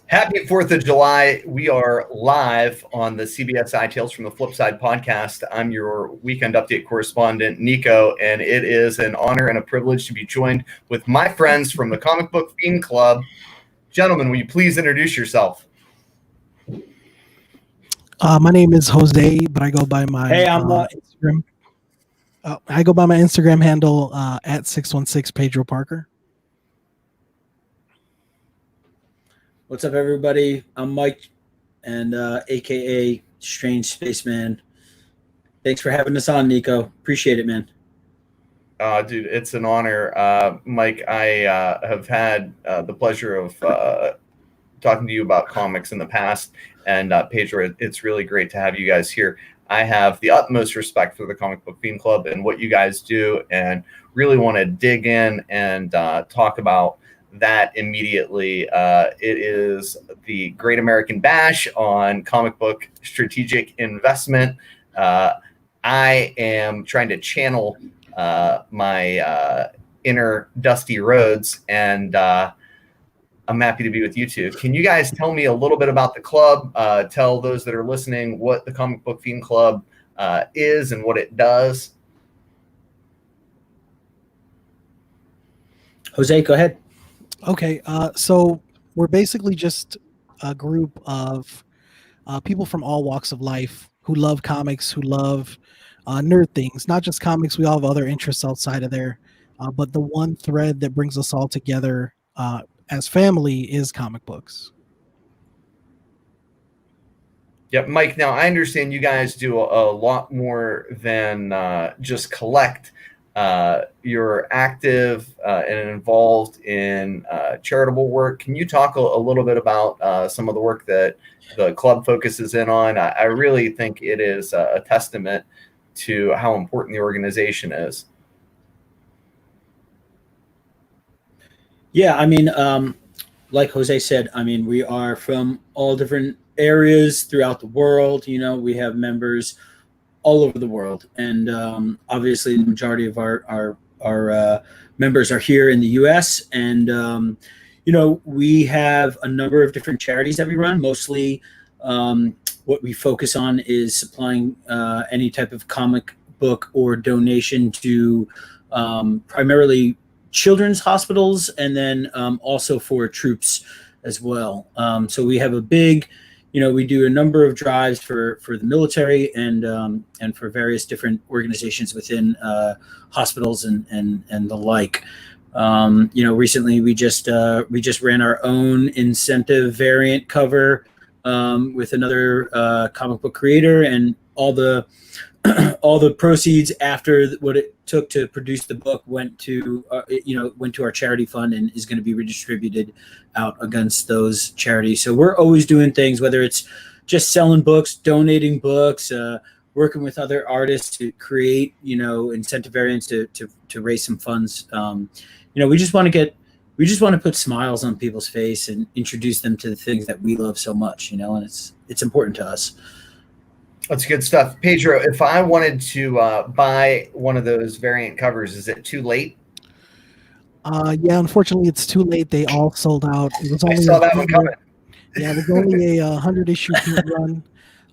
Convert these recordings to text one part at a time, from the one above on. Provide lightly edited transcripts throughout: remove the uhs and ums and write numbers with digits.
Happy 4th of July. We are live on the CBSI Tales from the Flipside podcast. I'm your weekend update correspondent, Nico, and it is an honor and a privilege to be joined with my friends from the Comic Book Fiend Club. Gentlemen, will you please introduce yourself? My name is Jose, but I go by my Instagram. I go by my Instagram handle at 616 Pedro Parker. What's up, everybody? I'm Mike, and AKA Strange Spaceman. Thanks for having us on, Nico. Appreciate it, man. Dude, it's an honor. Mike, I have had the pleasure of talking to you about comics in the past, and Pedro, it's really great to have you guys here. I have the utmost respect for the Comic Book Fiend Club and what you guys do, and really want to dig in and talk about that immediately. It is the Great American Bash on comic book strategic investment. I am trying to channel my inner Dusty Rhodes, and I'm happy to be with you two. Can you guys tell me a little bit about the club? Tell those that are listening what the Comic Book Fiend Club is and what it does. Jose, go ahead. Okay, so we're basically just a group of people from all walks of life who love comics, who love nerd things, not just comics. We all have other interests outside of there, but the one thread that brings us all together as family is comic books. Yep, Mike, now I understand you guys do a lot more than just collect. You're active and involved in charitable work. Can you talk a little bit about some of the work that the club focuses in on? I really think it is a testament to how important the organization is. Yeah, I mean, like Jose said, I mean, we are from all different areas throughout the world. You know, we have members all over the world, and obviously the majority of our members are here in the U.S. and you know, we have a number of different charities that we run. Mostly what we focus on is supplying any type of comic book or donation to primarily children's hospitals, and then also for troops as well. So we have a big, you know, we do a number of drives for the military and for various different organizations within hospitals and the like. You know, recently we just ran our own incentive variant cover with another comic book creator, and all the proceeds after what it took to produce the book went to our charity fund and is going to be redistributed out against those charities. So we're always doing things, whether it's just selling books, donating books, working with other artists to create, you know, incentive variants to raise some funds. You know, we just want to put smiles on people's face and introduce them to the things that we love so much, you know, and it's important to us. That's good stuff. Pedro, if I wanted to buy one of those variant covers, is it too late? Yeah, unfortunately, it's too late. They all sold out. It was only I saw that one coming. Yeah, it was only a 100-issue run.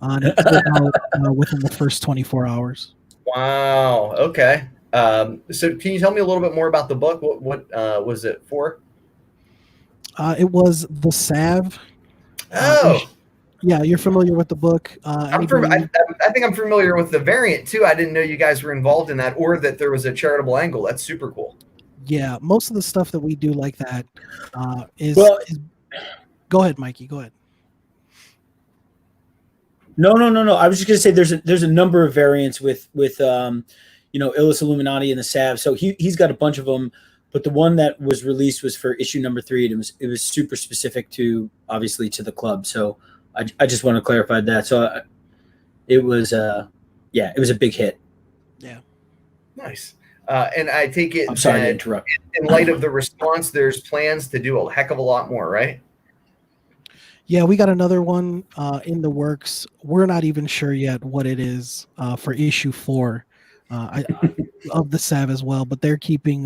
And it sold out within the first 24 hours. Wow. Okay. So can you tell me a little bit more about the book? What was it for? It was The Salve. Oh. Yeah, you're familiar with the book. I think I'm familiar with the variant too. I didn't know you guys were involved in that, or that there was a charitable angle. That's super cool. Yeah, most of the stuff that we do like that is. Go ahead, Mikey. Go ahead. No. I was just gonna say there's a number of variants with Illus Illuminati and the Salve. So he's got a bunch of them, but the one that was released was for issue number 3. And it was super specific to obviously to the club. So I just want to clarify that. So it was it was a big hit. Yeah. Nice. And I take it. I'm sorry to interrupt. In light of the response, there's plans to do a heck of a lot more, right? Yeah, we got another one in the works. We're not even sure yet what it is for issue 4 of the Salve as well, but they're keeping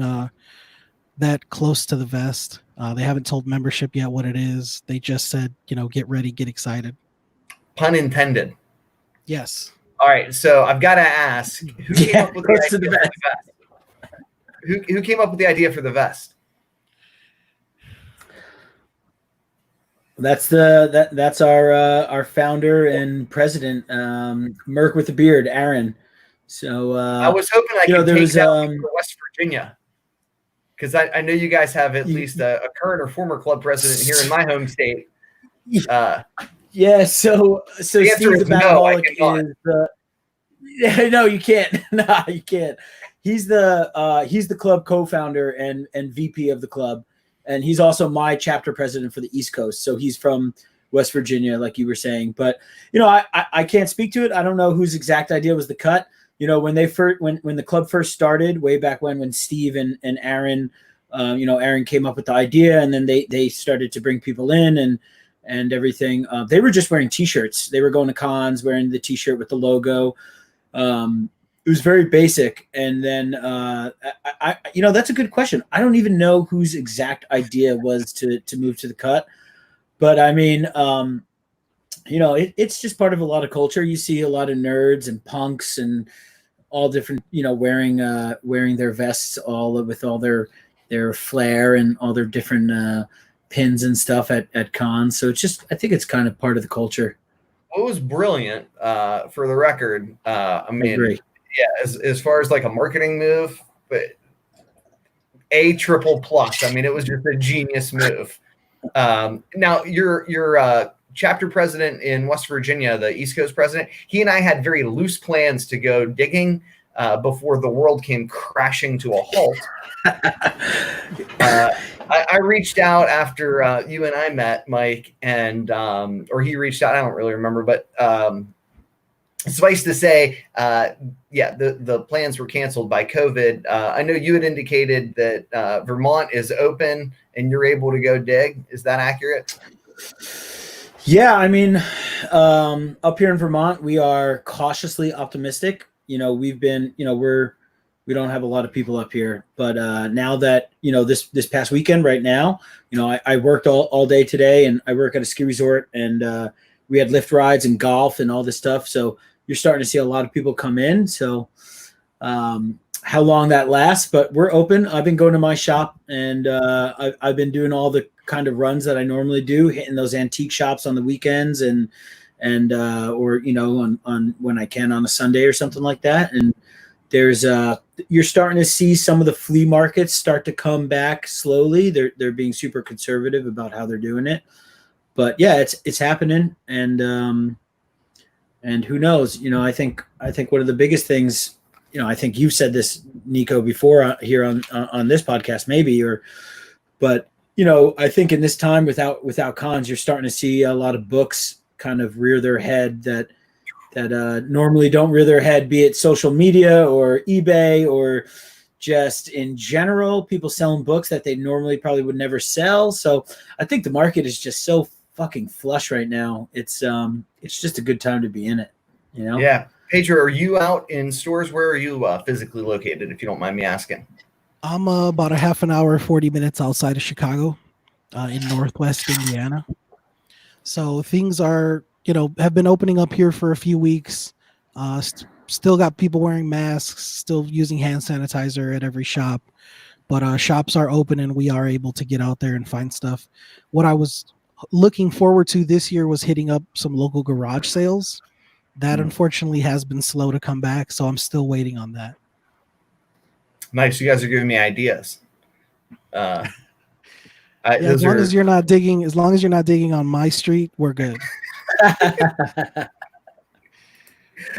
that close to the vest. They haven't told membership yet what it is. They just said, get ready, get excited. Pun intended. Yes. All right, so I've got to ask, who came up with the idea for the vest? Who came up with the idea for the vest? That's our founder and president, Merc with the beard, Aaron. So I was hoping I could there take was that one for West Virginia, because I know you guys have at least a current or former club president here in my home state. Yeah, so The answer Steve is the no, I Bathaholic is no, you can't. No, you can't. He's the club co-founder and VP of the club, and he's also my chapter president for the East Coast. So he's from West Virginia, like you were saying. But I can't speak to it. I don't know whose exact idea was the cut. When the club first started, way back when Steve and Aaron, Aaron came up with the idea, and then they started to bring people in and everything. They were just wearing T-shirts. They were going to cons wearing the T-shirt with the logo. It was very basic. And then, that's a good question. I don't even know whose exact idea was to move to the cut, but I mean, it's just part of a lot of culture. You see a lot of nerds and punks and all different, wearing their vests, with all their flair and all their different pins and stuff at cons. So I think it's kind of part of the culture. It was brilliant, for the record. I agree. Yeah, as far as like a marketing move, but A triple plus. I mean, it was just a genius move. Now, your chapter president in West Virginia, the East Coast president, he and I had very loose plans to go digging before the world came crashing to a halt. I reached out after you and I met, Mike, and or he reached out. I don't really remember, but suffice to say, the plans were canceled by COVID. I know you had indicated that Vermont is open and you're able to go dig. Is that accurate? Yeah, I mean, up here in Vermont, we are cautiously optimistic. We've been, we don't have a lot of people up here, but now that, this past weekend right now, I worked all day today, and I work at a ski resort, and we had lift rides and golf and all this stuff. So you're starting to see a lot of people come in. So how long that lasts, but we're open. I've been going to my shop, and I've been doing all the kind of runs that I normally do, hitting those antique shops on the weekends and or on when I can on a Sunday or something like that. And there's you're starting to see some of the flea markets start to come back slowly. They're being super conservative about how they're doing it, but yeah, it's happening. And who knows? I think one of the biggest things, I think you've said this, Nico, before here on this podcast, maybe, but I think in this time without cons, you're starting to see a lot of books kind of rear their head that normally don't rear their head, be it social media or eBay or just in general, people selling books that they normally probably would never sell. So I think the market is just so fucking flush right now. It's just a good time to be in it, Yeah. Pedro, are you out in stores? Where are you physically located, if you don't mind me asking? I'm about a half an hour, 40 minutes outside of Chicago, in Northwest Indiana. So things are, have been opening up here for a few weeks. Still got people wearing masks, still using hand sanitizer at every shop, but shops are open and we are able to get out there and find stuff. What I was looking forward to this year was hitting up some local garage sales. That unfortunately has been slow to come back, so I'm still waiting on that. Nice. You guys are giving me ideas. As long as you're not digging on my street, we're good.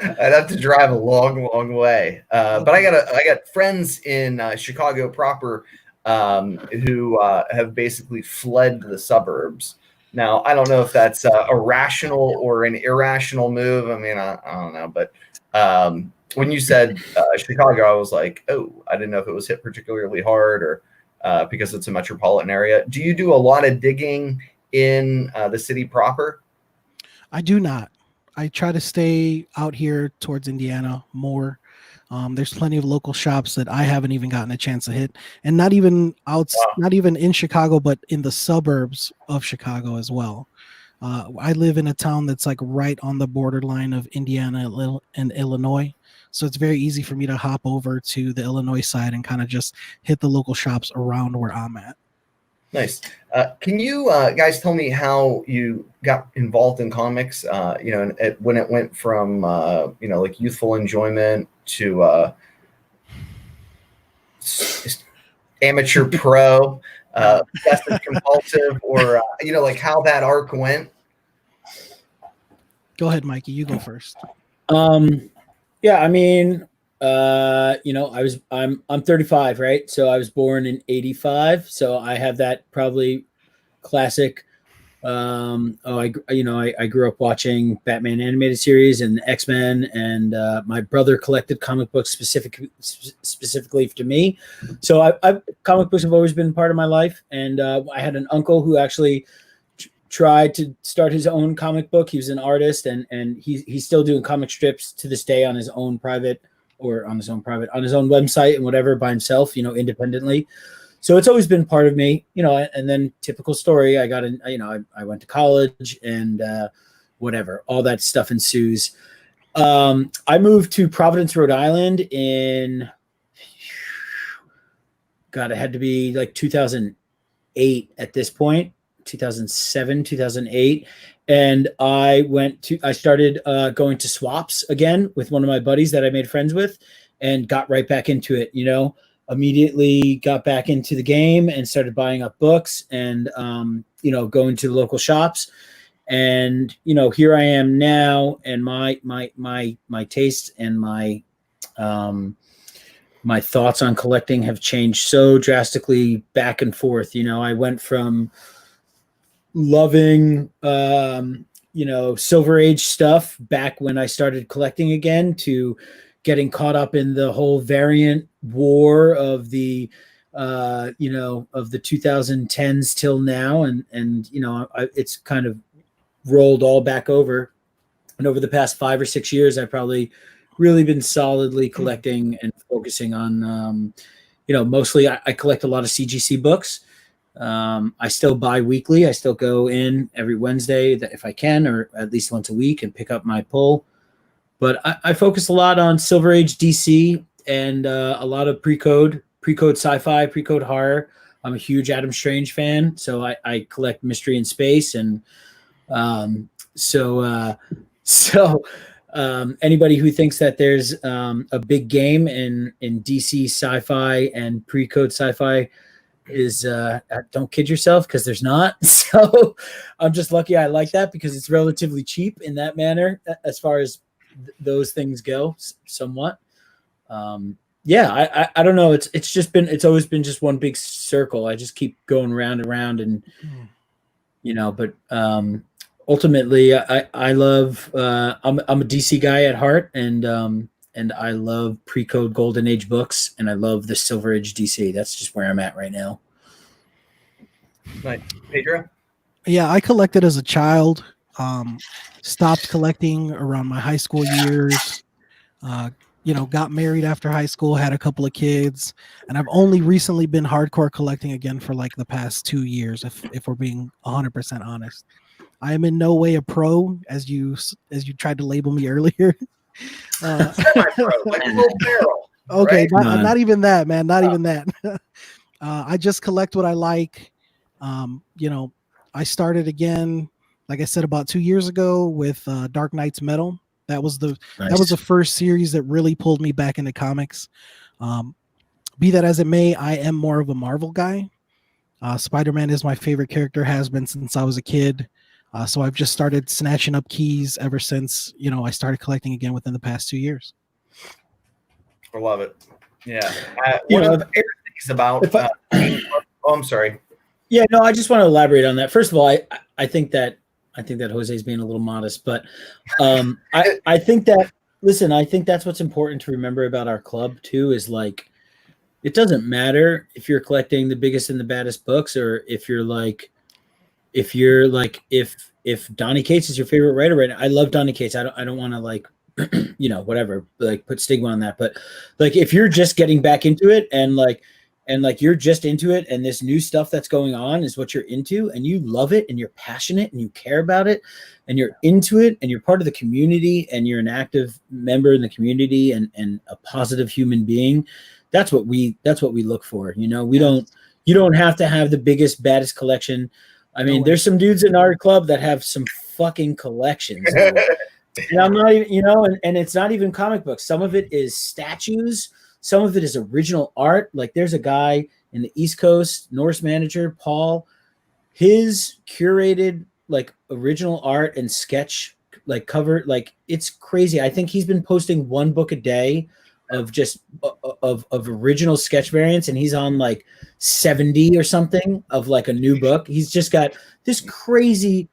I'd have to drive a long way. But I got friends in Chicago proper who have basically fled the suburbs. Now, I don't know if that's a rational or an irrational move. I mean, I don't know. But when you said Chicago, I was like, oh, I didn't know if it was hit particularly hard or because it's a metropolitan area. Do you do a lot of digging in the city proper? I do not. I try to stay out here towards Indiana more. There's plenty of local shops that I haven't even gotten a chance to hit, and not even not even in Chicago, but in the suburbs of Chicago as well. I live in a town that's like right on the borderline of Indiana and Illinois, so it's very easy for me to hop over to the Illinois side and kind of just hit the local shops around where I'm at. Nice. Can you guys tell me how you got involved in comics? When it went from like youthful enjoyment to amateur pro, obsessive compulsive, or like how that arc went. Go ahead, Mikey. You go first. Yeah, I mean, I'm 35, right? So I was born in 85. So I have that probably classic. I grew up watching Batman animated series and X-Men, and my brother collected comic books specifically to me. So comic books have always been part of my life. And I had an uncle who actually tried to start his own comic book. He was an artist, and he's still doing comic strips to this day on his own website and whatever by himself, independently. So it's always been part of me, and then typical story. I got in, I went to college and whatever, all that stuff ensues. I moved to Providence, Rhode Island it had to be like 2008 at this point, 2007, 2008. And I started going to swaps again with one of my buddies that I made friends with and got right back into it, immediately got back into the game and started buying up books and, going to local shops. And, here I am now, and my taste and my thoughts on collecting have changed so drastically back and forth. I went from loving, Silver Age stuff back when I started collecting again to getting caught up in the whole variant war of the, of the 2010s till now. And it's kind of rolled all back over. And over the past 5 or 6 years, I've probably really been solidly collecting and focusing on, mostly I collect a lot of CGC books. I still buy weekly. I still go in every Wednesday if I can, or at least once a week, and pick up my pull. But I focus a lot on Silver Age DC and a lot of pre-code sci-fi, pre-code horror. I'm a huge Adam Strange fan, so I collect mystery in space, and anybody who thinks that there's a big game in DC sci-fi and pre-code sci-fi is don't kid yourself, because there's not. So I'm just lucky I like that because it's relatively cheap in that manner as far as those things go, somewhat. I don't know. It's always been just one big circle. I just keep going round and round, and but ultimately I love I'm a DC guy at heart, and I love pre-code Golden Age books, and I love the Silver Age DC. That's just where I'm at right now. Nice. Pedro? Yeah, I collected as a child. Stopped collecting around my high school years. Got married after high school, had a couple of kids, and I've only recently been hardcore collecting again for like the past 2 years, if we're being 100% honest. I am in no way a pro, as you tried to label me earlier. Semi-pro, like a little barrel. Okay, right? not even that, man. Not even that. I just collect what I like. I started again, like I said, about 2 years ago with Dark Knight's Metal. That was the first series that really pulled me back into comics. Be that as it may, I am more of a Marvel guy. SpiderMan is my favorite character, has been since I was a kid. So I've just started snatching up keys ever since, I started collecting again within the past 2 years. I love it. Yeah. You One know, of the favorite things about oh, I'm sorry. Yeah, no, I just want to elaborate on that. First of all, I think that Jose's being a little modest, but I think that, listen, I think that's what's important to remember about our club too, is like, it doesn't matter if you're collecting the biggest and the baddest books, or if Donny Cates is your favorite writer right now. I love Donny Cates. I don't want to like, whatever, like put stigma on that. But like, if you're just getting back into it and you're just into it, and this new stuff that's going on is what you're into, and you love it, and you're passionate, and you care about it, and you're into it, and you're part of the community, and you're an active member in the community, and a positive human being, that's what we look for. You don't have to have the biggest, baddest collection. I mean, there's some dudes in our club that have some fucking collections. And I'm not even, and it's not even comic books. Some of it is statues. Some of it is original art. Like, there's a guy in the East Coast, Norse manager, Paul, his curated like original art and sketch, like cover, like it's crazy. I think he's been posting one book a day of just of original sketch variants, and he's on like 70 or something of like a new book. He's just got this crazy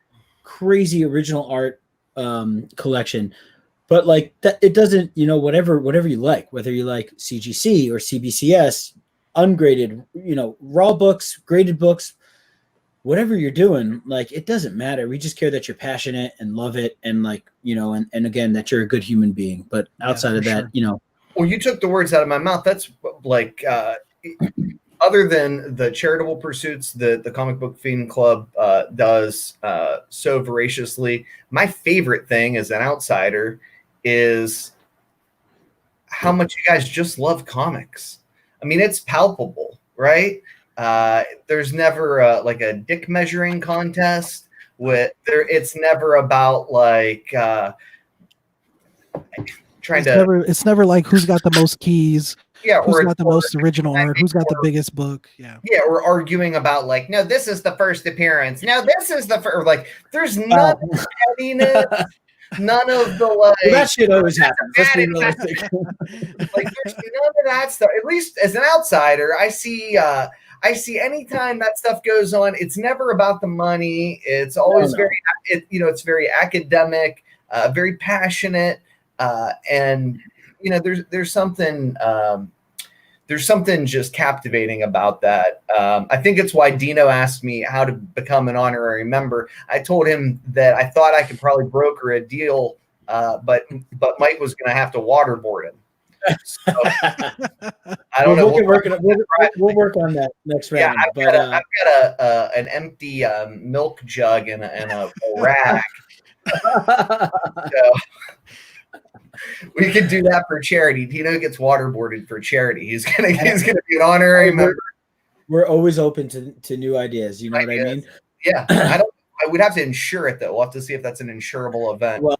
original art collection. But like that, it doesn't, whatever you like, whether you like CGC or CBCS, ungraded, raw books, graded books, whatever you're doing, like, it doesn't matter. We just care that you're passionate and love it, and like, and again, that you're a good human being. But outside of that, sure. Well, you took the words out of my mouth. That's like, other than the charitable pursuits that the Comic Book Fiend Club does so voraciously, my favorite thing as an outsider is how much you guys just love comics. I mean, it's palpable, right? There's never like a dick measuring contest. It's never about like it's never like who's got the most keys. Yeah, who's got the most original art? Who's got the biggest book? Yeah, we're arguing about like, no, this is the first appearance. No, this is the first. Like, there's none of the pettiness, none of the like. Well, that shit always happens. Let's be realistic. Like, there's none of that stuff. At least as an outsider, I see anytime that stuff goes on, it's never about the money. It's always it's very academic, very passionate, and there's something just captivating about that. I think it's why Deno asked me how to become an honorary member. I told him that I thought I could probably broker a deal, but Mike was going to have to waterboard him. So, I don't know. We'll work on that next round. Yeah, I've got an empty milk jug and a rack. So, we could do that for charity. Deno gets waterboarded for charity. He's gonna be an honorary member. We're always open to new ideas. You know what I mean? Yeah. I would have to insure it though. We'll have to see if that's an insurable event. Well,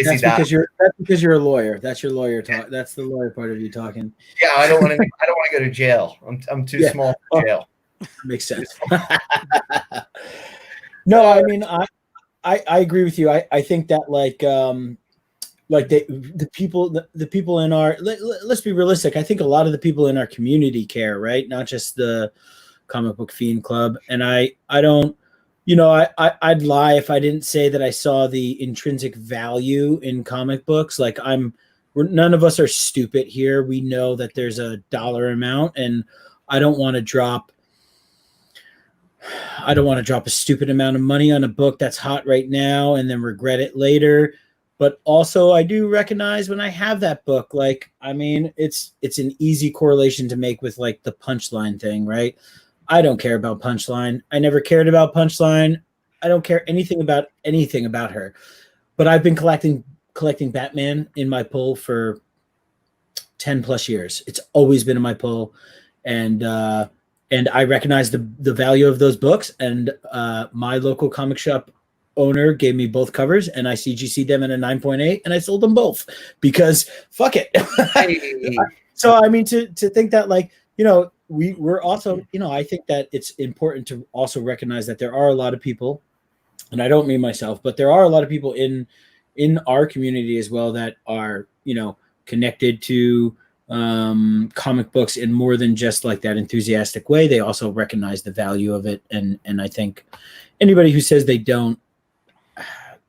that's because you're a lawyer. That's your lawyer talk. That's the lawyer part of you talking. Yeah, I don't want to go to jail. I'm too small for jail. Makes sense. No, I mean I agree with you. I think that like the people in our let's be realistic. I think a lot of the people in our community care, right? Not just the Comic Book Fiend Club. And I don't, I'd lie if I didn't say that I saw the intrinsic value in comic books. Like none of us are stupid here. We know that there's a dollar amount, and I don't want to drop a stupid amount of money on a book that's hot right now and then regret it later. But also, I do recognize when I have that book, like, I mean, it's an easy correlation to make with like the Punchline thing, right? I don't care about Punchline. I never cared about Punchline. I don't care anything about her. But I've been collecting Batman in my pull for 10 plus years. It's always been in my pull, and I recognize the value of those books. And my local comic shop owner gave me both covers, and I CGC'd them at a 9.8, and I sold them both because fuck it. So I mean, to think that, like, we're also, I think that it's important to also recognize that there are a lot of people and I don't mean myself, but there are a lot of people in our community as well that are, connected to comic books in more than just like that enthusiastic way. They also recognize the value of it, and I think anybody who says they don't,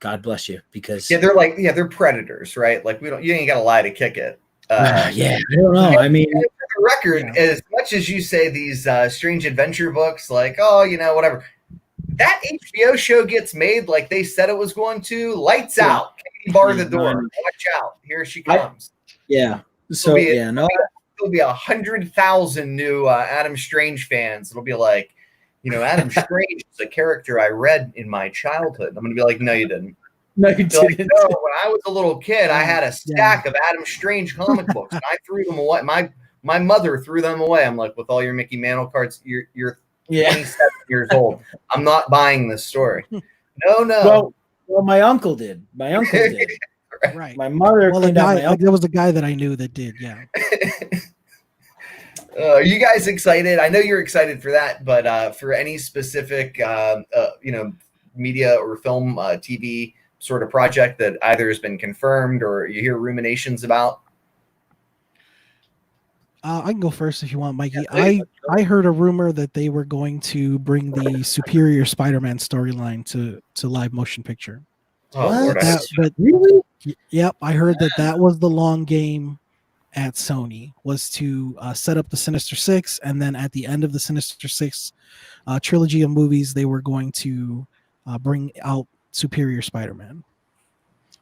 God bless you, because they're predators, right? Like you ain't got to lie to kick it. I don't know. I mean, for the record, as much as you say these strange adventure books, like whatever, that HBO show gets made like they said it was going to. Lights out, Katie, bar the door. Watch out, here she comes. So there'll be 100,000 new Adam Strange fans. It'll be like, Adam Strange is a character I read in my childhood. I'm gonna be like, no, you didn't. No, you didn't. Like, no, when I was a little kid, I had a stack of Adam Strange comic books, and I threw them away. My mother threw them away. I'm like, with all your Mickey Mantle cards, you're 27 years old. I'm not buying this story. No. Well, my uncle did. Right. My mother. Well, there was a guy that I knew that did. Yeah. Are you guys excited? I know you're excited for that, but for any specific, media or film, TV sort of project that either has been confirmed or you hear ruminations about? I can go first if you want, Mikey. I heard a rumor that they were going to bring the Superior Spider-Man storyline to live motion picture. Oh, Lord, really? Yep, I heard that was the long game at Sony, was to set up the Sinister Six, and then at the end of the Sinister Six trilogy of movies, they were going to bring out Superior Spider-Man,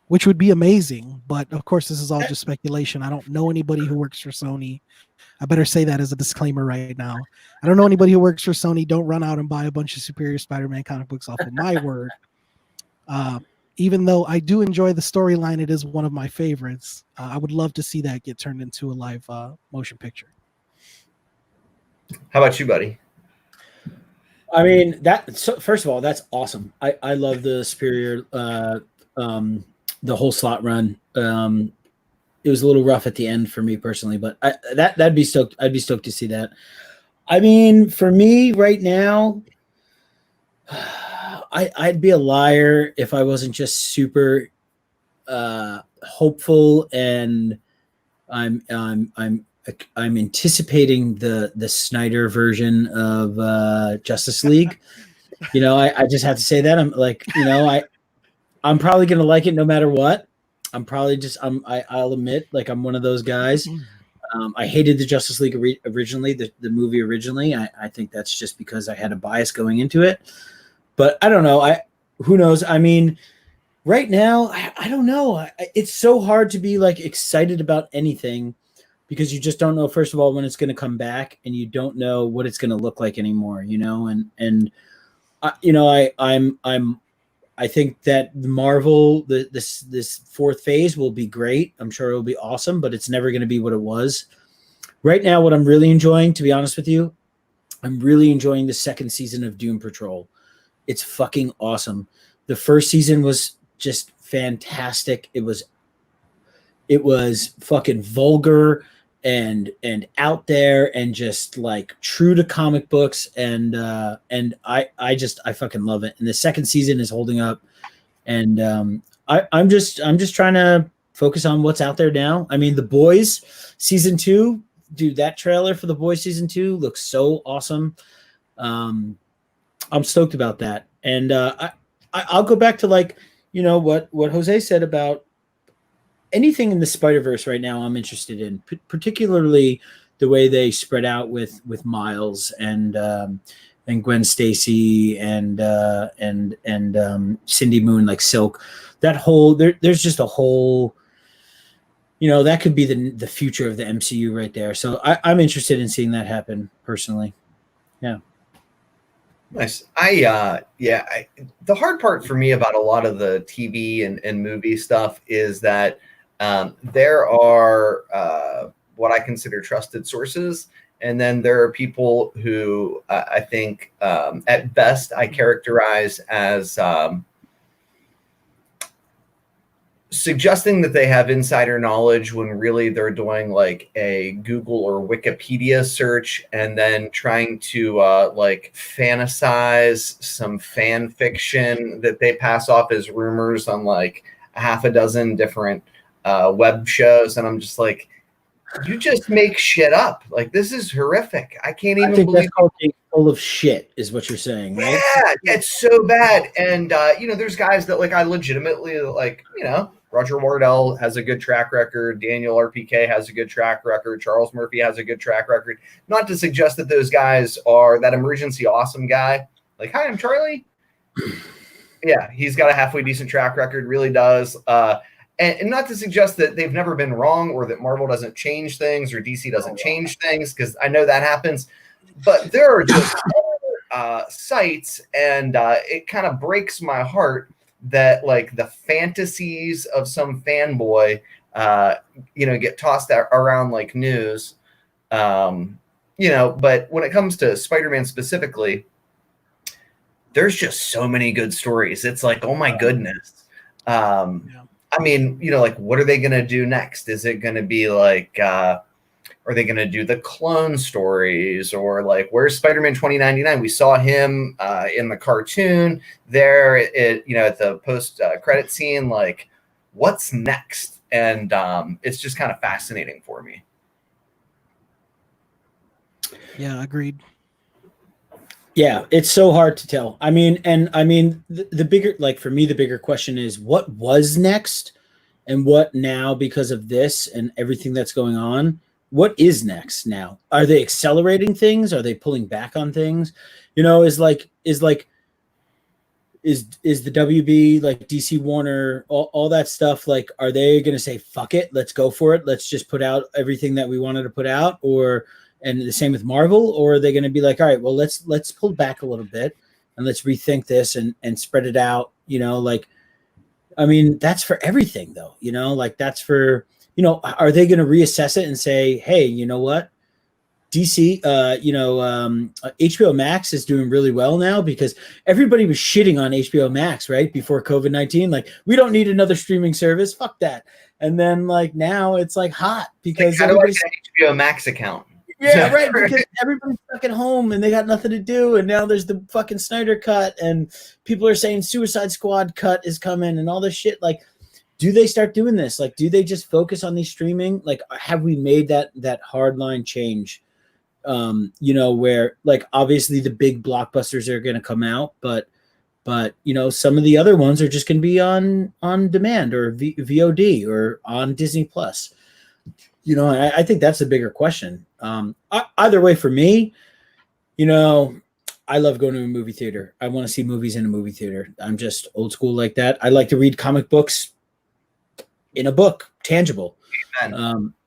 which would be amazing. But of course, this is all just speculation. I don't know anybody who works for Sony. I better say that as a disclaimer right now. I don't know anybody who works for Sony. Don't run out and buy a bunch of Superior Spider-Man comic books off of my word. Even though I do enjoy the storyline, it is one of my favorites. I would love to see that get turned into a live motion picture. How about you, buddy? I mean, first of all, that's awesome. I love the Superior, the whole slot run. It was a little rough at the end for me personally, but that'd be stoked. I'd be stoked to see that. I mean, for me right now, I'd be a liar if I wasn't just super hopeful, and I'm anticipating the Snyder version of Justice League. I just have to say that I'm like, I'm probably gonna like it no matter what. I'm probably I'll admit, like, I'm one of those guys. I hated the Justice League originally, the movie originally. I think that's just because I had a bias going into it. But I don't know. Who knows? I mean, right now, I don't know. It's so hard to be like excited about anything because you just don't know, first of all, when it's going to come back, and you don't know what it's going to look like anymore, I think that Marvel, this fourth phase will be great. I'm sure it'll be awesome, but it's never going to be what it was. Right now, what I'm really enjoying, to be honest with you, I'm really enjoying the second season of Doom Patrol. It's fucking awesome. The first season was just fantastic. It was fucking vulgar and out there and just like true to comic books, and I fucking love it. And the second season is holding up, and I'm just trying to focus on what's out there now. I mean, The Boys season 2, dude, that trailer for The Boys season 2 looks so awesome. I'm stoked about that. And I'll go back to, like, what Jose said about anything in the Spider-Verse right now. I'm interested in, particularly the way they spread out with Miles and Gwen Stacy and Cindy Moon, like Silk. That whole there's just a whole, that could be the future of the MCU right there. So I'm interested in seeing that happen personally. Yeah. Nice. The hard part for me about a lot of the TV and movie stuff is that there are what I consider trusted sources, and then there are people who I think at best I characterize as suggesting that they have insider knowledge when really they're doing like a Google or Wikipedia search and then trying to like fantasize some fan fiction that they pass off as rumors on like a half a dozen different web shows. And I'm just like, you just make shit up. Like, this is horrific. I can't even believe that's called being full of shit, is what you're saying, right? Yeah, it's so bad. And, you know, there's guys that, like, I legitimately, like, you know, Roger Wardell has a good track record. Daniel RPK has a good track record. Charles Murphy has a good track record. Not to suggest that those guys are that emergency awesome guy. Like, hi, I'm Charlie. Yeah, he's got a halfway decent track record, really does. And not to suggest that they've never been wrong or that Marvel doesn't change things or DC doesn't change things, because I know that happens. But there are just sites, and it kind of breaks my heart that like the fantasies of some fanboy, you know, get tossed around like news. You know, but when it comes to Spider-Man specifically, there's just so many good stories. It's like, oh my goodness. I mean, you know, like, what are they going to do next? Is it going to be like, are they going to do the clone stories, or like, where's Spider-Man 2099? We saw him in the cartoon there, you know, at the post credit scene. Like, what's next? And it's just kind of fascinating for me. Yeah, agreed. Yeah, it's so hard to tell. I mean, the bigger, like for me, the bigger question is what was next and what now, because of this and everything that's going on. What is next now? Are they accelerating things? Are they pulling back on things? You know, is the WB, like DC Warner, all that stuff, like, are they going to say, fuck it, let's go for it, let's just put out everything that we wanted to put out? Or, and the same with Marvel, or are they going to be like, all right, well, let's pull back a little bit and let's rethink this and spread it out, you know? Like, I mean, that's for everything though, you know, like that's for, you know, are they going to reassess it and say, hey, you know what, DC, HBO Max is doing really well now, because everybody was shitting on HBO Max, right, before COVID-19. Like, we don't need another streaming service, fuck that. And then like now it's like hot because everybody's an HBO Max account. Yeah, right. Because everybody's stuck at home and they got nothing to do, and now there's the fucking Snyder cut, and people are saying Suicide Squad cut is coming, and all this shit. Like, do they start doing this? Like, do they just focus on these streaming? Like, have we made that hardline change? You know, where like obviously the big blockbusters are going to come out, but you know, some of the other ones are just going to be on demand or VOD or on Disney Plus. You know, I think that's the bigger question. Either way, for me, you know, I love going to a movie theater. I want to see movies in a movie theater. I'm just old school like that. I like to read comic books in a book, tangible.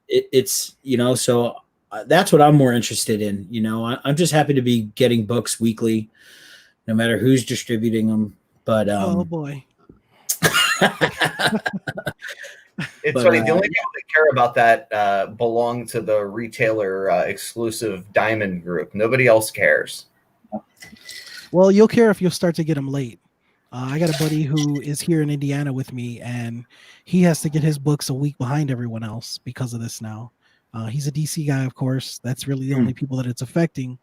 It's, you know, so that's what I'm more interested in. You know, I'm just happy to be getting books weekly, no matter who's distributing them. But oh boy. It's funny. The only people that care about that belong to the retailer exclusive Diamond Group. Nobody else cares. Well, you'll care if you'll start to get them late. I got a buddy who is here in Indiana with me, and he has to get his books a week behind everyone else because of this now. He's a DC guy, of course. That's really the only people that it's affecting.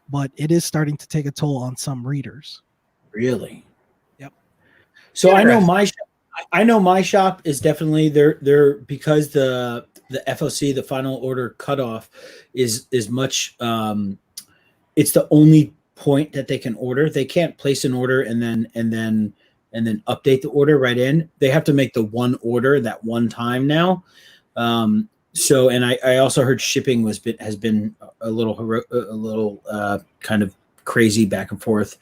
But it is starting to take a toll on some readers. Really? Yep. So I know my shop is definitely they're because the FOC, the final order cutoff, is much. It's the only point that they can order. They can't place an order and then update the order right in. They have to make the one order that one time now. So, and I also heard shipping has been a little kind of crazy back and forth.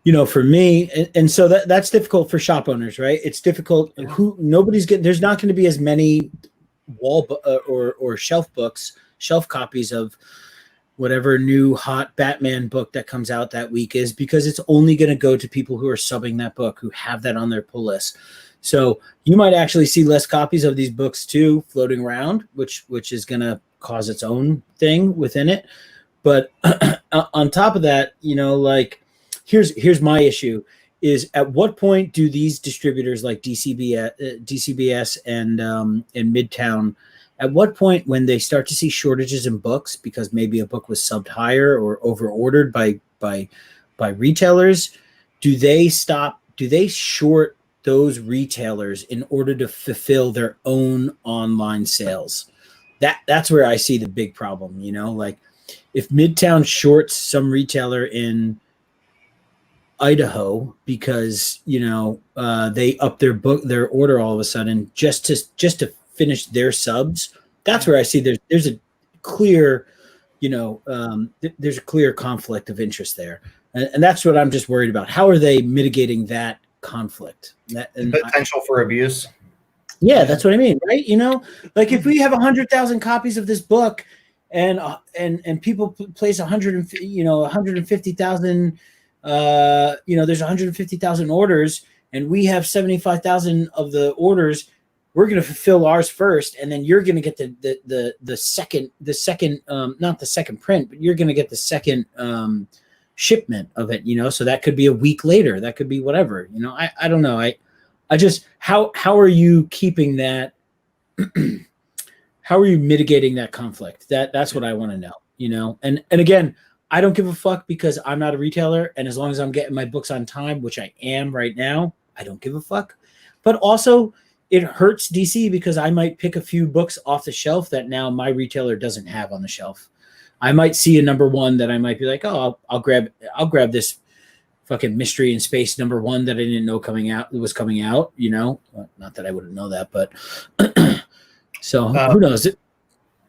You know, for me, and so that's difficult for shop owners, right? It's difficult. There's not going to be as many wall or shelf copies of whatever new hot Batman book that comes out that week is, because it's only going to go to people who are subbing that book, who have that on their pull list. So you might actually see less copies of these books too floating around, which is going to cause its own thing within it. But on top of that, you know, like, here's my issue is at what point do these distributors like DCBS and Midtown, at what point when they start to see shortages in books because maybe a book was subbed higher or over ordered by retailers, do they short those retailers in order to fulfill their own online sales? That's where I see the big problem, like if Midtown shorts some retailer in Idaho because they up their order all of a sudden just to finish their subs, that's where I see there's a clear there's a clear conflict of interest there, and that's what I'm just worried about. How are they mitigating that conflict? Potential for abuse. Yeah, that's what I mean, right? Like if we have 100,000 copies of this book, and people place 150,000. There's 150,000 orders, and we have 75,000 of the orders. We're going to fulfill ours first, and then you're going to get the second not the second print, but you're going to get the second shipment of it. So that could be a week later. That could be whatever. I don't know. I just how are you keeping that? How are you mitigating that conflict? That's what I want to know. And again, I don't give a fuck because I'm not a retailer, and as long as I'm getting my books on time, which I am right now, I don't give a fuck. But also, it hurts DC because I might pick a few books off the shelf that now my retailer doesn't have on the shelf. I might see a number one that I might be like, oh, I'll grab this fucking Mystery in Space #1 that I didn't know was coming out. Not that I wouldn't know that, but so who knows?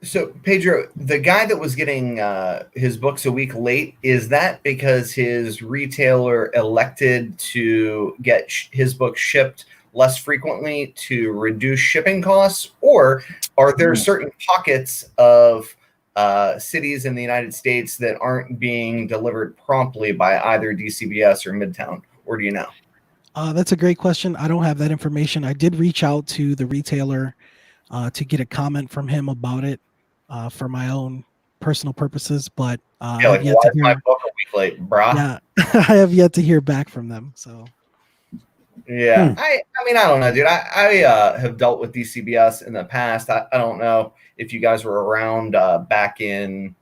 So, Pedro, the guy that was getting his books a week late, is that because his retailer elected to get his book shipped less frequently to reduce shipping costs? Or are there certain pockets of cities in the United States that aren't being delivered promptly by either DCBS or Midtown? Or do you know? That's a great question. I don't have that information. I did reach out to the retailer to get a comment from him about it. For my own personal purposes, but why is my book a week late, brah? Yeah, I have yet to hear back from them. So, yeah, I mean, I don't know, dude. I have dealt with DCBS in the past. I don't know if you guys were around back in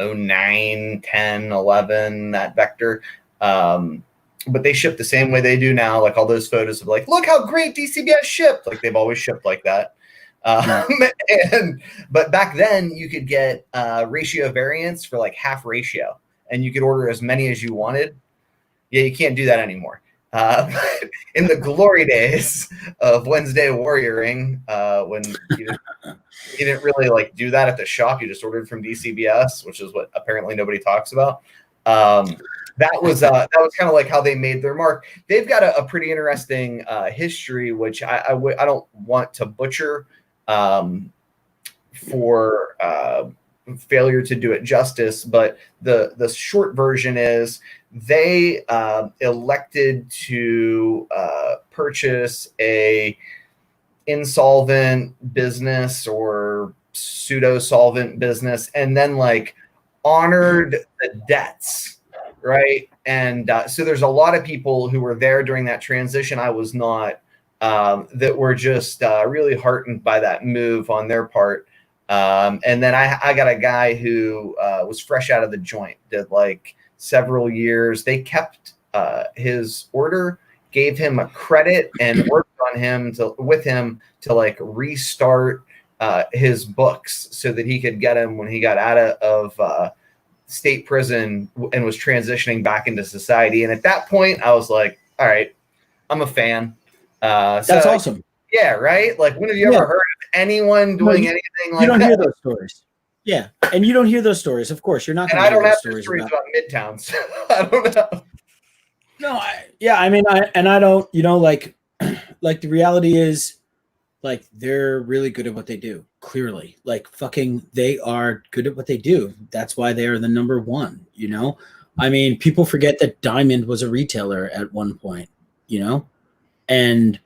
09, 10, 11, that vector. But they ship the same way they do now. Like all those photos of like, look how great DCBS shipped. Like they've always shipped like that. But back then you could get ratio variants for like half ratio, and you could order as many as you wanted. Yeah, you can't do that anymore. In the glory days of Wednesday Warrioring, when you didn't really like do that at the shop, you just ordered from DCBS, which is what apparently nobody talks about. That was kind of like how they made their mark. They've got a pretty interesting history, which I don't want to butcher for failure to do it justice, but the short version is they elected to purchase a insolvent business or pseudo solvent business, and then like honored the debts, right? And so there's a lot of people who were there during that transition. I was not. That were just really heartened by that move on their part. And then I got a guy who was fresh out of the joint, did like several years. They kept his order, gave him a credit, and worked with him to like restart his books so that he could get him when he got out of state prison and was transitioning back into society. And at that point, I was like, all right, I'm a fan. That's awesome. Yeah, right? Like, when have you ever heard of anyone doing anything like that? You don't hear those stories. Yeah, and you don't hear those stories. Of course, you're not going to hear those stories. And I don't have stories about Midtown, so I don't know. No, I don't, like the reality is, like, they're really good at what they do, clearly. Like, fucking, they are good at what they do. That's why they are the #1, I mean, people forget that Diamond was a retailer at one point, And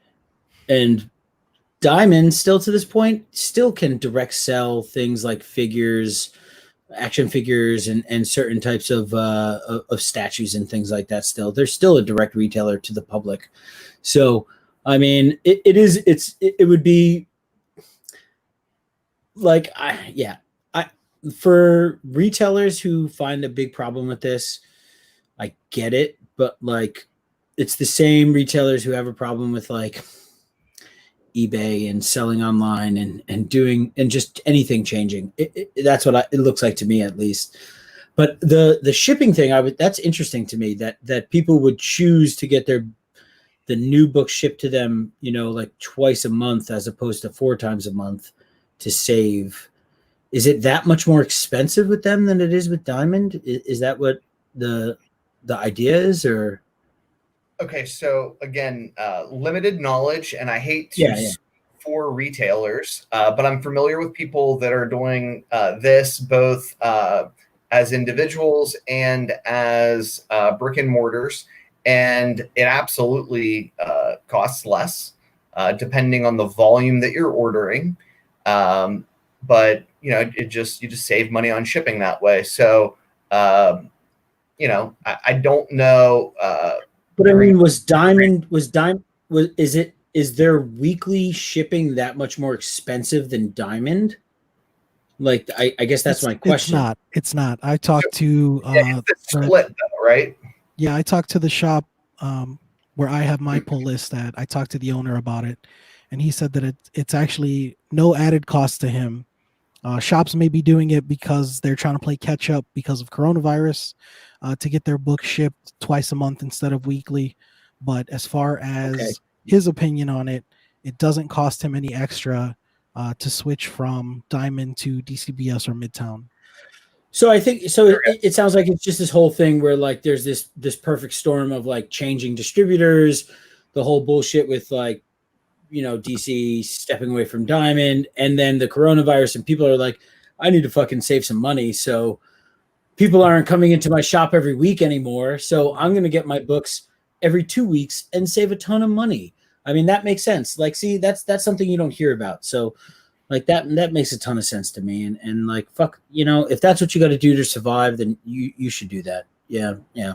Diamond still to this point still can direct sell things like figures, action figures and certain types of statues and things like that. Still, they're still a direct retailer to the public. So, I mean, it would be like, for retailers who find a big problem with this, I get it, but like, it's the same retailers who have a problem with like eBay and selling online and doing and just anything changing. That's what it looks like to me, at least. But the shipping thing, that's interesting to me, that people would choose to get the new book shipped to them, like twice a month as opposed to 4 times a month to save. Is it that much more expensive with them than it is with Diamond? Is that what the idea is, or? Okay, so again, limited knowledge, and I hate to speak for retailers, but I'm familiar with people that are doing this both as individuals and as brick and mortars, and it absolutely costs less depending on the volume that you're ordering. But you just save money on shipping that way. So I don't know. But I mean, is their weekly shipping that much more expensive than Diamond? Like, I guess that's my question. It's not. I talked to it's split though, right? Yeah, I talked to the shop where I have my pull list at. I talked to the owner about it, and he said that it's actually no added cost to him. Shops may be doing it because they're trying to play catch up because of coronavirus to get their book shipped twice a month instead of weekly. But as far as his opinion on it, it doesn't cost him any extra to switch from Diamond to DCBS or Midtown. So I think it sounds like it's just this whole thing where like there's this perfect storm of like changing distributors, the whole bullshit with like, DC stepping away from Diamond, and then the coronavirus, and people are like, I need to fucking save some money. So people aren't coming into my shop every week anymore. So I'm going to get my books every 2 weeks and save a ton of money. I mean, that makes sense. Like, see, that's something you don't hear about. So like that makes a ton of sense to me. And like, fuck, if that's what you got to do to survive, then you should do that. Yeah. Yeah.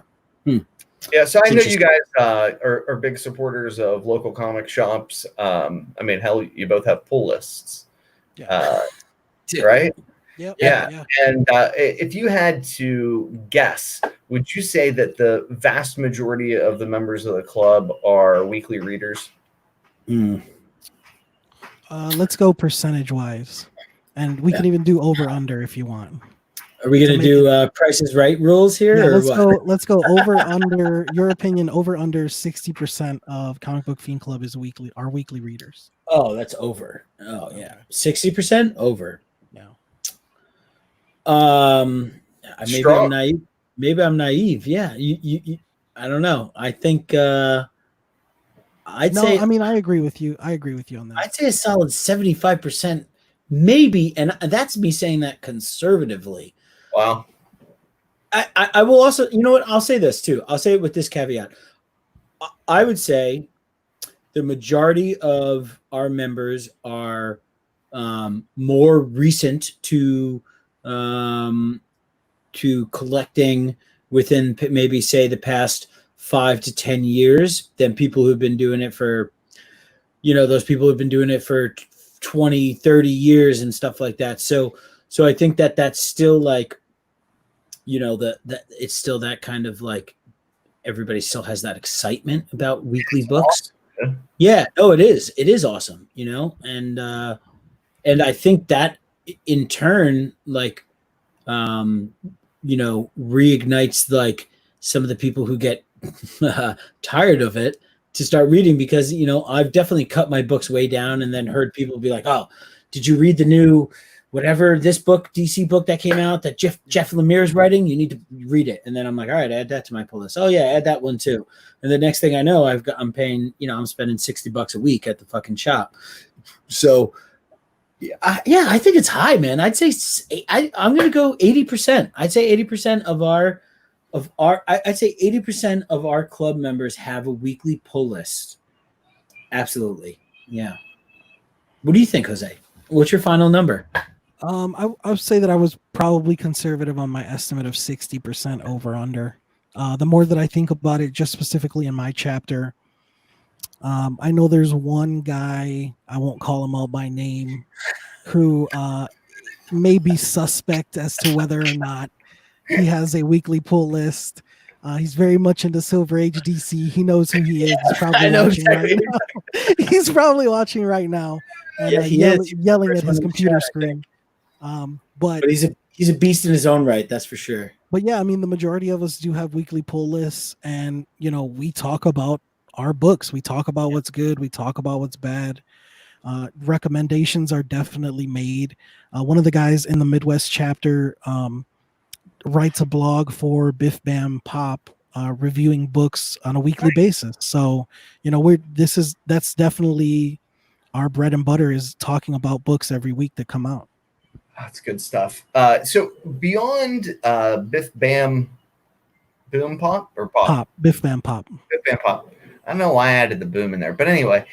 Yeah, so I know you guys are big supporters of local comic shops. I mean, hell, you both have pull lists, right? Yep. Yeah. And if you had to guess, would you say that the vast majority of the members of the club are weekly readers? Let's go percentage-wise, and we can even do over/under if you want. Are we going to do Price is Right rules here? Yeah, or let's go over under. Your opinion, over under 60% of Comic Book Fiend Club is weekly readers. Oh, that's over. Oh yeah, 60% over. Yeah. Maybe I'm naive. Yeah, you I don't know. I think I agree with you. I agree with you on that. I'd say a solid 75%, maybe, and that's me saying that conservatively. Wow. I will also, I'll say this too. I'll say it with this caveat. I would say the majority of our members are more recent to collecting within maybe say the past 5 to 10 years than people who've been doing it for, those people who've been doing it for 20, 30 years and stuff like that. So I think that's still like, that it's still that kind of like everybody still has that excitement about weekly books. Awesome. Yeah. Oh, it is. It is awesome, and I think that in turn, like, reignites like some of the people who get tired of it to start reading, because, I've definitely cut my books way down and then heard people be like, oh, did you read the new whatever this book, DC book that came out that Jeff Lemire is writing? You need to read it. And then I'm like, all right, add that to my pull list. Oh yeah, add that one too. And the next thing I know, I'm paying, I'm spending $60 a week at the fucking shop. So I think it's high, man. I'd say I'm going to go 80%. I'd say 80% I'd say 80% of our club members have a weekly pull list. Absolutely. Yeah. What do you think, Jose? What's your final number? I would say that I was probably conservative on my estimate of 60% over under. The more that I think about it, just specifically in my chapter, I know there's one guy, I won't call him out by name, who may be suspect as to whether or not he has a weekly pull list. He's very much into Silver Age DC. He knows who he is. He's probably I know watching exactly. right now. He's probably watching right now and Yeah, he is. yelling at First one his in the computer chat, I screen. But he's a beast in his own right, that's for sure. But yeah, I mean, the majority of us do have weekly pull lists, and we talk about our books. We talk about what's good. We talk about what's bad. Recommendations are definitely made. One of the guys in the Midwest chapter writes a blog for Biff Bam Pop, reviewing books on a weekly basis. So that's definitely our bread and butter, is talking about books every week that come out. That's good stuff. So beyond Biff Bam Boom Pop or Pop? Pop, Biff Bam Pop. Biff Bam Pop. I don't know why I added the boom in there, but anyway,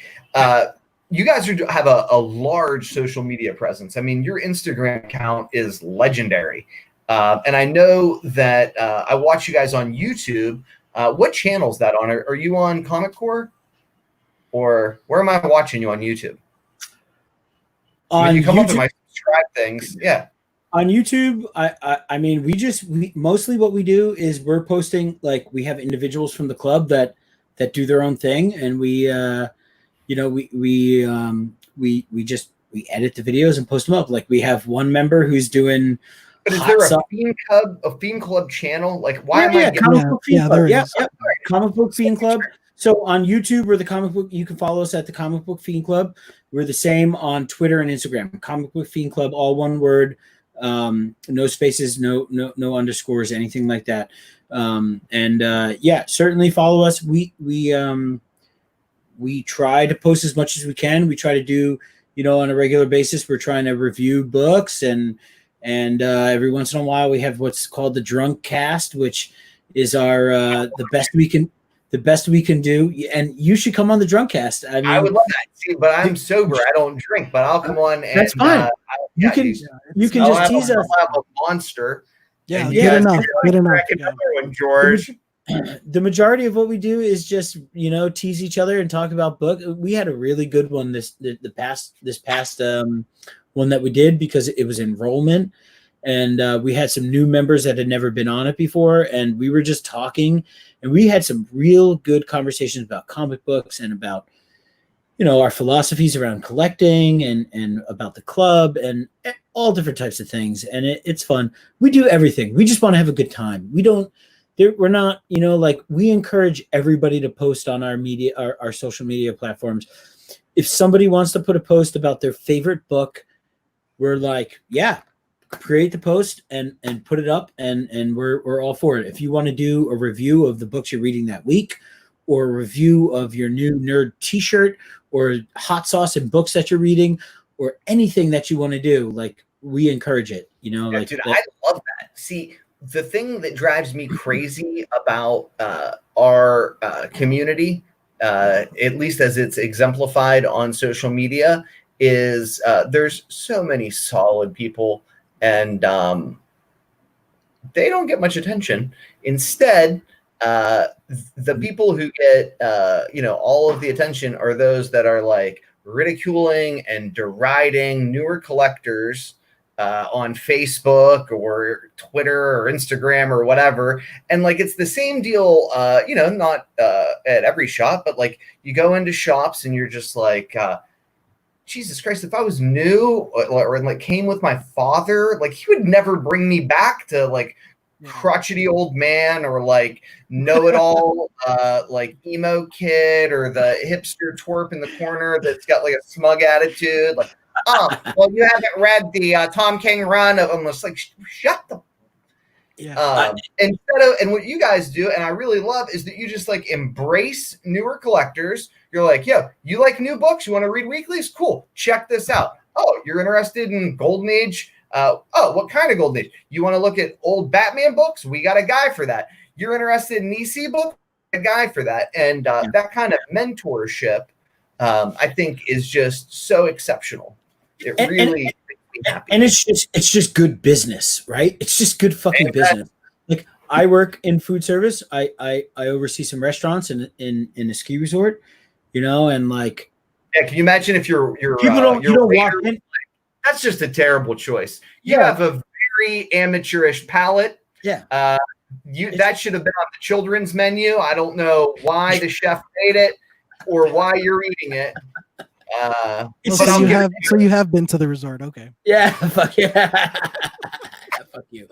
you guys have a large social media presence. I mean, your Instagram account is legendary. And I know that I watch you guys on YouTube. What channel is that on? Are you on Comic Core? Or where am I watching you on YouTube? When you come YouTube, up with my subscribe things, yeah. On YouTube, I mean, we mostly what we do is we're posting, like, we have individuals from the club that do their own thing, and we edit the videos and post them up. Like, we have one member who's doing. But is there a Fiend Club channel? Like, why am I? Comic Book Fiend Club. There is. Comic Book Fiend Club. So on YouTube, we're the Comic Book. You can follow us at the Comic Book Fiend Club. We're the same on Twitter and Instagram. Comic Book Fiend Club, all one word, no spaces, no underscores, anything like that. Certainly follow us. We try to post as much as we can. We try to do, on a regular basis. We're trying to review books, and every once in a while we have what's called the Drunk Cast, which is our the best we can do. And you should come on the Drunk Cast. I mean, I would love that. See, but I'm sober. I don't drink, but I'll come on. And, that's fine. You can just tease us. I'll have a monster. Yeah, get enough. Another one, George. The majority of what we do is just tease each other and talk about book. We had a really good one this past one that we did, because it was enrollment, and we had some new members that had never been on it before, and we were just talking, and we had some real good conversations about comic books and about our philosophies around collecting and about the club and all different types of things, and it's fun. We do everything. We just want to have a good time. We're not, we encourage everybody to post on our media, our social media platforms. If somebody wants to put a post about their favorite book, we're like, yeah, create the post and put it up, and we're all for it. If you want to do a review of the books you're reading that week, or a review of your new nerd t-shirt, or hot sauce and books that you're reading, or anything that you want to do, like, we encourage it. Dude, I love that. See, the thing that drives me crazy about our community, at least as it's exemplified on social media, is there's so many solid people, and they don't get much attention. Instead, the people who get all of the attention are those that are like ridiculing and deriding newer collectors on Facebook or Twitter or Instagram or whatever. And like, it's the same deal, not at every shop, but like, you go into shops and you're just like, Jesus Christ, if I was new or like came with my father, like, he would never bring me back to like crotchety old man or like know-it-all like emo kid or the hipster twerp in the corner that's got like a smug attitude. Like, well, you haven't read the Tom King run of almost like, shut the and what you guys do, and I really love, is that you just like embrace newer collectors. You're like, yo, you like new books? You want to read weeklies? Cool. Check this out. Oh, you're interested in Golden Age? What kind of Golden Age? You want to look at old Batman books? We got a guy for that. You're interested in EC book? A guy for that. And that kind of mentorship, I think, is just so exceptional. It really makes be happy. And it's just good business, right? It's just good fucking business. Like I work in food service. I oversee some restaurants in a ski resort, and like yeah, can you imagine if you're people don't you don't walk in. That's just a terrible choice. You have a very amateurish palate. Yeah. That should have been on the children's menu. I don't know why the chef made it or why you're eating it. So you have been to the resort, okay? Yeah, fuck yeah. Fuck you.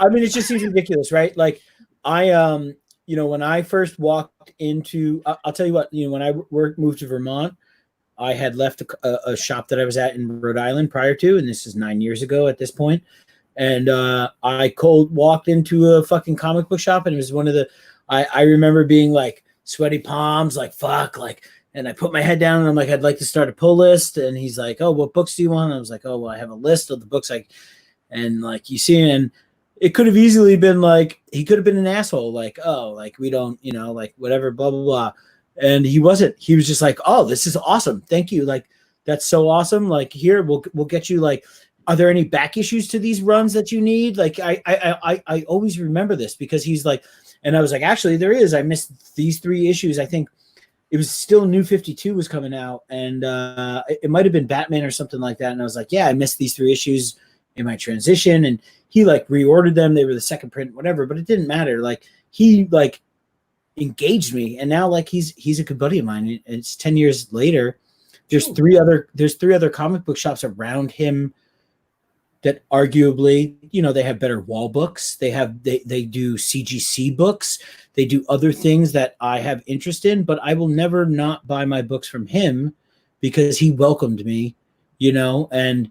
I mean, it just seems ridiculous, right? Like I when I first walked into, I'll tell you what, when I moved to Vermont, I had left a shop that I was at in Rhode Island prior to, and this is 9 years ago at this point. And I walked into a fucking comic book shop, and it was one of the, I remember being like sweaty palms, like fuck, like, and I put my head down and I'm like, I'd like to start a pull list. And he's like, oh, what books do you want? And I was like, oh, well, I have a list of the books and like you see, and it could have easily been like, he could have been an asshole, like, oh, like we don't, like whatever, blah, blah, blah. And he wasn't. He was just like, oh, this is awesome. Thank you. Like, that's so awesome. Like, here, we'll get you, like, are there any back issues to these runs that you need? Like, I always remember this because he's like, and I was like, actually, there is. I missed these 3 issues. I think it was still New 52 was coming out, and it might have been Batman or something like that. And I was like, yeah, I missed these 3 issues in my transition. And he like reordered them. They were the second print, whatever, but it didn't matter. Like he like engaged me, and now like he's a good buddy of mine. And it's 10 years later. There's 3 other comic book shops around him that arguably, they have better wall books. They do CGC books. They do other things that I have interest in, but I will never not buy my books from him because he welcomed me, and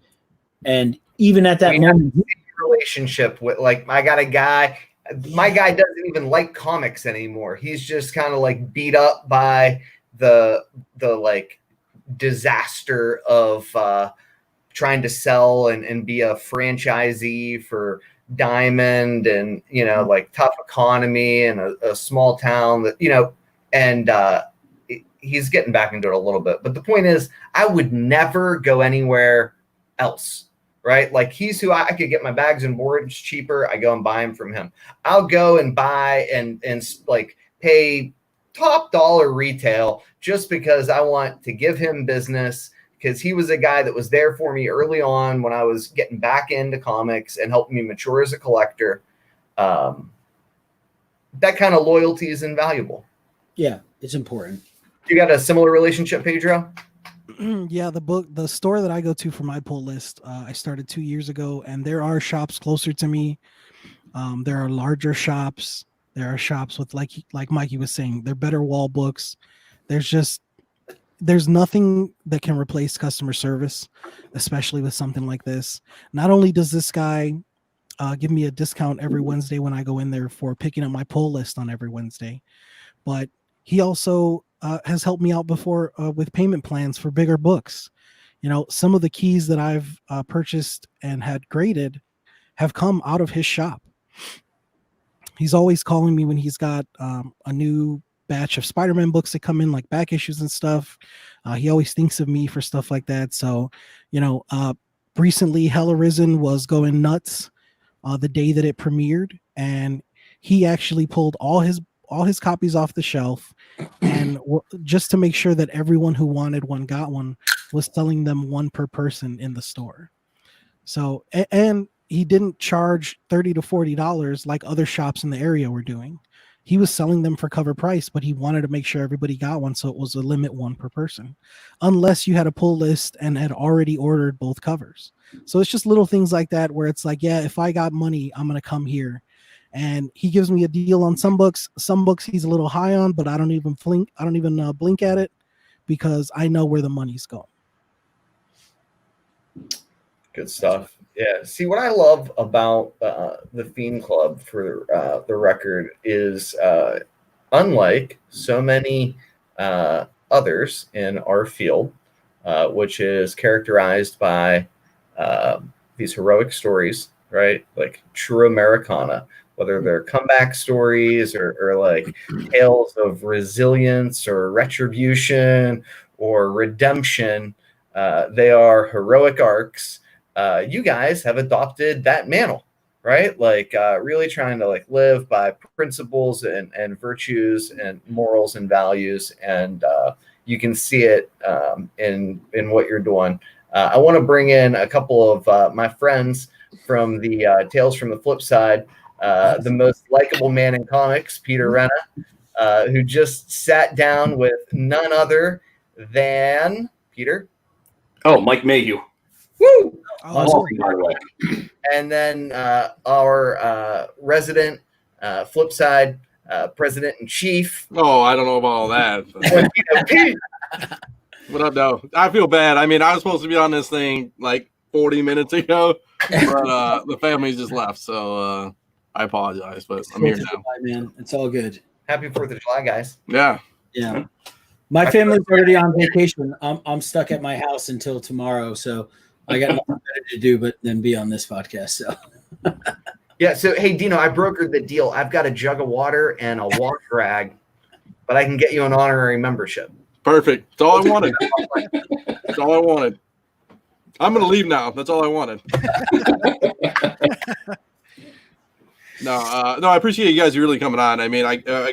even at that moment, relationship with, like, I got a guy. My guy doesn't even like comics anymore. He's just kind of like beat up by the like disaster of trying to sell and be a franchisee for Diamond, and like tough economy and a small town that and he's getting back into it a little bit. But the point is, I would never go anywhere else, right? Like, he's who I could get my bags and boards cheaper. I go and buy them from him. I'll go and buy and like pay top dollar retail just because I want to give him business, because he was a guy that was there for me early on when I was getting back into comics and helping me mature as a collector. That kind of loyalty is invaluable. Yeah, it's important. You got a similar relationship, Pedro? Yeah, the store that I go to for my pull list, I started 2 years ago, and there are shops closer to me. There are larger shops. There are shops with, like Mikey was saying, they're better wall books. There's nothing that can replace customer service, especially with something like this. Not only does this guy give me a discount every Wednesday when I go in there for picking up my pull list on every Wednesday, but he also has helped me out before with payment plans for bigger books. Some of the keys that I've purchased and had graded have come out of his shop. He's always calling me when he's got a new batch of SpiderMan books that come in, like back issues and stuff. He always thinks of me for stuff like that. So, recently Hell Arisen was going nuts the day that it premiered, and he actually pulled all his copies off the shelf, and just to make sure that everyone who wanted one got one, was selling them one per person in the store. So, and he didn't charge $30 to $40 like other shops in the area were doing. He was selling them for cover price, but he wanted to make sure everybody got one, so it was a limit one per person, unless you had a pull list and had already ordered both covers. So it's just little things like that where it's like, yeah, if I got money, I'm going to come here. And he gives me a deal on some books. Some books he's a little high on, but I don't even blink at it because I know where the money's going. Good stuff. Yeah. See, what I love about the Fiend Club, for the record, is unlike so many others in our field, which is characterized by these heroic stories, right? Like true Americana, whether they're comeback stories or like tales of resilience or retribution or redemption. They are heroic arcs you guys have adopted that mantle, right? Like really trying to like live by principles and virtues and morals and values, and you can see it in what you're doing. I want to bring in a couple of my friends from the Tales from the Flipside, the most likable man in comics, Peter Renna, who just sat down with none other than Peter. Oh, Mike Mayhew. Woo! Oh, By the way. And then our resident Flipside president in chief. Oh, I don't know about all that. What up, though? I feel bad. I mean, I was supposed to be on this thing like 40 minutes ago, but the family just left, so I apologize. But I'm here now. Man, it's all good. Happy 4th of July, guys. Yeah. Yeah. My family's already on vacation. I'm stuck at my house until tomorrow, so I got nothing better to do but then be on this podcast. So Yeah, so hey Deno, I brokered the deal. I've got a jug of water and a water rag, but I can get you an honorary membership. Perfect. That's all I wanted. That's all I wanted. I'm gonna leave now. That's all I wanted. No, I appreciate you guys really coming on. I mean,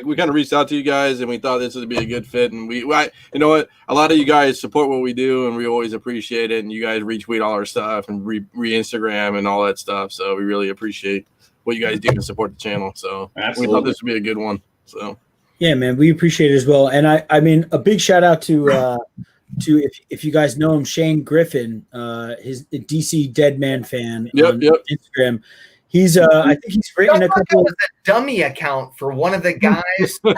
we kind of reached out to you guys, and we thought this would be a good fit. And you know what? A lot of you guys support what we do, and we always appreciate it. And you guys retweet all our stuff and re-Instagram and all that stuff. So we really appreciate what you guys do to support the channel. So Absolutely. We thought this would be a good one. So yeah, man, we appreciate it as well. And I mean, a big shout out to if you guys know him, Shane Griffin, his DC Deadman fan on Instagram. He's I think he's written a couple. It was a dummy account for one of the guys on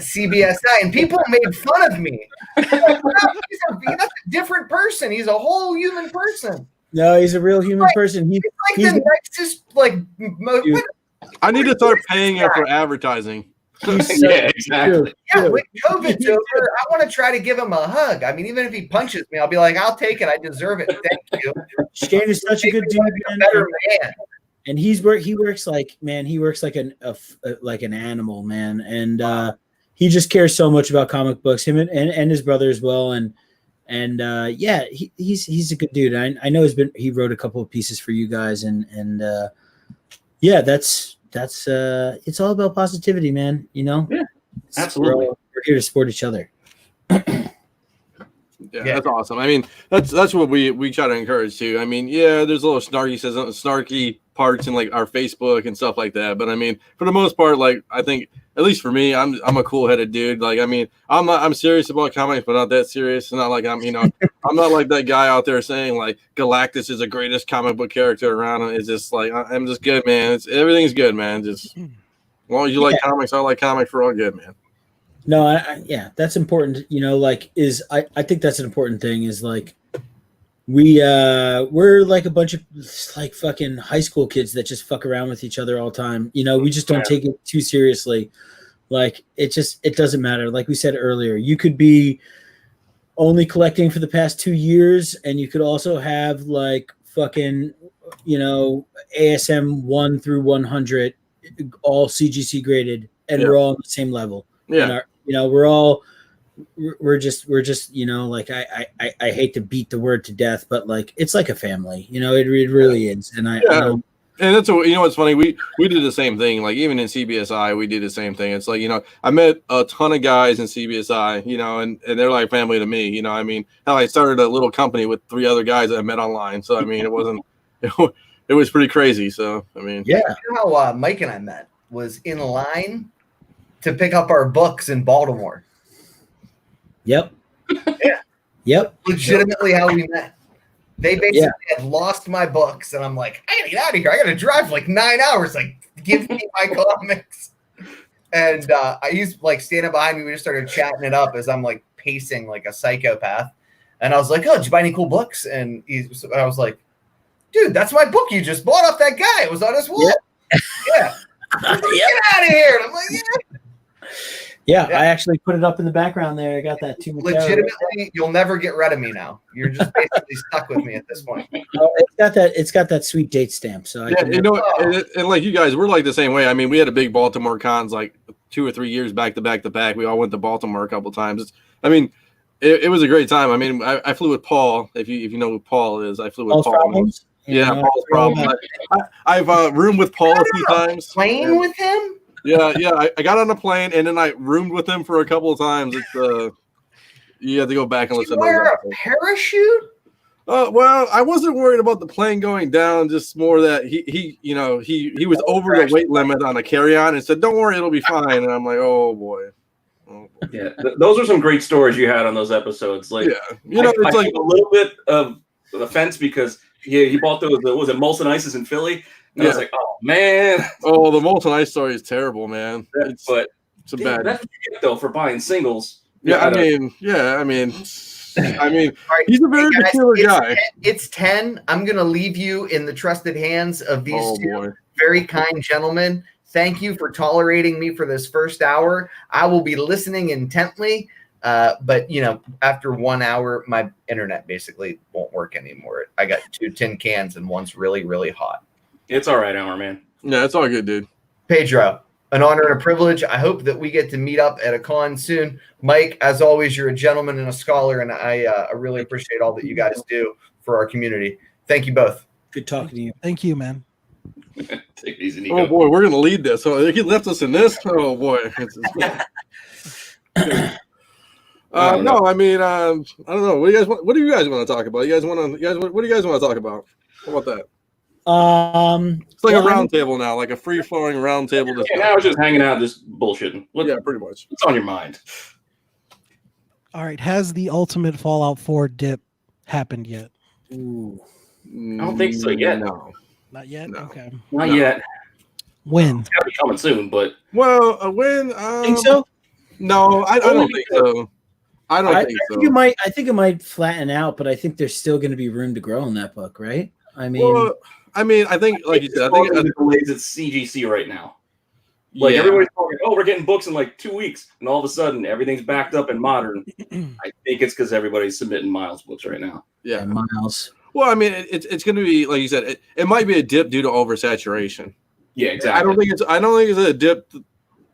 CBSI, and people made fun of me. That's a different person. He's a whole human person. No, he's a real human person. He's like the nicest, like. I need to start paying him for advertising. Yeah, exactly. Yeah, when COVID's over, I want to try to give him a hug. I mean, even if he punches me, I'll be like, I'll take it. I deserve it. Thank you. Shane is such a good dude, man. Better man. And he works like an animal, man. And he just cares so much about comic books. Him and his brother as well. And yeah, he's a good dude. I know he wrote a couple of pieces for you guys, and yeah, that's it's all about positivity, man. You know, yeah, absolutely. We're here to support each other. Yeah, that's awesome. I mean, that's what we try to encourage too. I mean, yeah, there's a little snarky parts in like our Facebook and stuff like that, but I mean, for the most part, like I think at least for me, I'm a cool-headed dude. Like, I mean, I'm serious about comics, but not that serious. It's not like I'm not like that guy out there saying like Galactus is the greatest comic book character around. It's just like I'm just good, man. Everything's good, man. Just as long as you like comics, I like comics. We're all good, man. No, yeah, that's important. You know, like I think that's an important thing is like we're like a bunch of like fucking high school kids that just fuck around with each other all the time. You know, we just don't take it too seriously. Like it doesn't matter. Like we said earlier, you could be only collecting for the past 2 years, and you could also have like fucking, you know, ASM 1 through 100, all CGC graded, and we're all on the same level. Yeah. You know, we're just, you know, like I hate to beat the word to death, but like, it's like a family, you know, it really is. And I know. And that's what, you know, what's funny. We did the same thing. Like even in CBSI, we did the same thing. It's like, you know, I met a ton of guys in CBSI, you know, and they're like family to me, you know. I mean, hell, I started a little company with 3 other guys that I met online. So, I mean, it was pretty crazy. So, I mean, yeah. You know how Mike and I met was in line to pick up our books in Baltimore. Yep. Yeah. Yep. Legitimately how we met. They basically had lost my books, and I'm like, I gotta get out of here. I gotta drive like 9 hours. Like, give me my comics. And I used like standing behind me. We just started chatting it up as I'm like pacing like a psychopath. And I was like, oh, did you buy any cool books? And I was like, dude, that's my book you just bought off that guy. It was on his wall. Yeah. Like, get out of here. And I'm like, Yeah, I actually put it up in the background there. I got that too. Legitimately, you'll never get rid of me now. You're just basically stuck with me at this point. It's got that sweet date stamp. So you know, and like you guys, we're like the same way. I mean, we had a big Baltimore cons like 2 or 3 years back to back. We all went to Baltimore a couple times. I mean, it was a great time. I mean, I flew with Paul. If you know who Paul is, I flew with Paul's Paul. Problems? Yeah, Paul's Problem. I've roomed with Paul a few times. Playing with him? Yeah. I got on a plane and then I roomed with him for a couple of times. It's you have to go back and listen to those Wear a episodes. parachute? Well, I wasn't worried about the plane going down. Just more that he was over the weight limit on a carry-on and said, "Don't worry, it'll be fine." And I'm like, "Oh boy." Yeah, those are some great stories you had on those episodes. Like, Yeah, it's I like took a little bit of offense because he bought those. Was it Molson Ices in Philly? And I was like, oh man. Oh, the Molten Ice story is terrible, man. It's a bad. That's what you get though for buying singles. I mean, he's a very mature guy. It's 10. I'm going to leave you in the trusted hands of these two very kind gentlemen. Thank you for tolerating me for this first hour. I will be listening intently, but after 1 hour, my internet basically won't work anymore. I got 2 tin cans and one's really, really hot. It's all right, Hour Man. Yeah, it's all good, dude. Pedro, an honor and a privilege. I hope that we get to meet up at a con soon. Mike, as always, you're a gentleman and a scholar, and I really appreciate all that you guys do for our community. Thank you both. Good talking to you. Thank you, man. Take it easy, Nico. Oh boy, we're gonna lead this. So he left us in this. Oh boy. No, I mean, I don't know. What do you guys want to talk about? What do you guys want to talk about? How about that? It's like a round table now, like a free-flowing round table. Yeah, now it's just hanging out, just bullshitting. Yeah, pretty much. What's on your mind? All right. Has the ultimate Fallout 4 dip happened yet? Ooh. I don't think so yet. No. Not yet? No. Okay. Not yet. When? It's gotta be coming soon, but When? Think so? No, I don't think so. I think so. I think it might flatten out, but I think there's still going to be room to grow in that book, right? I mean, I think, like you said, I think it delays at CGC right now. Like everybody's talking, we're getting books in like 2 weeks, and all of a sudden everything's backed up and modern. I think it's because everybody's submitting Miles books right now. Yeah, Miles. Well, I mean, it's going to be like you said. It might be a dip due to oversaturation. Yeah, exactly. I don't think it's a dip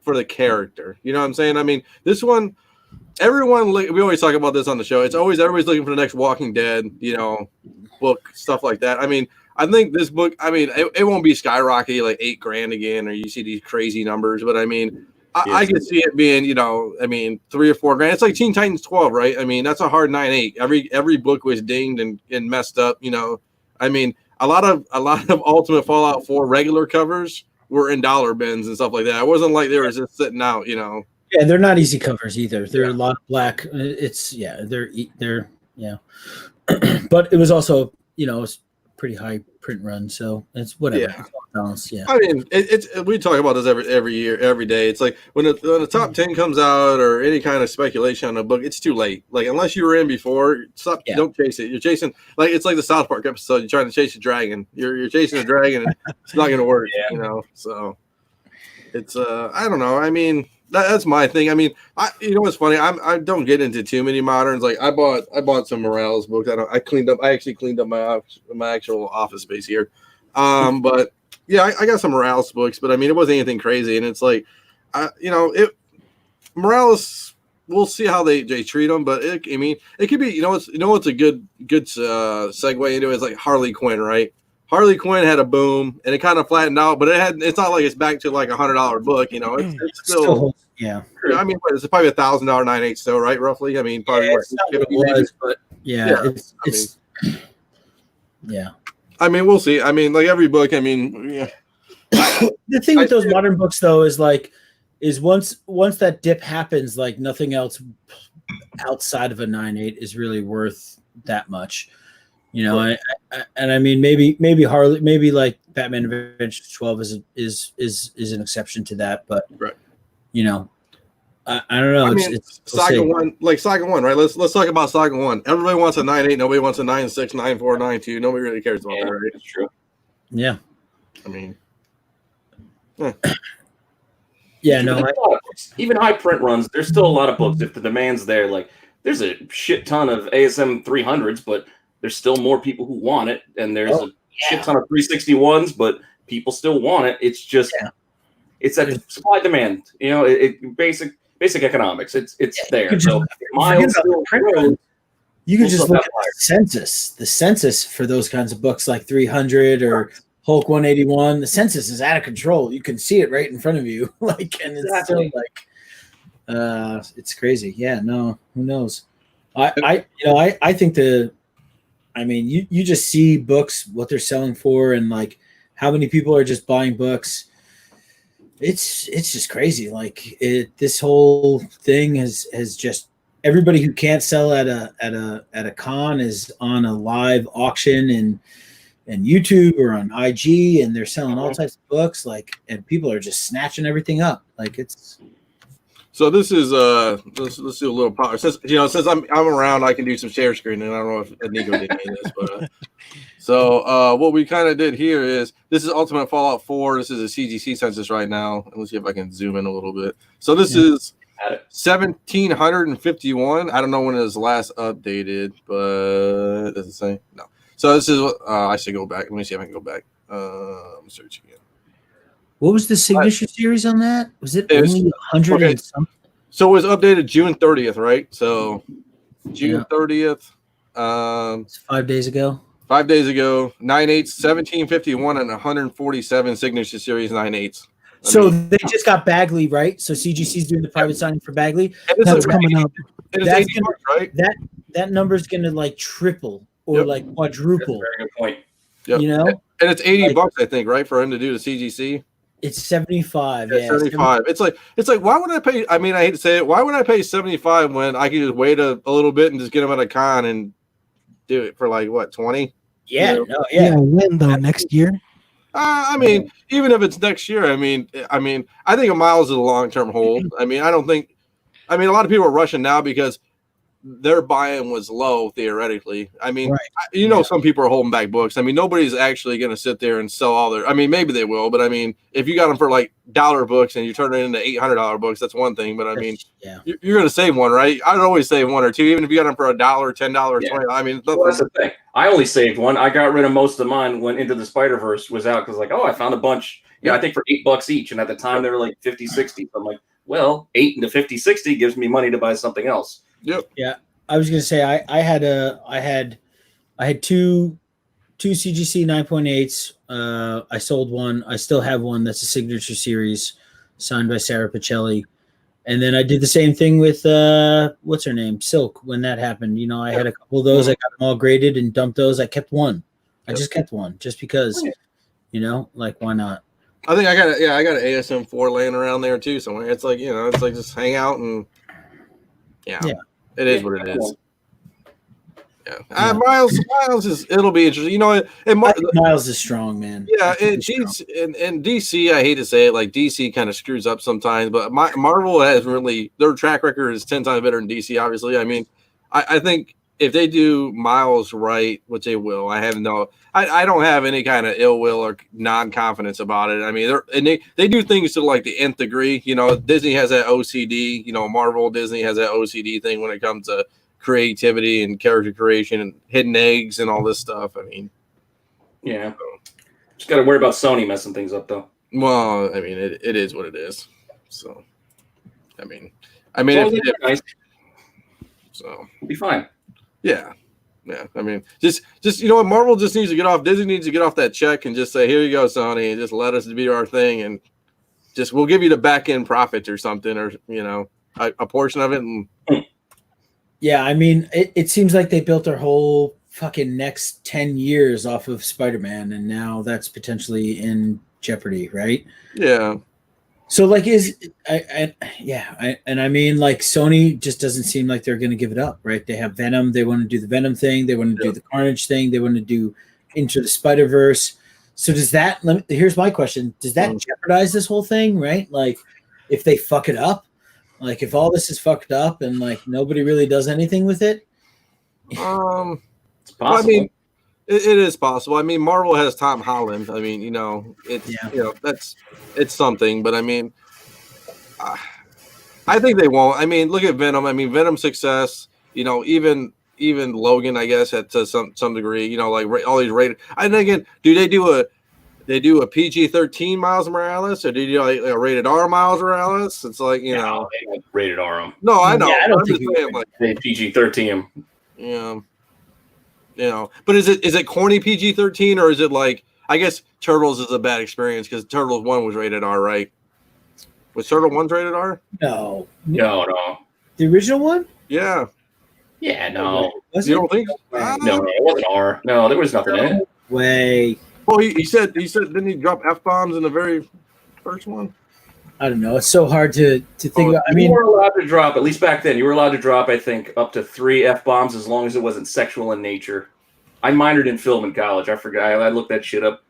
for the character. You know what I'm saying? I mean, this one, everyone. We always talk about this on the show. It's always everybody's looking for the next Walking Dead, book, stuff like that. I mean, I think this book. I mean, it won't be skyrocketing like $8,000 again, or you see these crazy numbers. But I mean, I could see it being, $3 or $4 grand. It's like Teen Titans 12, right? I mean, that's a hard 9.8. Every book was dinged and messed up. I mean, a lot of Ultimate Fallout 4 regular covers were in dollar bins and stuff like that. It wasn't like they were just sitting out. Yeah, they're not easy covers either. They're a lot of black. They're but it was also it's pretty high print run, so it's whatever. Yeah. It's all balanced, yeah. I mean, it's we talk about this every year, every day. It's like when the top 10 comes out or any kind of speculation on a book, it's too late. Like unless you were in before, stop. Yeah. Don't chase it. You're chasing it's like the South Park episode. You're trying to chase a dragon. You're chasing a dragon, and it's not going to work. So it's I don't know. I mean. That's my thing. I mean, what's funny? I don't get into too many moderns. Like I bought some Morales books. I actually cleaned up my actual office space here. But yeah, I got some Morales books. But I mean, it wasn't anything crazy. And it's like, Morales. We'll see how they treat them. But it could be. It's a good segue into it. It's like Harley Quinn, right? Harley Quinn had a boom, and it kind of flattened out, but it's not like it's back to like $100 book. It's still yeah. I mean, it's probably $1,000 9.8 still, right? Roughly. I mean, probably it's not what it was, but it's yeah. I mean, we'll see. I mean, like every book. I mean, yeah. The thing with those modern books, though, is once that dip happens, like nothing else outside of a 9.8 is really worth that much. Right. I mean, maybe Harley, maybe like Batman Adventure 12 is an exception to that, but right. I don't know. I mean, it's Saga 1, like Saga 1, right? Let's talk about Saga 1. Everybody wants a 9.8. Nobody wants a 9.6, 9.4, 9.2. Nobody really cares about that, right? That's true. Yeah. I mean, yeah, no. Even high print runs, there's still a lot of books if the demand's there. Like, there's a shit ton of ASM 300s, but there's still more people who want it, and there's a shit ton of 361s, but people still want it. It's just it's that supply demand. It basic economics. It's there. could So just Miles forget about still the print grows. run. You could We'll just still look have at the census for those kinds of books like 300 or Hulk 181. The census is out of control. You can see it right in front of you. Like, and it's still Exactly. like, it's crazy. Yeah, no, who knows? I think you just see books, what they're selling for, and like how many people are just buying books. It's just crazy. Like this whole thing has just everybody who can't sell at a con is on a live auction and YouTube or on IG, and they're selling all types of books. Like, and people are just snatching everything up. Like it's. So this is let's do a little power. Since I'm around, I can do some share screen, and I don't know if Nico did any of this, but so what we kind of did here is this is Ultimate Fallout 4. This is a CGC census right now. And let's see if I can zoom in a little bit. So this is 1,751. I don't know when it was last updated, but does it say? No. So this is I should go back. Let me see if I can go back. Search again. What was the signature series on that? Was it only 100 and something? So it was updated June 30th, right? So June 30th. It's 5 days ago. 5 days ago, 9/8, 1751, and 147 signature series 9/8. So they just got Bagley, right? So CGC's doing the private signing for Bagley. That's coming up. That's right? That number's gonna like triple or like quadruple. That's a very good point. Yep. You know, and it's $80, I think, right, for him to do the CGC. it's 75. Yeah, 75. It's like why would I pay? I mean, I hate to say it. Why would I pay 75 when I could just wait a little bit and just get him at a con and do it for like what 20? Yeah, Yeah, when though next year? I mean, even if it's next year, I mean, I think a Miles is a long-term hold. I mean, a lot of people are rushing now because their buy-in was low theoretically. I mean, right. Some people are holding back books. I mean, nobody's actually going to sit there and sell all their. I mean, maybe they will, but I mean, if you got them for like $1 books and you turn it into $800 books, that's one thing. But I mean, you're going to save one, right? I'd always save one or two, even if you got them for $1, $10, $20. I mean, that's the thing. I only saved one. I got rid of most of mine when Into the Spider-Verse was out because, like, I found a bunch. Yeah, I think for $8 each, and at the time they were like 50, 60. So I'm like, well, 8 into 50, 60 gives me money to buy something else. Yep. Yeah. I was gonna say I had two CGC 9.8s. I sold one. I still have one that's a signature series signed by Sarah Pacelli. And then I did the same thing with what's her name? Silk when that happened. I had a couple of those. I got them all graded and dumped those. I kept one. I just kept one just because, like why not? I think I got an ASM 4 laying around there too somewhere. It's like, it's like just hang out and yeah. It is what it is. Yeah. Miles it'll be interesting. Miles is strong, man. Yeah, and DC, I hate to say it, like DC kind of screws up sometimes, but Marvel has really their track record is 10 times better than DC, obviously. I mean, I think if they do Miles right, which they will, I don't have any kind of ill will or non-confidence about it. I mean, they do things to like the nth degree. Disney has that OCD. Marvel, Disney has that OCD thing when it comes to creativity and character creation and hidden eggs and all this stuff. I mean, yeah, just got to worry about Sony messing things up, though. Well, I mean, it is what it is. So, I mean, nice. So it'll be fine. Yeah. I mean, just Marvel just needs to get off. Disney needs to get off that check and just say, "Here you go, Sony," and just let us do our thing, and just we'll give you the back end profits or something, or a portion of it. And yeah, I mean, it seems like they built their whole fucking next 10 years off of Spider-Man, and now that's potentially in jeopardy, right? Yeah. So like I mean, like Sony just doesn't seem like they're going to give it up, right? They have Venom. They want to do the Venom thing. They want to do the Carnage thing. They want to do Into the Spider-Verse. So here's my question. Does that jeopardize this whole thing, right? Like if they fuck it up, like if all this is fucked up and like nobody really does anything with it. It's possible. I mean, it is possible. I mean, Marvel has Tom Holland. I mean, it's something. But I mean, I think they won't. I mean, look at Venom. I mean, Venom's success. Even Logan, I guess, to some degree. Like all these rated. And again, do they do they do a PG-13 Miles Morales, or did you like a rated R Miles Morales? It's like you know, they don't rated R them. no, I know. Yeah, I don't I'm think just saying, like, They PG-13. yeah, you know. But is it corny PG-13 or is it like? I guess Turtles is a bad experience because Turtles 1 was rated R, right? Was Turtle 1 rated R? No. No. The original one? Yeah. Yeah, no. Was You it? don't think? No, it wasn't R. No, there was nothing in it. Way. Well, he said didn't he drop F-bombs in the very first one? I don't know. It's so hard to think about. I You mean, were allowed to drop, at least back then, you were allowed to drop, I think, up to 3 F-bombs as long as it wasn't sexual in nature. I minored in film in college. I forgot. I looked that shit up.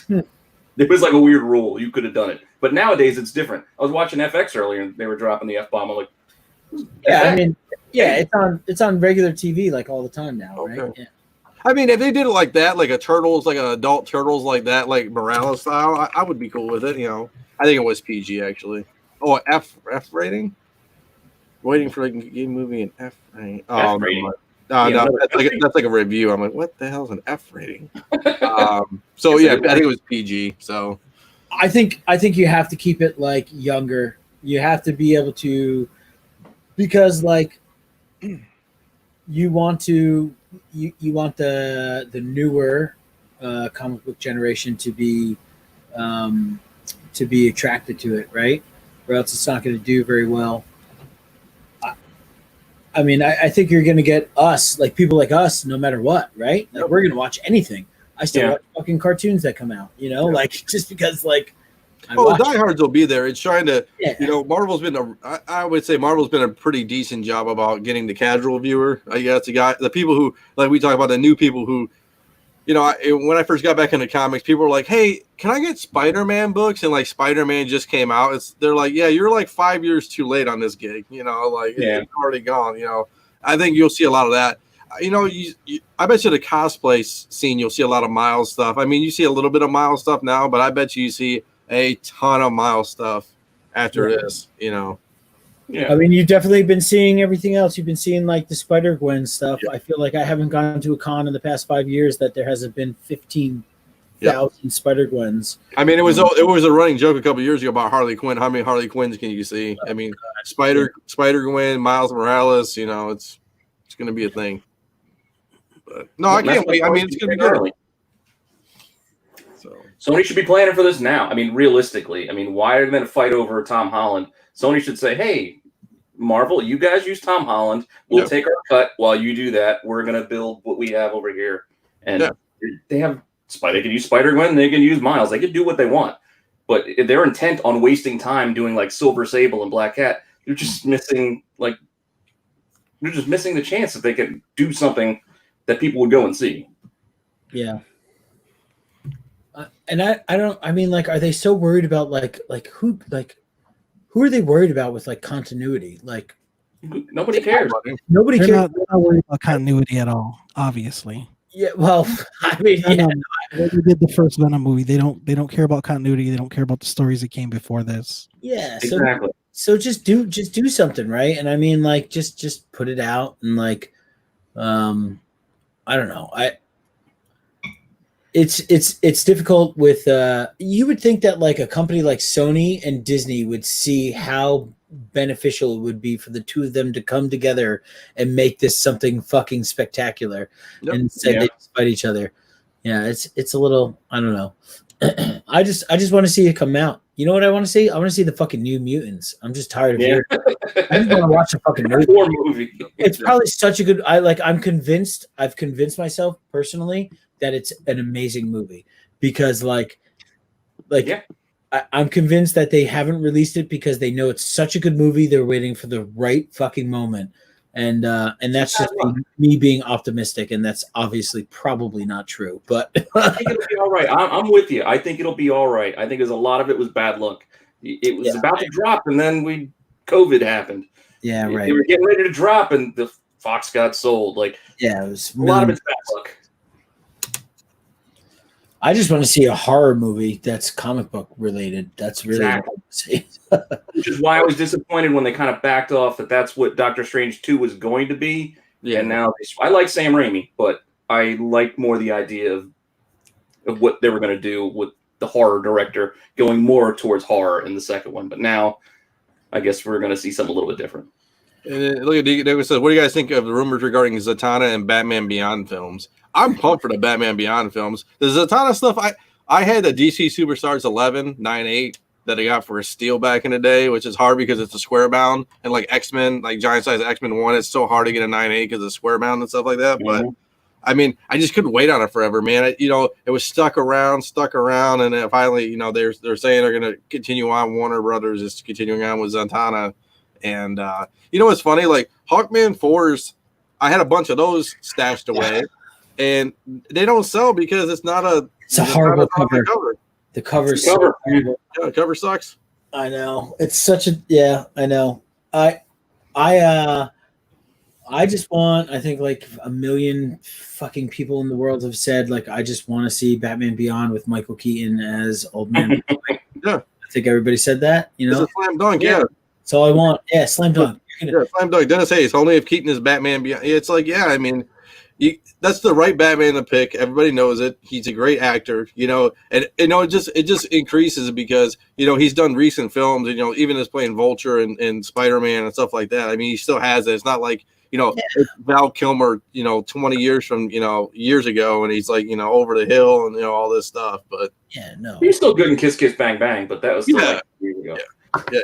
There was like a weird rule. You could have done it. But nowadays, it's different. I was watching FX earlier, and they were dropping the F-bomb. I'm like, yeah, I mean, yeah, it's on regular TV like all the time now, right? Okay. Yeah. I mean, if they did it like that, like a Turtles, like an adult Turtles like that, like Morales style, I would be cool with it, you know. I think it was PG, actually. Oh, F rating? Waiting for like a game movie an F rating. Oh, F rating. No, that's like a review. I'm like, what the hell is an F rating? So yeah, I think it was PG. So I think you have to keep it like younger. You have to be able to, because like you want the newer comic book generation to be attracted to it, right? Or else it's not going to do very well. I mean, I think you're going to get us, like people like us, no matter what, right? Like we're going to watch anything. I still watch fucking cartoons that come out, you know, like just because like. the diehards will be there. It's trying to, you know, Marvel's been I would say Marvel's been a pretty decent job about getting the casual viewer. I guess the people who, like we talk about, the new people who, you know, when I first got back into comics, people were like, "Hey, can I get SpiderMan books?" And like SpiderMan just came out. They're like, "Yeah, you're like 5 years too late on this gig." You know, like it's already gone. You know, I think you'll see a lot of that. You know, I bet you the cosplay scene you'll see a lot of Miles stuff. I mean, you see a little bit of Miles stuff now, but I bet you see a ton of Miles stuff after this. You know. Yeah. I mean, you've definitely been seeing everything else. You've been seeing like the Spider-Gwen stuff. I feel like I haven't gone to a con in the past 5 years that there hasn't been 15,000 Spider-Gwens. I mean, it was a running joke a couple of years ago about Harley Quinn. How many Harley Quinns can you see? I mean, Spider-Gwen, Miles Morales. You know, it's going to be a thing. But no, I can't wait. I mean, it's going to be good. So Sony should be planning for this now. I mean, realistically, why are they going to fight over Tom Holland? Sony should say, "Hey, Marvel, you guys use Tom Holland. We'll take our cut while you do that. We're going to build what we have over here." And they have they can use Spider-Gwen. They can use Miles. They can do what they want. But if they're intent on wasting time doing like Silver Sable and Black Cat, you're just missing the chance that they could do something that people would go and see. Yeah. And I don't. I mean, like, are they so worried about who are they worried about with like continuity? Like, nobody cares. Nobody cares. They're not worried about continuity at all. Obviously. Yeah. Well, I mean, they did the first Venom movie. They don't care about continuity. They don't care about the stories that came before this. Yeah. Exactly. So just do something, right? And I mean, like, just put it out and like, I don't know. It's difficult with you would think that like a company like Sony and Disney would see how beneficial it would be for the two of them to come together and make this something fucking spectacular. And instead they fight each other. Yeah, it's a little, I don't know. I just want to see it come out. You know what I want to see? I want to see the fucking New Mutants. I'm just tired of hearing it. I just want to watch a fucking movie. It's probably such a good I've convinced myself personally that it's an amazing movie because I'm convinced that they haven't released it because they know it's such a good movie. They're waiting for the right fucking moment. And that's just me being optimistic, and that's obviously probably not true. But I think it'll be all right. I'm with you. I think it'll be all right. I think there's a lot of it was bad luck. It was about to drop, and then COVID happened. Yeah, right. They were getting ready to drop, and the Fox got sold. It was a lot of it's bad luck. I just want to see a horror movie that's comic book related. That's really what I want to see. Which is why I was disappointed when they kind of backed off that that's what Doctor Strange 2 was going to be. Yeah. And now I like Sam Raimi, but I like more the idea of what they were going to do with the horror director going more towards horror in the second one. But now, I guess we're going to see something a little bit different. And then, look at Nico says, "What do you guys think of the rumors regarding Zatanna and Batman Beyond films?" I'm pumped for the Batman Beyond films. The Zatanna stuff, I had the DC Superstars 11/9/8 that I got for a steal back in the day, which is hard because it's a square bound, and like X-Men, like giant size X-Men 1, it's so hard to get a 9/8 because it's square bound and stuff like that. But I mean, I just couldn't wait on it forever, man. It was stuck around, and then finally, they're saying they're going to continue on. Warner Brothers is continuing on with Zatanna. And what's funny? Like Hawkman 4s, I had a bunch of those stashed away, and they don't sell because it's not a. It's a horrible cover. The cover's so horrible. Yeah, the cover sucks. I know. It's such a I know. I just want, I think like a million fucking people in the world have said, like, I just want to see Batman Beyond with Michael Keaton as Old Man. Yeah. I think everybody said that, It's a slam dunk, yeah. That's all I want. Yeah, slam dunk. Yeah, slam dunk. Dennis Hayes, only if Keaton is Batman Beyond. It's like, yeah, I mean, that's the right Batman to pick. Everybody knows it. He's a great actor, and it just increases because he's done recent films, and even as playing Vulture and Spider-Man and stuff like that. I mean, he still has it. It's not like it's Val Kilmer, 20 years from years ago, and he's like over the hill and all this stuff. But yeah, no, he's still good in Kiss Kiss Bang Bang, but that was still like years ago. Yeah.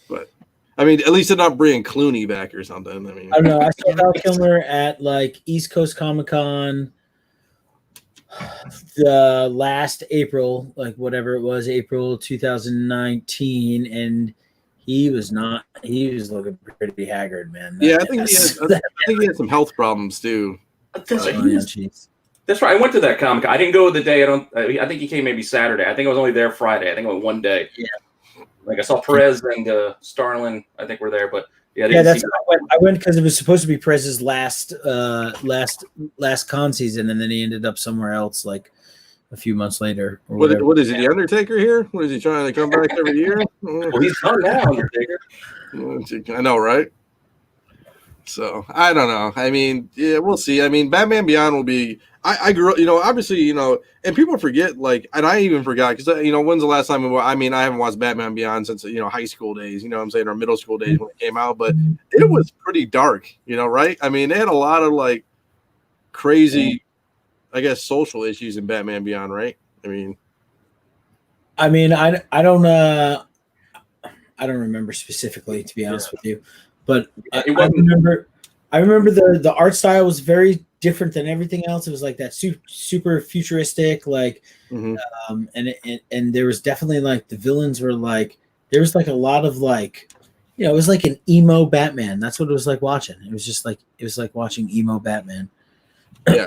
But I mean, at least they're not bringing Clooney back or something. I mean, I don't know. I saw Val Kilmer at like East Coast Comic Con the last April, like whatever it was, April 2019, and he was looking pretty haggard, man. Yeah, I think he had some health problems too. That's right. I went to that comic. I didn't go the day. I think he came maybe Saturday. I think I was only there Friday. I think I went one day. Yeah. Like I saw Perez and Starlin. I think were there, but I went because it was supposed to be Perez's last con season, and then he ended up somewhere else like a few months later. What is he, the Undertaker here? What is he trying to come back every year? Well, he's done now, Undertaker. I know, right? So I don't know. I mean, yeah, we'll see. I mean, Batman Beyond will be. I grew up, obviously, and people forget, like, and I even forgot because when's the last time? I haven't watched Batman Beyond since high school days. What I'm saying, or middle school days when it came out, but it was pretty dark. Right? I mean, they had a lot of like crazy, I guess, social issues in Batman Beyond, right? I mean, I don't remember specifically, to be honest with you, but I remember the art style was very different than everything else. It was like that super futuristic, like, and there was definitely like the villains were like, there was like a lot of like, it was like an emo Batman. That's what it was like watching. It was just like, it was like watching emo Batman. Yeah.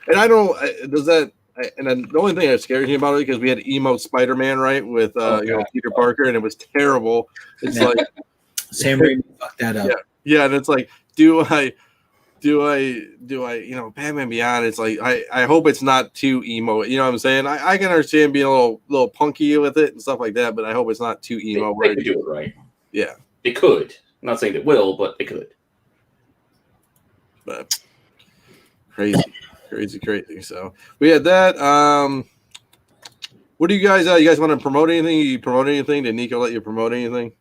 And I don't, does that, and then the only thing that scares me about it, because we had emo SpiderMan, right, with Peter Parker, and it was terrible. It's like Sam Raimi fucked that up. Yeah, and it's like, do I, Batman Beyond, it's like, I hope it's not too emo. You know what I'm saying? I can understand being a little punky with it and stuff like that, but I hope it's not too emo. They could do it right. Yeah. They could. I'm not saying they will, but they could. But crazy. So we had that. What do you guys want to promote anything? You promote anything? Did Nico let you promote anything?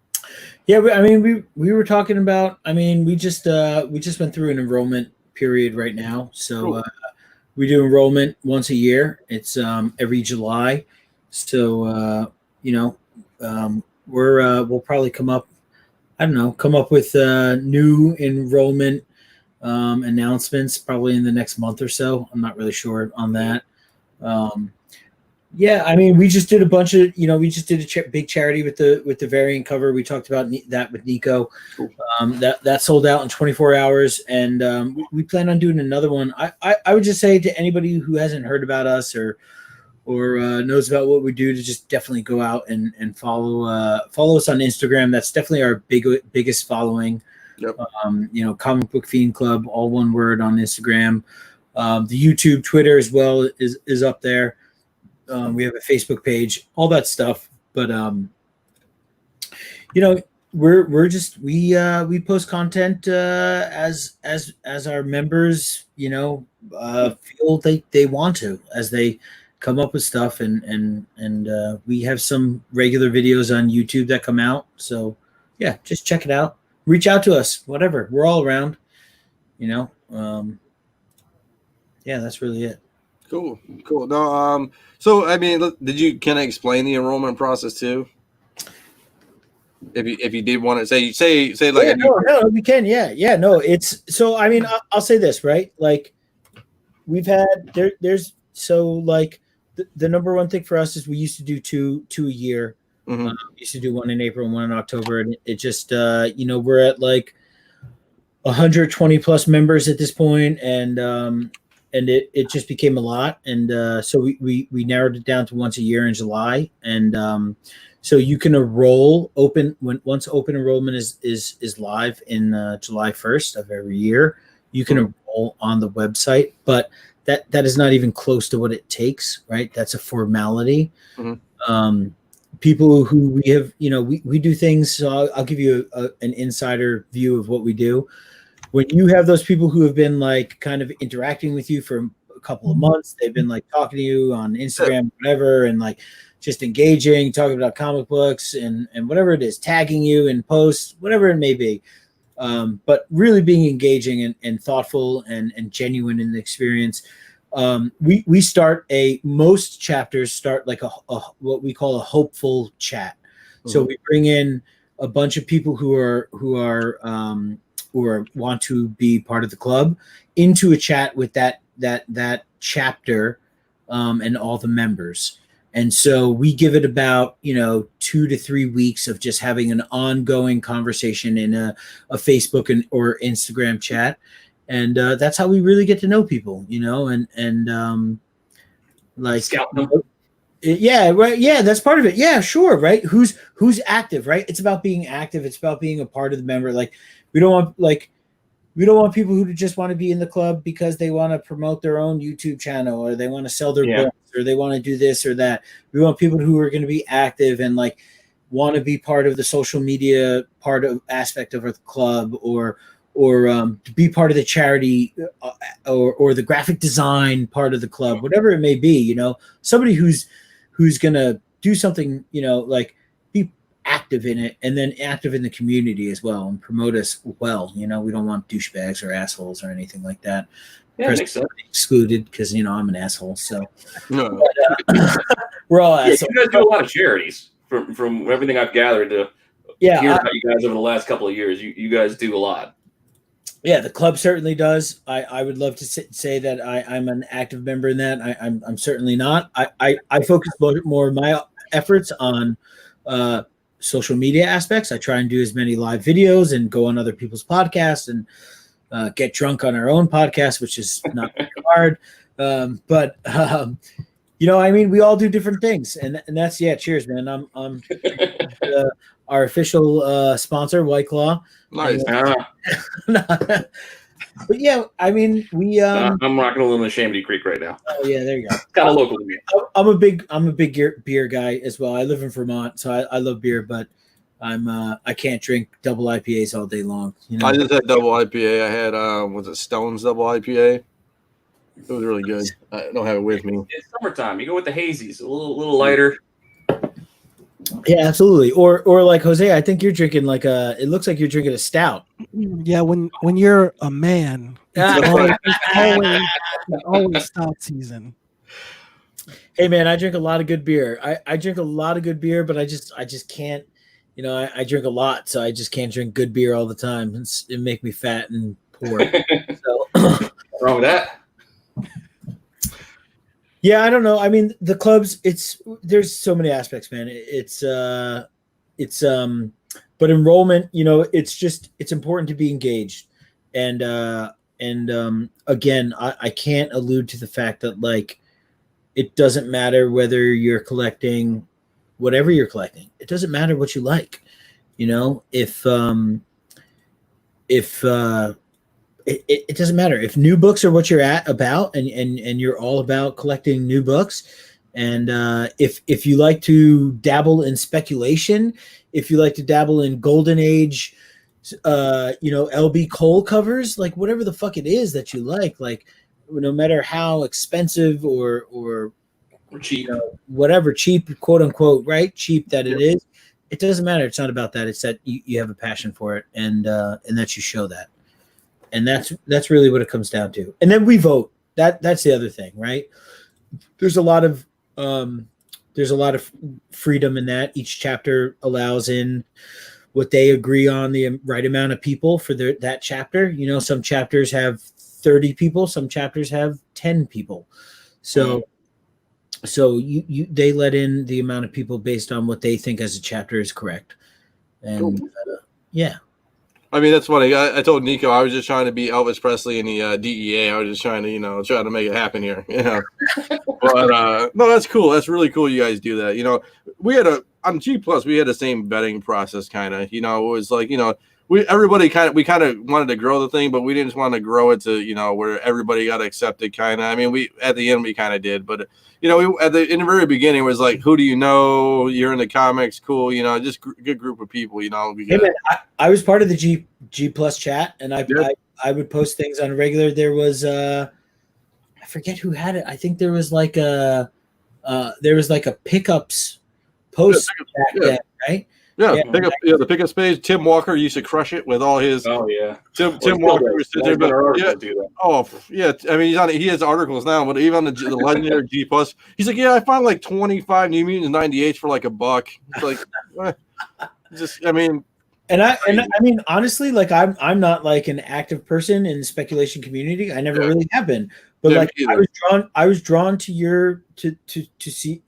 Yeah, we were talking about. We just went through an enrollment period right now. So cool. We do enrollment once a year. It's every July. So we'll probably come up with new enrollment announcements probably in the next month or so. I'm not really sure on that. We just did a bunch of, we just did a big charity with the variant cover. We talked about that with Nico. Cool. That sold out in 24 hours, and we plan on doing another one. I would just say to anybody who hasn't heard about us or knows about what we do, to just definitely go out and follow us on Instagram. That's definitely our biggest following. Yep. Comic Book Fiend Club, all one word on Instagram. The YouTube, Twitter as well is up there. We have a Facebook page, all that stuff. But we post content as our members feel they want to, as they come up with stuff, and we have some regular videos on YouTube that come out. So yeah, just check it out. Reach out to us, whatever. We're all around, you know. Yeah, that's really it. Cool. No, so I mean, did you kind of explain the enrollment process too? If you did want to say like yeah, no, we can. Yeah, no, it's so. I mean, I'll say this, right? Like, we've had there's so like the number one thing for us is we used to do two a year. Mm-hmm. We used to do one in April and one in October, and it just we're at like 120 plus members at this point, and it just became a lot, and so we narrowed it down to once a year in July, and so you can enroll once open enrollment is live in July 1st of every year. You can enroll on the website, but that is not even close to what it takes, right? That's a formality. Mm-hmm. People who we have, we do things. So I'll give you an insider view of what we do. When you have those people who have been like kind of interacting with you for a couple of months, they've been like talking to you on Instagram, whatever, and like just engaging, talking about comic books and whatever it is, tagging you in posts, whatever it may be. But really being engaging and thoughtful and genuine in the experience. We start most chapters start like a what we call a hopeful chat. Mm-hmm. So we bring in a bunch of people who want to be part of the club into a chat with that chapter and all the members. And so we give it about 2 to 3 weeks of just having an ongoing conversation in a Facebook or Instagram chat. And that's how we really get to know people, and like scout them. Yeah, right. Yeah, that's part of it. Yeah, sure. Right. Who's active, right? It's about being active. It's about being a part of the member. Like we don't want people who just want to be in the club because they want to promote their own YouTube channel or they want to sell their books or they want to do this or that. We want people who are going to be active and like want to be part of the social media aspect of the club or to be part of the charity or the graphic design part of the club, whatever it may be, somebody who's going to do something, like be active in it and then active in the community as well and promote us well. We don't want douchebags or assholes or anything like that. Yeah, makes sense. Excluded because, I'm an asshole. So no. But, we're all assholes. You guys do a lot of charities from everything I've gathered to hear about you guys over the last couple of years. You guys do a lot. Yeah, the club certainly does. I would love to say that I'm an active member in that. I'm certainly not. I focus more of my efforts on social media aspects. I try and do as many live videos and go on other people's podcasts and get drunk on our own podcast, which is not very hard. But we all do different things, and that's cheers, man. I'm our official sponsor, White Claw. Nice. But yeah, we. I'm rocking a little Shamedy Creek right now. Oh yeah, there you go. Kind of local to me. I'm a big beer guy as well. I live in Vermont, so I love beer, but I can't drink double IPAs all day long. I just had double IPA. I had was it Stone's double IPA? It was really good. I don't have it with me. It's summertime. You go with the hazies, a little lighter. Yeah, absolutely. Or like Jose, I think you're drinking it looks like you're drinking a stout. Yeah, when you're a man, it's always stout season. Hey man, I drink a lot of good beer. I drink a lot of good beer, but I just can't, I drink a lot, so I just can't drink good beer all the time. It make me fat and poor. So what's wrong with that? Yeah, I don't know. I mean, the clubs, there's so many aspects, man. But enrollment, it's important to be engaged. And again, I can't allude to the fact that like, it doesn't matter whether you're collecting whatever you're collecting. It doesn't matter what you like, it doesn't matter if new books are what you're about and you're all about collecting new books. And if you like to dabble in speculation, if you like to dabble in golden age, LB Cole covers, like whatever the fuck it is that you like no matter how expensive or Or cheap. Whatever cheap, quote unquote, right? Cheap that it is. It doesn't matter. It's not about that. It's that you have a passion for it, and that you show that, and that's really what it comes down to. And then we vote. That's the other thing, right? There's a lot of freedom in that. Each chapter allows in what they agree on the right amount of people for that chapter. Some chapters have 30 people, some chapters have 10 people. So they let in the amount of people based on what they think as a chapter is correct. And yeah. I mean, that's funny. I told Nico I was just trying to be Elvis Presley in the DEA. I was just trying to, try to make it happen here. But no, that's cool. That's really cool. You guys do that. We had on G Plus, we had the same vetting process, kind of. It was like, we kind of wanted to grow the thing, but we didn't want to grow it to where everybody got accepted, kind of. I mean, we at the end we kind of did, but in the very beginning it was like, who do you know? You're in the comics, cool. Just good group of people. Hey man, I was part of the G Plus chat, and I would post things on a regular. There was I forget who had it. I think there was like a pickups post back then, right? Yeah, the pickup page. Tim Walker used to crush it with all his. Oh yeah, Tim Walker was there. Oh yeah, I mean he has articles now, but even on the legendary G Plus, he's like, I find like 25 New Mutants 98s for like $1. It's like, I mean. And I mean honestly, like I'm not like an active person in the speculation community. I never really have been, but I was drawn to see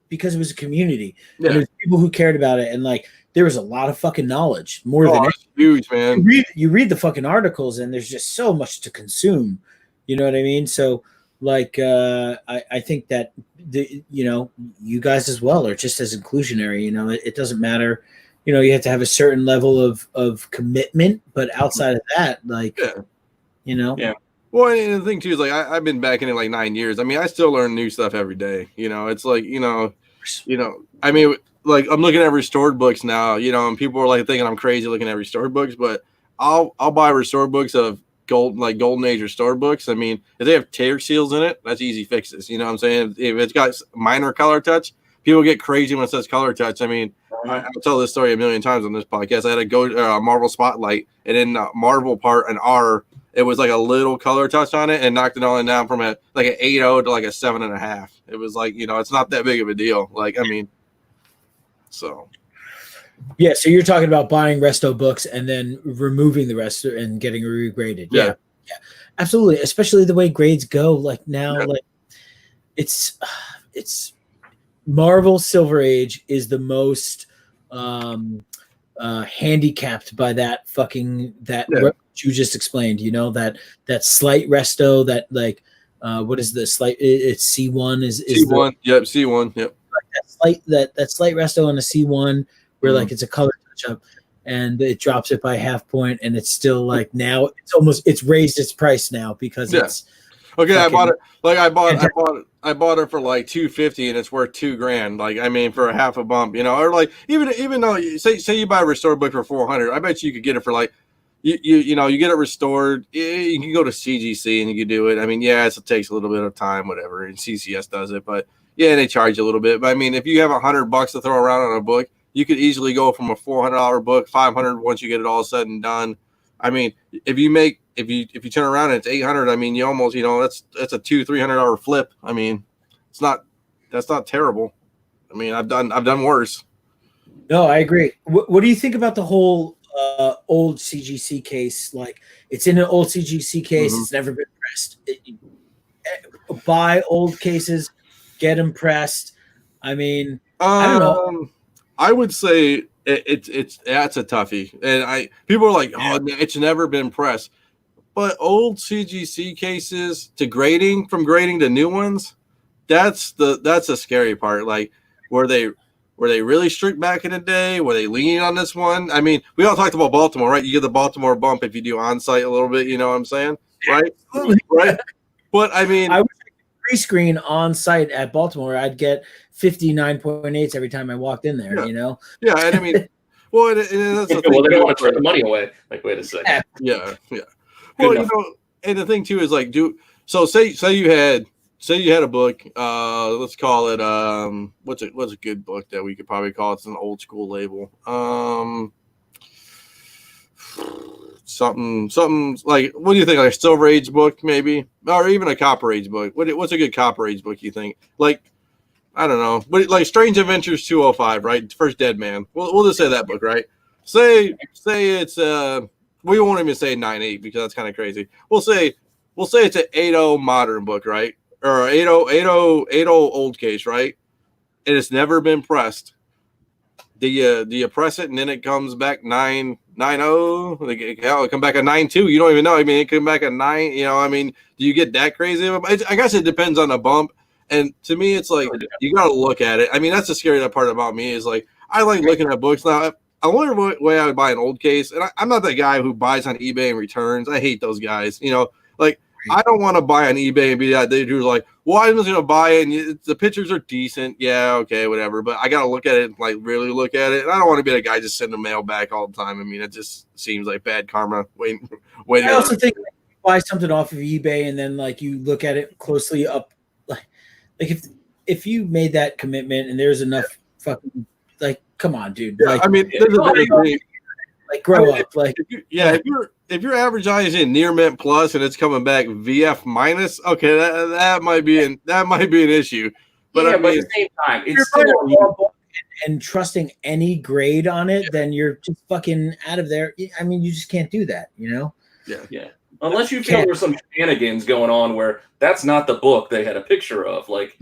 because it was a community. Yeah. And there was people who cared about it, and like there was a lot of fucking knowledge, more than huge, man. You read the fucking articles, and there's just so much to consume. You know what I mean? So like I think that you guys as well are just as inclusionary. It doesn't matter. You have to have a certain level of commitment, but outside of that, like, Yeah. Well, and the thing too is like I've been back in it like 9 years. I mean, I still learn new stuff every day. It's like I mean, like I'm looking at restored books now. And people are like thinking I'm crazy looking at restored books, but I'll buy restored books of golden age restored books. I mean, if they have tear seals in it, that's easy fixes. You know what I'm saying? If it's got minor color touch, people get crazy when it says color touch. I mean, I'll tell this story a million times on this podcast. I had to go Marvel Spotlight, and in the Marvel part, an R, it was like a little color touch on it, and knocked it all down from an 8.0 to like a 7.5. It was like, it's not that big of a deal. Like, I mean, so. Yeah, so you're talking about buying resto books and then removing the rest and getting regraded. Yeah, absolutely. Especially the way grades go. Like now, like it's Marvel Silver Age is the most handicapped by that what you just explained. That slight resto, that like what is the slight? It's C1 is C1. Yep, C1. Yep. That slight resto on a C1 where like it's a color touch up, and it drops it by half point, and it's still like now it's raised its price now because it's. Okay, I bought it. Like I bought it for like $250, and it's worth $2,000. Like, I mean, for a half a bump, or like even though say you buy a restored book for $400, I bet you could get it for like you get it restored. You can go to CGC and you can do it. I mean, it takes a little bit of time, whatever, and CCS does it, but they charge you a little bit. But I mean, if you have $100 to throw around on a book, you could easily go from a $400 book, $500 once you get it all said and done. I mean, if you turn around and it's $800, I mean, you almost, that's a $200-$300 flip. I mean, that's not terrible. I mean, I've done worse. No, I agree. What do you think about the whole old CGC case? Like, it's in an old CGC case. Mm-hmm. It's never been pressed. Buy old cases, get them pressed. I mean, I don't know. I would say that's a toughie, and people are like, it's never been pressed, but old CGC cases from grading to new ones, that's a scary part. Like, were they really strict back in the day? Were they lenient on this one? I mean, we all talked about Baltimore, right? You get the Baltimore bump if you do on-site a little bit. You know what I'm saying, right? Right. But I mean, I would pre-screen on site at Baltimore. I'd get 59.8s every time I walked in there. Yeah, and I mean, well, and that's the thing. Well, they don't want to turn the money away. Like, wait a second. Yeah. Well, and the thing too is like, say you had say you had a book, let's call it what's a good book that we could probably call it? It's an old school label. Something like, what do you think, like a Silver Age book maybe, or even a Copper Age book? What's a good Copper Age book you think? Like, I don't know, but like Strange Adventures 205, right? First Dead Man. We'll just say that book, right? Say it's we won't even say 9.8 because that's kind of crazy. We'll say it's an 8.0 modern book, right? Or 8.0 old case, right? And it's never been pressed. Do you press it and then it comes back 9.0? Like, hell, it come back at 9.2. You don't even know. I mean, it come back at 9. You know, I mean, do you get that crazy? I guess it depends on the bump. And to me, it's like you got to look at it. I mean, that's the scary part about me is like I like looking at books now. I wonder what way I would buy an old case, and I'm not that guy who buys on eBay and returns. I hate those guys. You know, like I don't want to buy on eBay and be that dude who's like, well, I'm just gonna buy it, and the pictures are decent. Yeah, okay, whatever. But I gotta look at it, and like really look at it. And I don't want to be the guy just sending the mail back all the time. I mean, it just seems like bad karma. Wait. I also think you buy something off of eBay and then like you look at it closely up, like if you made that commitment and there's enough fucking like, come on, dude. Yeah, like, I mean, there's a big thing. Like grow up. Like if your average eye is in near mint plus and it's coming back VF minus, okay, that might be an issue. But yeah, I mean, but at the same time, it's you're still on you. and trusting any grade on it, then you're just fucking out of there. I mean, you just can't do that, you know? Yeah. Unless you feel there's some shenanigans going on where that's not the book they had a picture of. Like,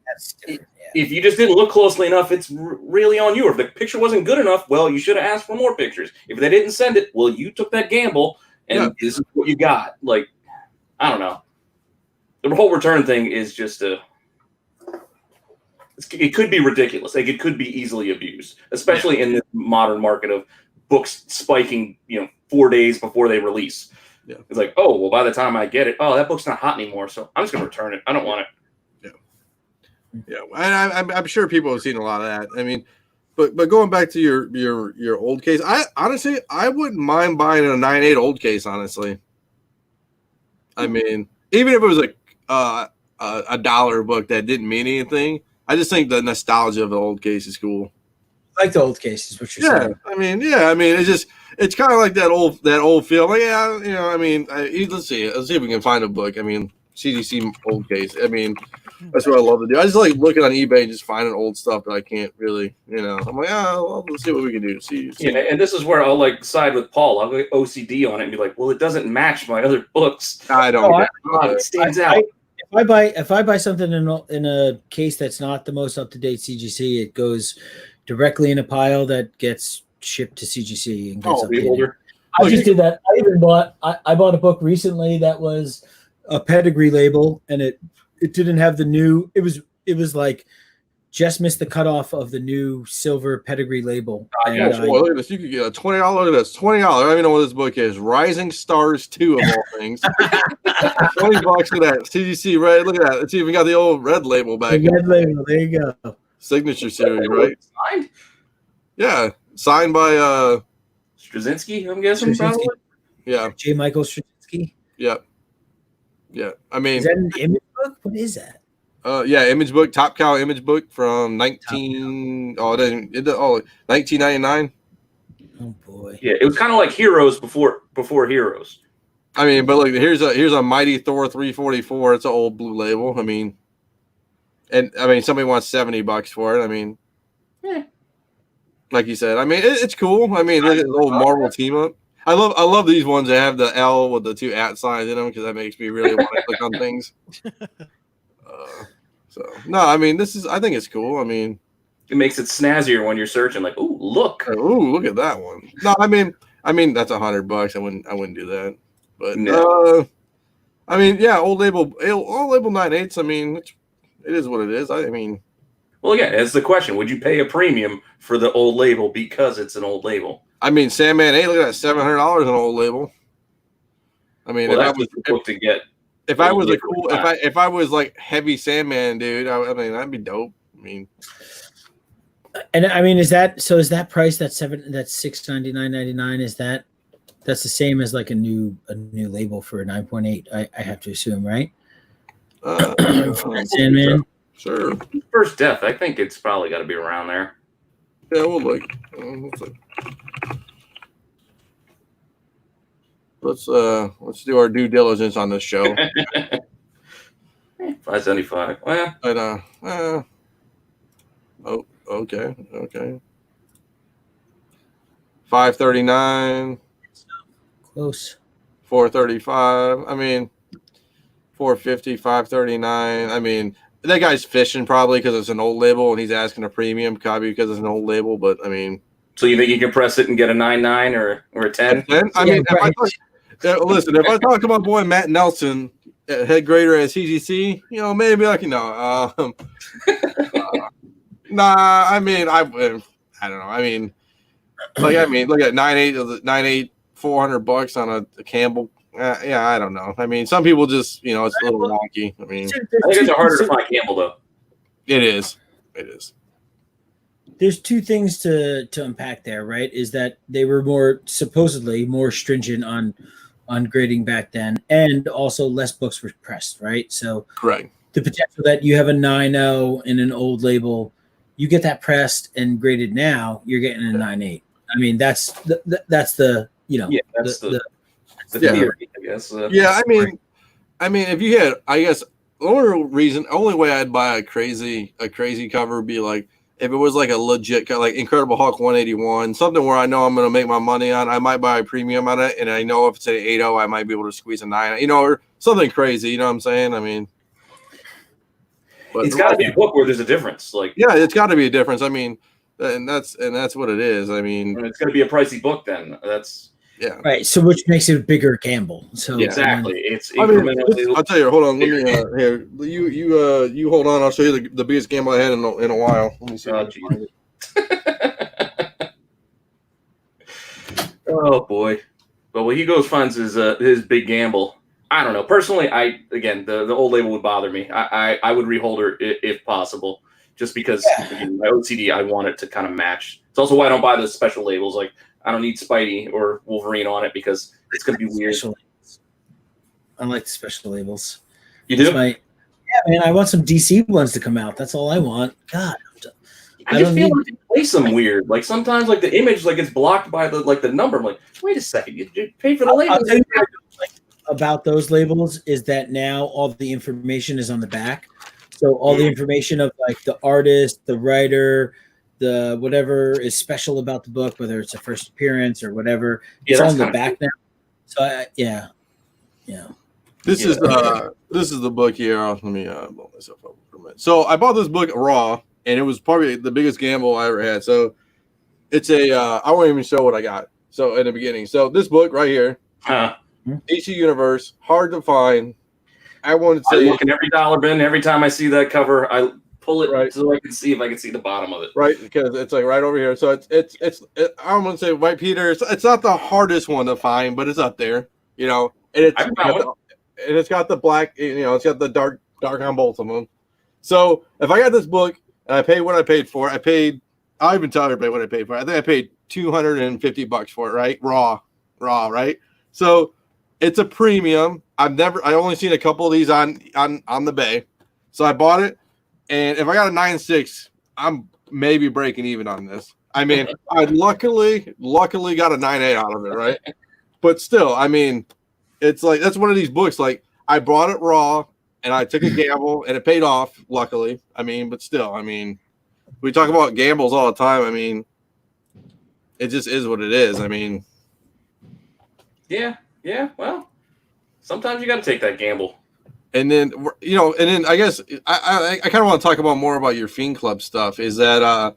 That's different. if you just didn't look closely enough, it's really on you. If the picture wasn't good enough, well, you should have asked for more pictures. If they didn't send it, well, you took that gamble, and this is what you got. Like, I don't know. The whole return thing is just it could be ridiculous. Like, it could be easily abused, especially in this modern market of books spiking, 4 days before they release. Yeah. It's like, oh, well, by the time I get it, oh, that book's not hot anymore, so I'm just going to return it. I don't want it. Yeah, and I'm sure people have seen a lot of that. I mean, but going back to your old case, I honestly wouldn't mind buying a 9.8 old case. Honestly, I mean, even if it was like a dollar book that didn't mean anything, I just think the nostalgia of the old case is cool. I like the old cases, what you're saying. I mean, it's kind of like that old feel. Like, I mean, let's see if we can find a book. I mean, CDC old case. I mean, that's what I love to do. I just like looking on eBay and just finding old stuff that I can't really, I'm like, well, let's see what we can do. See. Yeah, and this is where I'll like side with Paul. I'll go OCD on it and be like, well, it doesn't match my other books. I don't. It stands out. If I buy something in a case that's not the most up to date CGC, it goes directly in a pile that gets shipped to CGC and gets updated. I just did that. I bought a book recently that was a pedigree label, and it didn't have the new. It was like just missed the cutoff of the new silver pedigree label. Look at this. You could get a $20. Look at this, $20. I don't even know what this book is. Rising Stars 2 of all things. $20 for that CGC, right? Look at that. It's even got the old red label back. The red label. There you go. Signature series, right? Signed? Yeah, signed by Straczynski, I'm guessing. Probably. Yeah, J. Michael Straczynski. Yeah. Yeah, I mean, is that an image book? What is that? Yeah, image book, Top Cow image book from 1999. Oh boy. Yeah, it was kind of like Heroes before Heroes. I mean, but look, here's a Mighty Thor 344. It's an old blue label. I mean, somebody wants $70 for it. I mean, like you said, I mean, it's cool. I mean, look at the old Marvel team up. I love these ones that have the L with the 2 @ signs in them because that makes me really want to click on things. So no, I mean, I think it's cool. I mean, it makes it snazzier when you're searching. Like, look at that one. No, I mean that's $100. I wouldn't do that. But no. I mean, yeah, old label 9.8s. I mean, it is what it is. I mean, well, yeah, that's the question. Would you pay a premium for the old label because it's an old label? I mean, Sandman 8, look at that, $700 an old label. I mean, if I was like heavy Sandman dude, I mean, that'd be dope. I mean, and I mean, is that price that's $699.99? That's the same as like a new label for a 9.8. I have to assume, right? Sandman. Sure. First Death, I think it's probably got to be around there. Yeah, we'll look. Let's do our due diligence on this show. 575. Well, But oh, okay. 539, Close. 435. I mean, 450, 539. I mean, that guy's fishing probably because it's an old label and he's asking a premium copy because it's an old label. But I mean, so you think you can press it and get a 9.9 or a 10? I mean, listen, if I talk to my boy Matt Nelson, head grader at CGC, maybe I can know. Nah, I mean, I don't know. I mean, look at 9.8, $400 on a Campbell. Yeah, I don't know. I mean, some people just, it's a little wonky. I mean, I think it's harder to find Campbell though. It is. There's two things to unpack there, right? Is that they were supposedly more stringent on grading back then, and also less books were pressed, right? So correct. The potential that you have a 9.0 in an old label, you get that pressed and graded now, you're getting a 9.8. I mean, that's the that's the theory, I guess. Yeah, I mean, if you had, I guess, only way I'd buy a crazy cover would be like if it was like a legit, like Incredible Hulk 181, something where I know I'm going to make my money on. I might buy a premium on it, and I know if it's an 8.0, I might be able to squeeze a 9, or something crazy. You know what I'm saying? I mean, but it's got to be a book where there's a difference. Like, yeah, it's got to be a difference. I mean, and that's what it is. I mean, it's going to be a pricey book then. That's. Yeah. Right. So which makes it a bigger gamble. So exactly. It's incrementally. I'll tell you. Hold on. Let me here. You hold on. I'll show you the biggest gamble I had in a while. Let me see. Oh boy. But when he goes finds his big gamble. I don't know. Personally, the old label would bother me. I would reholder if possible, just because my OCD, I want it to kind of match. It's also why I don't buy those special labels. Like, I don't need Spidey or Wolverine on it because it's going to be weird. I like the special labels. You do? Yeah, man. I want some DC ones to come out. That's all I want. God, I just feel like they place them weird. Like sometimes, like the image, like it's blocked by the number. I'm like, wait a second, you pay for the label. I'll tell you what I like about those labels is that now all the information is on the back. So all the information of like the artist, the writer, the whatever is special about the book, whether it's a first appearance or whatever, it's on the back now. So yeah. This is the book here. Let me blow myself up for a minute. So I bought this book raw, and it was probably the biggest gamble I ever had. So it's I won't even show what I got. So in the beginning, so this book right here, DC Universe, hard to find. I wanted to say, I look in every dollar bin every time I see that cover. I pull it so I can see if I can see the bottom of it. Right, because it's like right over here. So it's I don't want to say White Peter. It's not the hardest one to find, but it's up there. And it's got the black. It's got the dark on both of them. So if I got this book and I paid what I paid for, I'll even tell everybody what I paid for. I think I paid $250 for it. Right, raw, right. So it's a premium. I only seen a couple of these on the bay, so I bought it. And if I got a 9.6, I'm maybe breaking even on this. I mean, I luckily got a 9.8 out of it, right? But still, I mean, it's like that's one of these books. Like I bought it raw, and I took a gamble, and it paid off. Luckily, I mean, but still, I mean, we talk about gambles all the time. I mean, it just is what it is. I mean, yeah. Well, sometimes you got to take that gamble. And then I guess I kind of want to talk more about your Fiend Club stuff. Is that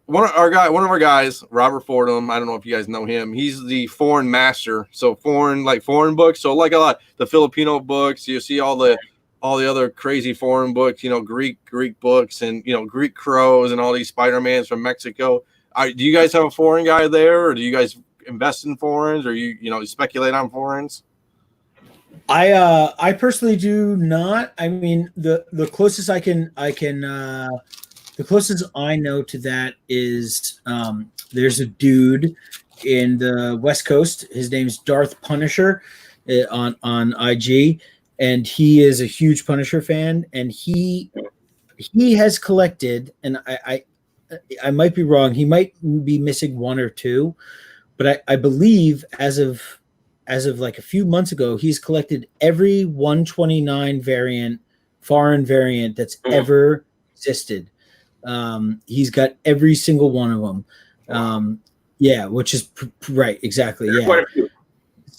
one of our guys, Robert Fordham. I don't know if you guys know him. He's the foreign master. So foreign books. So like a lot the Filipino books. You see all the other crazy foreign books. Greek books and Greek crows and all these Spider-Mans from Mexico. Do you guys have a foreign guy there, or do you guys invest in foreigns, or you speculate on foreigns? I personally do not. I mean, the closest the closest I know to that is there's a dude in the West Coast. His name's Darth Punisher on IG, and he is a huge Punisher fan, and he has collected, and I might be wrong. He might be missing one or two, but I believe as of like a few months ago, he's collected every 129 variant, foreign variant that's ever existed. He's got every single one of them. Yeah, which is right, exactly. Yeah, quite a few.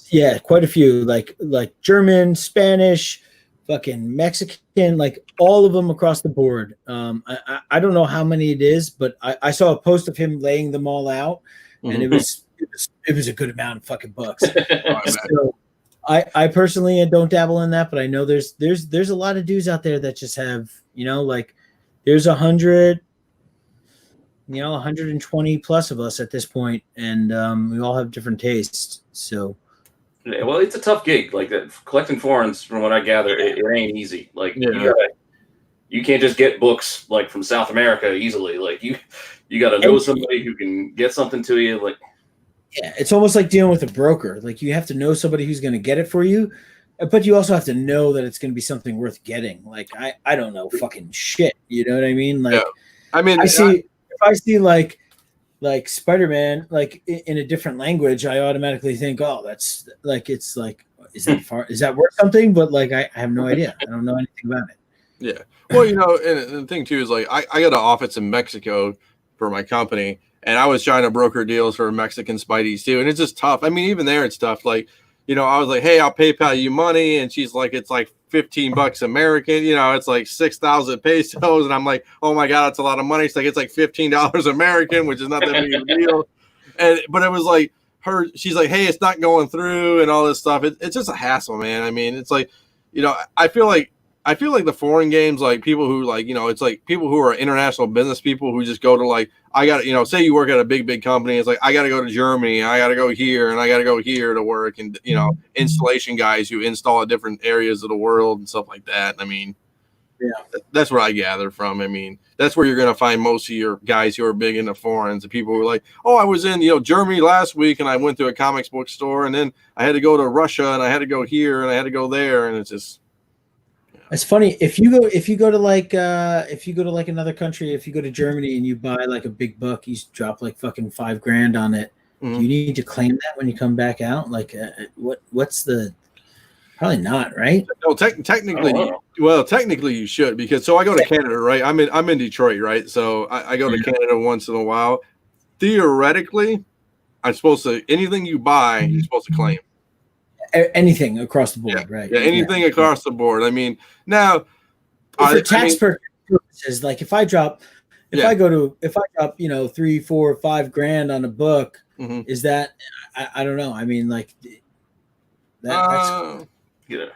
Yeah, quite a few. Like German, Spanish, fucking Mexican, like all of them across the board. I don't know how many it is, but I saw a post of him laying them all out, and it was a good amount of fucking bucks. So I personally don't dabble in that, but I know there's a lot of dudes out there that just have, like there's 100, 120 plus of us at this point, and we all have different tastes. So yeah, well, it's a tough gig. Like that, collecting foreigns, from what I gather, it ain't easy. Like you can't just get books like from South America easily. Like you got to know somebody who can get something to you. Like, yeah, it's almost like dealing with a broker. Like you have to know somebody who's going to get it for you, but you also have to know that it's going to be something worth getting. Like I don't know fucking shit. You know what I mean? Like, I mean, if I see like SpiderMan like in a different language, I automatically think, oh, that's like, it's like, is that worth something? But like, I have no idea. I don't know anything about it. Yeah. Well, and the thing too is like I got an office in Mexico for my company, and I was trying to broker deals for Mexican Spideys too, and it's just tough. I mean, even there it's tough. Like, I was like, hey, I'll PayPal you money, and she's like, it's like $15 American. It's like 6,000 pesos, and I'm like, oh my god, that's a lot of money. It's like $15 American, which is not that big of a deal. But it was like she's like, hey, it's not going through, and all this stuff. It's just a hassle, man. I mean, it's like, I feel like the foreign games, like people who like, it's like people who are international business people who just go to like, I got to, say you work at a big company. It's like, I got to go to Germany, I got to go here, and I got to go here to work. And, installation guys who install at different areas of the world and stuff like that. I mean, yeah, that's what I gather from. I mean, that's where you're going to find most of your guys who are big into foreigns. The people who are like, oh, I was in, Germany last week, and I went to a comics book store, and then I had to go to Russia, and I had to go here, and I had to go there. And it's just, it's funny if you go to like another country, if you go to Germany and you buy like a big book, you drop like fucking $5,000 on it. Do you need to claim that when you come back out? Like, what's the? Probably not, right? No, technically you should, because I go to Canada, right? I'm in Detroit, right? So I go to Canada once in a while. Theoretically, I'm supposed to, anything you buy, you're supposed to claim. Anything across the board, right? Yeah, anything across the board. I mean, now for tax purposes, like if I drop, $3, $4, $5,000 on a book, is that? I don't know. I mean, like that's pay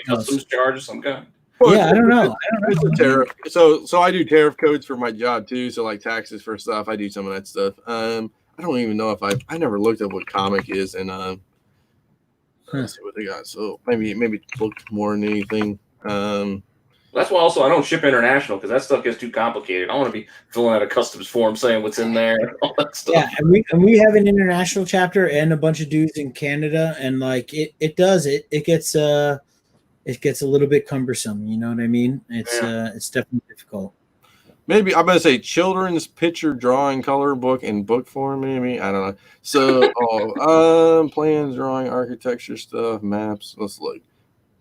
customs charge of some kind. Well, I don't know. It's a tariff. So I do tariff codes for my job too. So like taxes for stuff, I do some of that stuff. I don't even know if I never looked at what comic is, and let's see what they got. So maybe look more than anything. That's why also I don't ship international, because that stuff gets too complicated. I want to be filling out a customs form saying what's in there, all that stuff. Yeah, and we have an international chapter and a bunch of dudes in Canada, and like it gets a little bit cumbersome. You know what I mean? It's definitely difficult. Maybe I'm gonna say children's picture drawing color book in book form. Maybe, I don't know. So, plans, drawing, architecture stuff, maps. Let's look.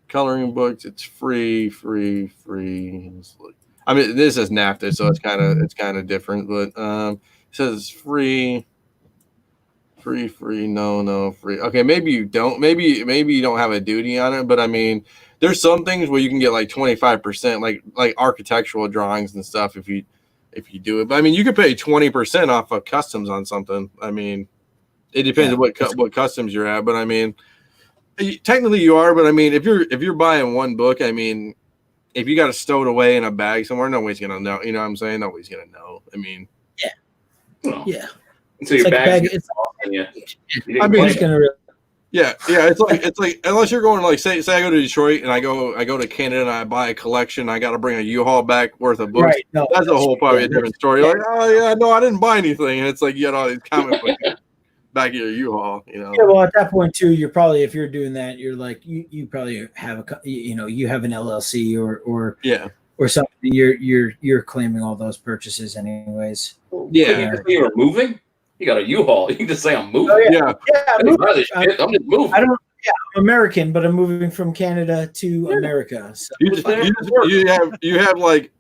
Coloring books. It's free. Let's look. I mean, this is NAFTA, so it's kind of different. But it says free. No, free. Okay, maybe you don't. Maybe you don't have a duty on it. But I mean, there's some things where you can get like 25%, like architectural drawings and stuff if you do it. But I mean, you could pay 20% off of customs on something. I mean, it depends on what customs you're at. But I mean, technically you are. But I mean, if you're buying one book, I mean, if you got to stow it away in a bag somewhere, nobody's gonna know. You know what I'm saying? Nobody's gonna know. I mean, yeah. So your bag. It's like unless you're going like say I go to Detroit and I go to Canada and I buy a collection, I got to bring a U-Haul back worth of books. Right, no, that's a whole probably a different story. Like, oh yeah, no, I didn't buy anything, and it's like you got all these comic books. back of your U-Haul, you know. Yeah, well, at that point too, you're probably, if you're doing that, you're like you probably have you have an LLC or something. You're claiming all those purchases anyways. Yeah, you just say you're moving. You got a U-Haul. You can just say I'm moving. Oh, yeah. I'm just moving. I'm American, but I'm moving from Canada to America. So. You have like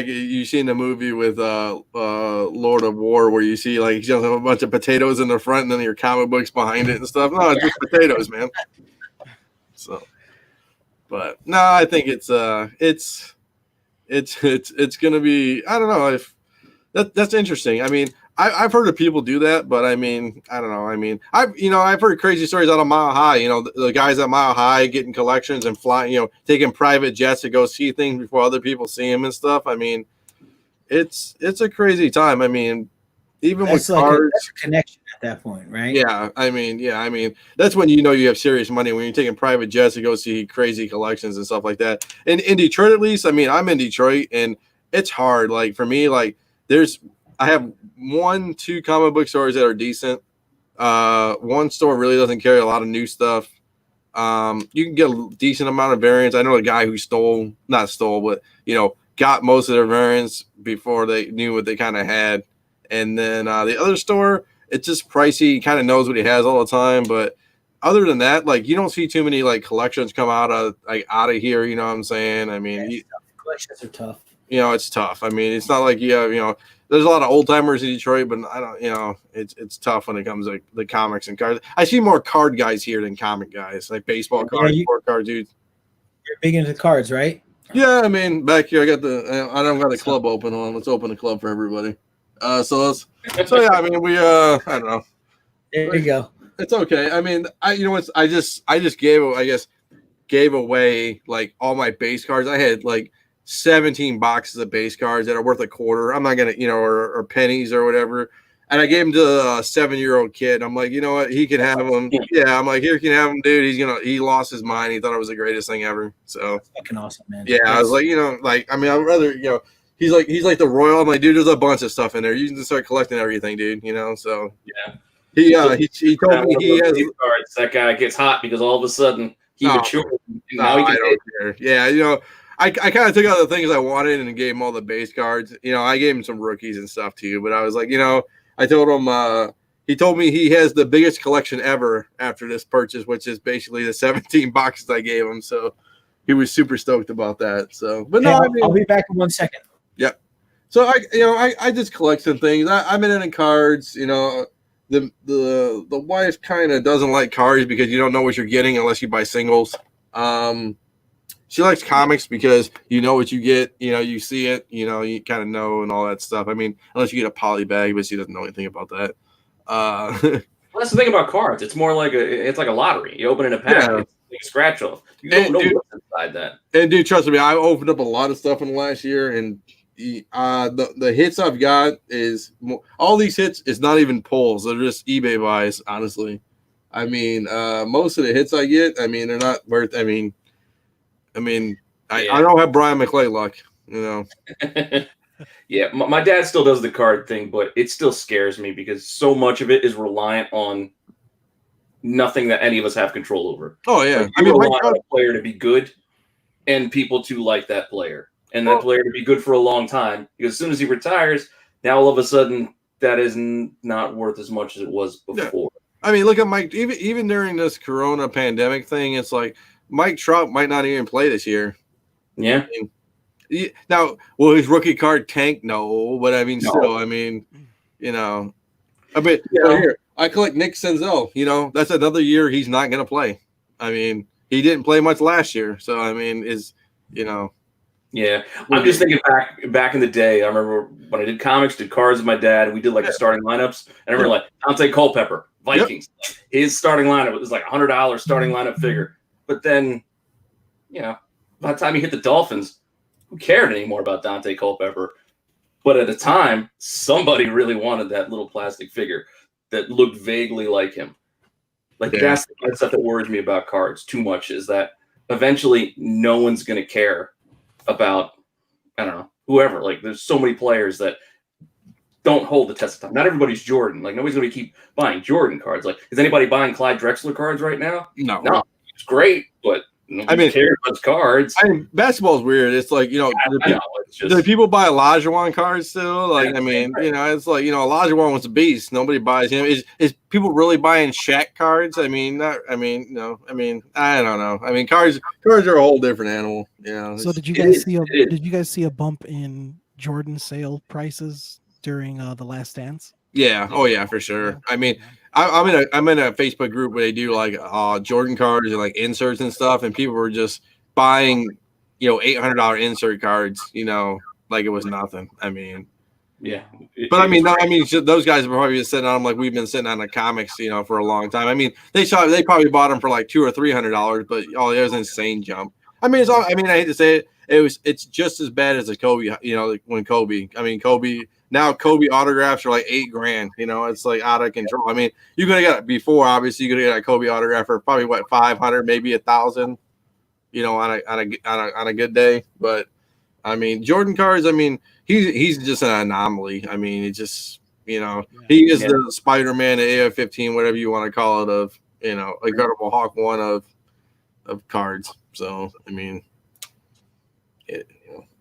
you seen the movie with Lord of War where you see like you have a bunch of potatoes in the front and then your comic books behind it and stuff. No, it's just potatoes, man. So, but no, I think it's gonna be. I don't know if that's interesting. I mean, I've heard of people do that, but I mean, I don't know. I mean, I've heard crazy stories out of Mile High. You know, the guys at Mile High getting collections and flying, you know, taking private jets to go see things before other people see them and stuff. I mean, it's a crazy time. I mean, even that's with like cars, that's a connection at that point, right? Yeah, I mean, that's when you know you have serious money when you're taking private jets to go see crazy collections and stuff like that. And in Detroit, at least, I mean, I'm in Detroit, and it's hard. Like for me, like I have 1-2 comic book stores that are decent. One store really doesn't carry a lot of new stuff. You can get a decent amount of variants. I know a guy who but you know, got most of their variants before they knew what they kind of had. And then the other store, it's just pricey. He kind of knows what he has all the time. But other than that, like you don't see too many like collections come out of here. You know what I'm saying? I mean, collections are tough. You know, it's tough. I mean, it's not like you know, there's a lot of old timers in Detroit, but I don't, you know, it's tough when it comes to the comics and cards. I see more card guys here than comic guys, like baseball cards, sport card dudes. You're big into cards, right? Yeah, I mean, back here I don't got the club open on. Let's open the club for everybody. So yeah, I mean, we I don't know. There you go. It's okay. I mean, I just gave away like all my base cards. I had like 17 boxes of base cards that are worth $0.25. I'm not gonna, you know, or pennies or whatever. And I gave them to a 7-year-old kid. I'm like, you know what? He can have them. Yeah, I'm like, here, you can have them, dude. He lost his mind. He thought it was the greatest thing ever. So that's fucking awesome, man. Yeah, I was like, you know, like, I mean, I'd rather, you know, he's like the royal. I'm like, dude, there's a bunch of stuff in there. You can just start collecting everything, dude. You know, so yeah. He told me he has cards. That guy gets hot because all of a sudden he matured. Now he can don't care. Yeah, you know. I kind of took out the things I wanted and gave him all the base cards. You know, I gave him some rookies and stuff too. But I was like, you know, I told him. He told me he has the biggest collection ever after this purchase, which is basically the 17 boxes I gave him. So he was super stoked about that. So, but no, I mean, I'll be back in 1 second. Yep. So I just collect some things. I'm in cards. You know, the wife kind of doesn't like cards because you don't know what you're getting unless you buy singles. She likes comics because you know what you get, you know, you see it, you know, you kind of know and all that stuff. I mean, unless you get a poly bag, but she doesn't know anything about that. Well, that's the thing about cards. It's more like it's like a lottery. You open in a pack, it's like a scratch off. You don't know what's inside that. And dude, trust me, I opened up a lot of stuff in the last year, and the hits I've got is all these hits is not even pulls; they're just eBay buys. Honestly, I mean, most of the hits I get, I mean, they're not worth. I don't have Bryan McClay luck, you know. Yeah, my dad still does the card thing, but it still scares me because so much of it is reliant on nothing that any of us have control over. Oh yeah, like, I mean, want a player to be good and people to like that player, and that player to be good for a long time. Because as soon as he retires, now all of a sudden that is not worth as much as it was before. Yeah. I mean, look at Mike. Even during this Corona pandemic thing, it's like Mike Trout might not even play this year. Yeah. I mean, now, will his rookie card tank? No, but I mean, still, I mean, you know, I mean, here I collect Nick Senzel. You know, that's another year he's not going to play. I mean, he didn't play much last year, so I mean, Yeah, I'm just thinking back in the day. I remember when I did comics, did cards with my dad, and we did like the starting lineups. And I remember like Dante Culpepper, Vikings. Yep. His starting lineup was like $100 starting lineup figure. But then, you know, by the time he hit the Dolphins, who cared anymore about Dante Culpepper? But at the time, somebody really wanted that little plastic figure that looked vaguely like him. Like that's the kind of stuff that worries me about cards too much, is that eventually no one's going to care about, I don't know, whoever. Like there's so many players that don't hold the test of time. Not everybody's Jordan. Like nobody's going to keep buying Jordan cards. Like is anybody buying Clyde Drexler cards right now? No. It's great, but nobody cares about cards. I mean, basketball's weird. It's like do people buy Olajuwon cards still? Like, I mean, it's like Olajuwon was a beast. Nobody buys him. Is people really buying Shaq cards? I mean, no. I mean, I don't know. I mean, cards are a whole different animal. So did you guys see a bump in Jordan sale prices during the Last Dance? Yeah. Oh yeah, for sure. Yeah. I mean, I'm in a Facebook group where they do like Jordan cards and like inserts and stuff, and people were just buying, $800 insert cards, like it was nothing. I mean, yeah. Those guys are probably just sitting on them like we've been sitting on the comics, for a long time. I mean, they probably bought them for like $200 or $300, but it was an insane jump. I mean, I hate to say it, it's just as bad as a Kobe, when Kobe. I mean, Now Kobe autographs are like $8,000. It's like out of control. I mean, you could have got before. Obviously, you could have got a Kobe autograph for probably $500, maybe $1,000. On a good day. But I mean, Jordan cards. I mean, he's just an anomaly. I mean, it's just he is the SpiderMan, the AF-15, whatever you want to call it, of Incredible Hulk 1 of cards. So I mean, it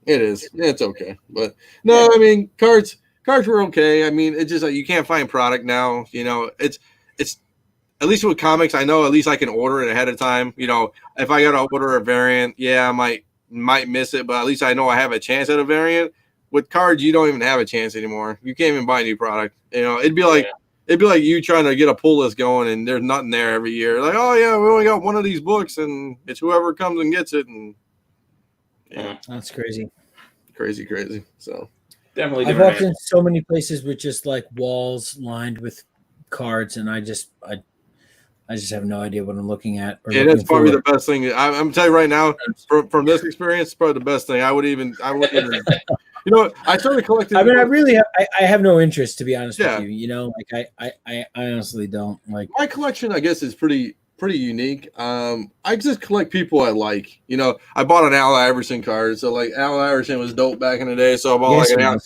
is. It's okay. But no, I mean, cards were okay. I mean, it's just like you can't find product now. It's at least with comics, I know at least I can order it ahead of time. If I gotta order a variant, I might miss it, but at least I know I have a chance at a variant. With cards, you don't even have a chance anymore. You can't even buy a new product. It'd be like you trying to get a pull list going and there's nothing there every year. Like, oh yeah, we only got one of these books and it's whoever comes and gets it. And that's crazy. Crazy. So definitely I've walked in so many places with just like walls lined with cards, and I just have no idea what I'm looking at. That's probably the best thing. I'm telling you right now, from this experience, it's probably the best thing. I wouldn't even I started collecting. I mean, I have no interest, to be honest with you. Like I honestly don't like. My collection, I guess, is pretty unique. I just collect people I like. I bought an Allen Iverson card, so like Allen Iverson was dope back in the day. So I bought I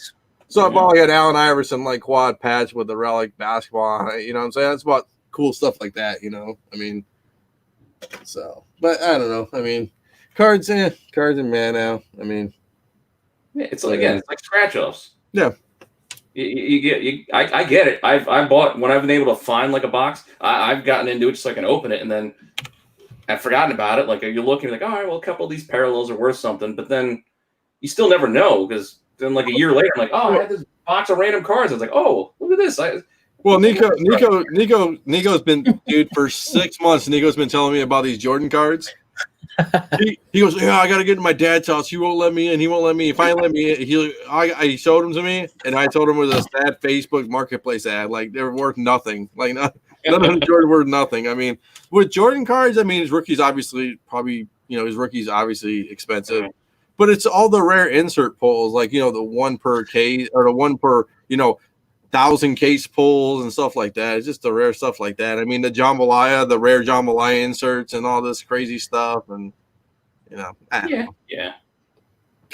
bought like an Allen Iverson like quad patch with the relic basketball on it. You know what I'm saying? It's about cool stuff like that. I mean, so but I don't know. I mean, cards and man now. I mean, it's like scratch offs. Yeah. I get it. I've bought when I've been able to find like a box. I've gotten into it just so I can open it, and then I've forgotten about it. Like you're looking like, all right, well, a couple of these parallels are worth something, but then you still never know because then like a year later, I'm like, oh, I had this box of random cards. I was like, oh, look at this. Nico's been for 6 months. Nico's been telling me about these Jordan cards. He goes, I got to get to my dad's house. He won't let me in. He won't let me. If I let me in, he showed them to me, and I told him it was a sad Facebook Marketplace ad. Like they're worth nothing. Like none of the Jordan worth nothing. I mean, with Jordan cards, I mean his rookie's obviously expensive, but it's all the rare insert pulls, like the one per case or the one per 1,000 case pulls and stuff like that. It's just the rare stuff like that. I mean, the rare jambalaya inserts and all this crazy stuff, and I don't know.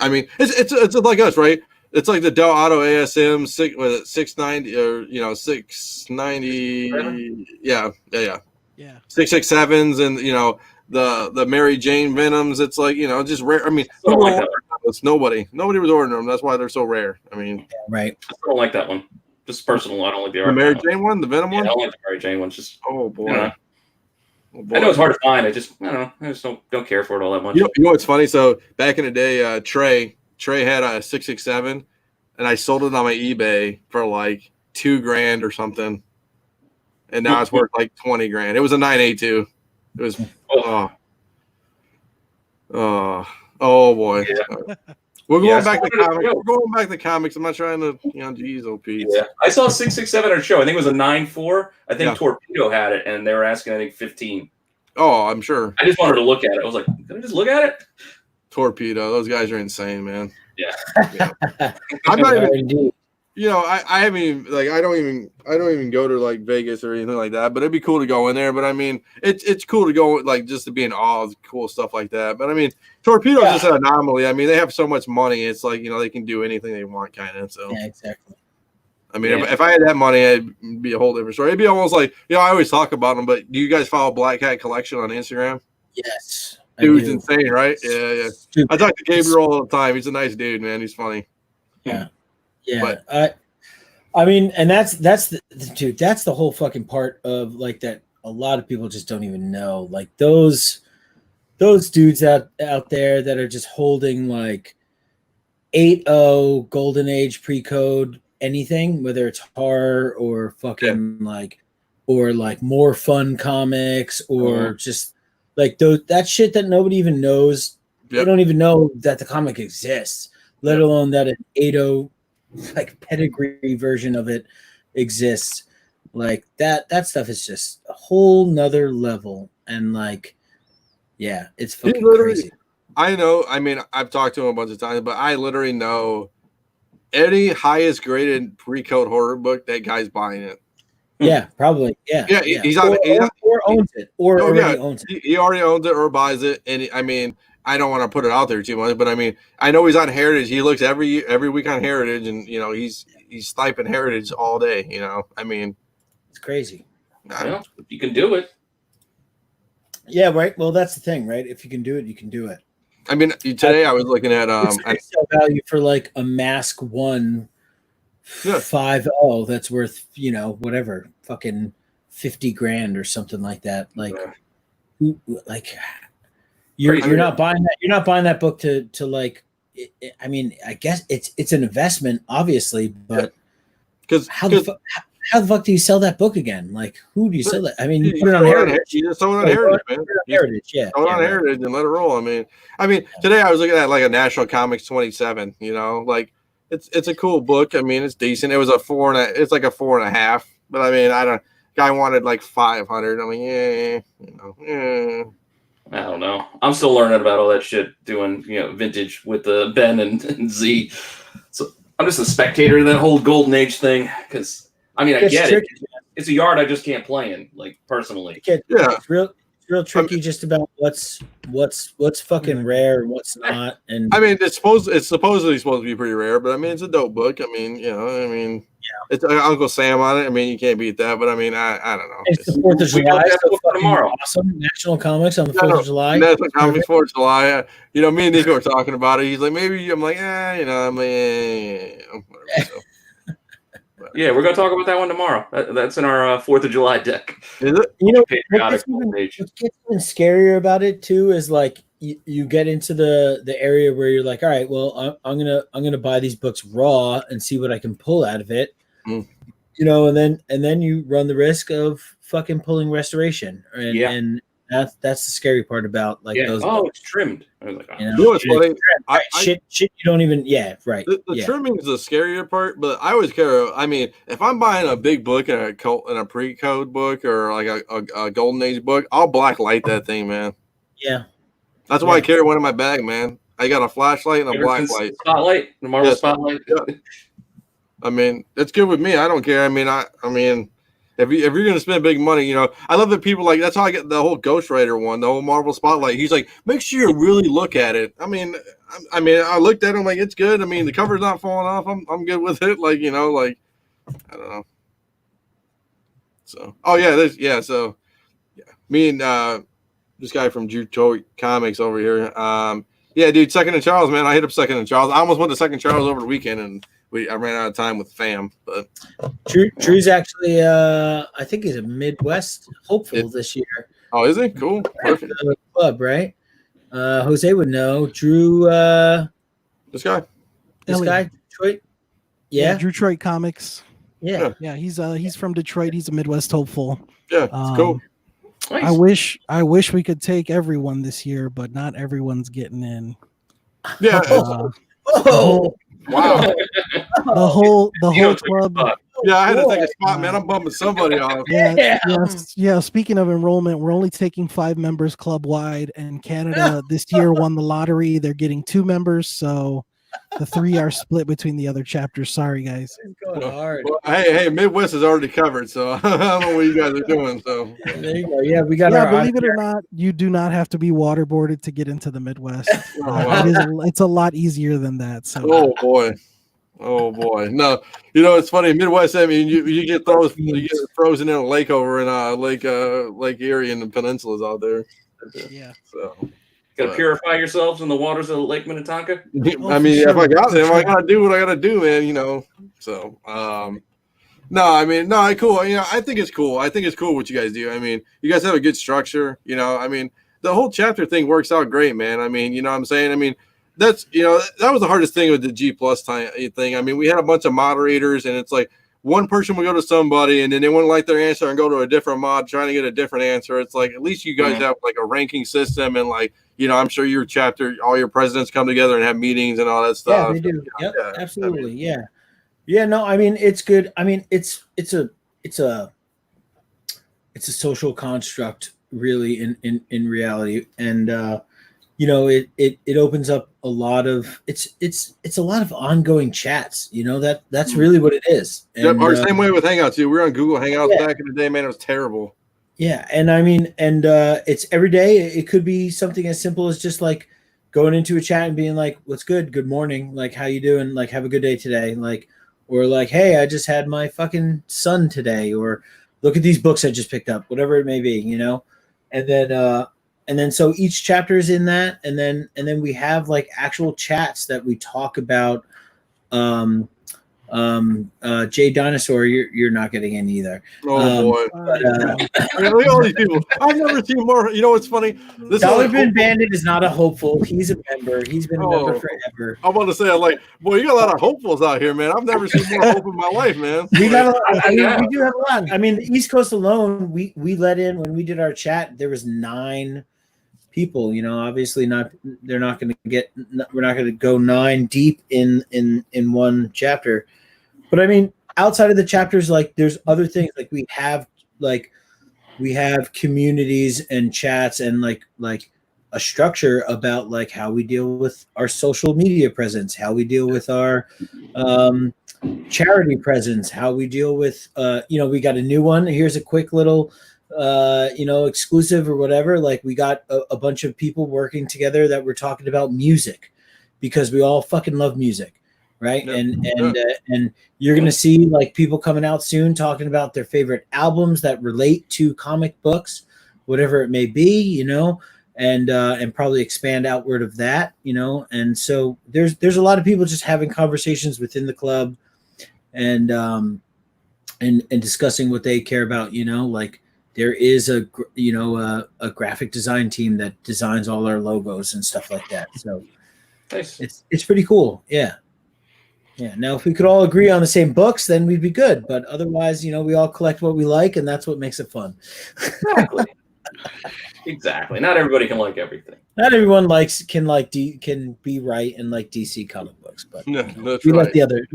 I mean, it's like us, right? It's like the Del Auto ASM 690 or 690, yeah, 667s, and the Mary Jane Venoms. It's like just rare. I mean, it's nobody was ordering them. That's why they're so rare. I mean, right. I don't like that one. Just personal. I don't like the Mary Jane one, the Venom one. I don't like the Mary Jane one. Just oh boy. I know it's hard to find. I don't know. I just don't care for it all that much. You know what's funny? So back in the day, Trey had a 667, and I sold it on my eBay for like $2,000 or something, and now it's worth like $20,000. It was a 982. It was oh boy. Yeah. We're going back to comics. We're going back to comics. I'm not trying to, geez, Pete. Yeah, I saw 667 at a show. I think it was a 9.4. I think Torpedo had it, and they were asking, I think, 15. Oh, I'm sure. I just wanted to look at it. I was like, can I just look at it? Torpedo. Those guys are insane, man. Yeah. I'm not even. I haven't even I don't even go to like Vegas or anything like that. But it'd be cool to go in there. But I mean, it's cool to go like just to be in awe of cool stuff like that. But I mean, Torpedo's just an anomaly. I mean, they have so much money. It's like they can do anything they want, kind of. So yeah, exactly. I mean, if I had that money, it'd be a whole different story. It'd be almost like, I always talk about them, but do you guys follow Black Hat Collection on Instagram? Yes. Dude's insane, right? Yeah. I talk to Gabriel all the time. He's a nice dude, man. He's funny. Yeah. But, I mean, and that's the whole fucking part of like that. A lot of people just don't even know, like those dudes out there that are just holding like 8.0 golden age pre-code anything, whether it's horror or fucking or more fun comics or just like that shit that nobody even knows. They don't even know that the comic exists, let alone that an 8.0 like pedigree version of it exists. Like that stuff is just a whole nother level. And like, yeah, it's fucking crazy. I know. I mean, I've talked to him a bunch of times, but I literally know any highest graded pre-code horror book, that guy's buying it. Yeah, probably. Yeah. He's or owns it, or already owns it. He already owns it or buys it. And I mean, I don't want to put it out there too much, but I mean, I know he's on Heritage. He looks every week on Heritage, and he's sniping Heritage all day. I mean, it's crazy. Well, if you can do it. Yeah, right. Well, that's the thing, right? If you can do it, you can do it. I mean, today I was looking at resale value for like a Mask 1 5.0 that's worth whatever, fucking 50 grand or something like that. Like, you're not buying that. You're not buying that book to like. I mean, I guess it's an investment, obviously, but because how the fuck do you sell that book again? Like, who do you sell that? I mean, you put it on Heritage. You just throw it on Heritage, man. Heritage, yeah. Throw it on Heritage and let it roll. I mean, today I was looking at like a National Comics 27. Like it's a cool book. I mean, it's decent. It was it's like a 4.5. But I mean, guy wanted like 500. I mean, I don't know. I'm still learning about all that shit, doing vintage with Ben and Z. So I'm just a spectator of that whole golden age thing because. I mean, I get it. It's a yard I just can't play in, like personally. It's real tricky just about what's fucking rare and what's not. And I mean, it's supposedly supposed to be pretty rare, but I mean, it's a dope book. I mean, it's Uncle Sam on it. I mean, you can't beat that. But I mean, I don't know. It's the 4th of July. So tomorrow, awesome. National Comics on the 4th of July. National Comics 4th of July. Me and Nico were talking about it. He's like, maybe. I'm like, I'm like, whatever. So. Yeah, we're gonna talk about that one tomorrow. That's in our 4th of July deck. Is it? What gets even scarier about it too is like you get into the area where you're like, all right, well, I'm gonna buy these books raw and see what I can pull out of it. And then you run the risk of fucking pulling restoration, and that's the scary part about like those. Oh, it's trimmed. I was like, shit, you don't even. Yeah, right. The trimming is the scarier part, but I always care. I mean, if I'm buying a big book and a pre-code book or like a golden age book, I'll black light that thing, man. Yeah, that's why I carry one in my bag, man. I got a flashlight and a black light. Spotlight, the Marvel Spotlight. Yeah. I mean, it's good with me. I don't care. I mean. If you're gonna spend big money, I love that people like that's how I get the whole Ghost Rider one, the whole Marvel Spotlight. He's like, make sure you really look at it. I mean, I looked at it, I'm like, it's good. I mean, the cover's not falling off. I'm good with it. Like, like I don't know. So, So, me and this guy from Detroit Comics over here. Dude, Second and Charles, man. I hit up Second and Charles. I almost went to Second Charles over the weekend and. I ran out of time with fam, but Drew's actually, I think he's a Midwest hopeful this year. Oh, is he? Cool. Perfect. Club, right? Jose would know. Drew. This guy, Detroit. Yeah, Detroit Comics. Yeah. He's from Detroit. He's a Midwest hopeful. Yeah, it's cool. Nice. I wish we could take everyone this year, but not everyone's getting in. Yeah. Wow. The whole club. Yeah, I had to take a spot, man. I'm bumping somebody off. Yeah. Speaking of enrollment, we're only taking 5 members club wide, and Canada this year won the lottery. They're getting 2 members, so the 3 are split between the other chapters. Sorry, guys. It's going hard. Well, hey, Midwest is already covered, so I don't know what you guys are doing. So there you go. Yeah, we got. Believe it or not, you do not have to be waterboarded to get into the Midwest. It's a lot easier than that. So. Oh boy. Oh boy, no. You know it's funny. Midwest. I mean, you get frozen in a lake over in Lake Erie and the peninsulas out there. Yeah. So Gotta purify yourselves in the waters of Lake Minnetonka. I mean, if I gotta do what I gotta do, man. You know. So no, I mean, no, cool. You know, I think it's cool. I think it's cool what you guys do. I mean, you guys have a good structure. You know, I mean, the whole chapter thing works out great, man. I mean, you know what I'm saying? I mean, that's, you know, that was the hardest thing with the G+ thing. I mean, we had a bunch of moderators, and it's like one person would go to somebody, and then they wouldn't like their answer and go to a different mod trying to get a different answer. It's like, at least you guys have like a ranking system, and like, you know, I'm sure your chapter, all your presidents come together and have meetings and all that stuff. Yeah, they do. Yep, yeah, absolutely. I mean, yeah. No, I mean, it's good. I mean, it's a social construct, really, in reality, and you know, it opens up a lot of it's a lot of ongoing chats. You know, that's really what it is. And, our same way with Hangouts. We were on Google Hangouts back in the day, man. It was terrible. Yeah, and I mean, and it's every day. It could be something as simple as just like going into a chat and being like, "What's good? Good morning. Like, how you doing? Like, have a good day today." Like, or like, "Hey, I just had my fucking son today," or "Look at these books I just picked up." Whatever it may be, you know. And then so each chapter is in that, and then we have like actual chats that we talk about. Jay Dinosaur, you're not getting in either. Oh boy! I mean, look at all these people. I've never seen more. You know what's funny? This Dollar Bin Bandit is not a hopeful. He's a member. He's been a member forever. I'm about to say, I'm like, boy, you got a lot of hopefuls out here, man. I've never seen more hope in my life, man. We got a lot. I mean, we do have a lot. I mean, the East Coast alone, we let in when we did our chat. There was 9 people. You know, obviously not. They're not going to get. We're not going to go 9 deep in one chapter. But I mean, outside of the chapters, like there's other things like we have communities and chats and like a structure about like how we deal with our social media presence, how we deal with our charity presence, how we deal with you know, we got a new one. Here's a quick little you know, exclusive or whatever. Like we got a bunch of people working together that we're talking about music because we all fucking love music. Right. Yep. And you're going to see like people coming out soon talking about their favorite albums that relate to comic books, whatever it may be, you know, and probably expand outward of that, you know. And so there's a lot of people just having conversations within the club and discussing what they care about, you know, like there is a graphic design team that designs all our logos and stuff like that. So nice. It's pretty cool. Yeah. Yeah. Now, if we could all agree on the same books, then we'd be good. But otherwise, you know, we all collect what we like, and that's what makes it fun. Exactly. Not everybody can like everything. Not everyone can be right and like DC comic books, but no, we let the other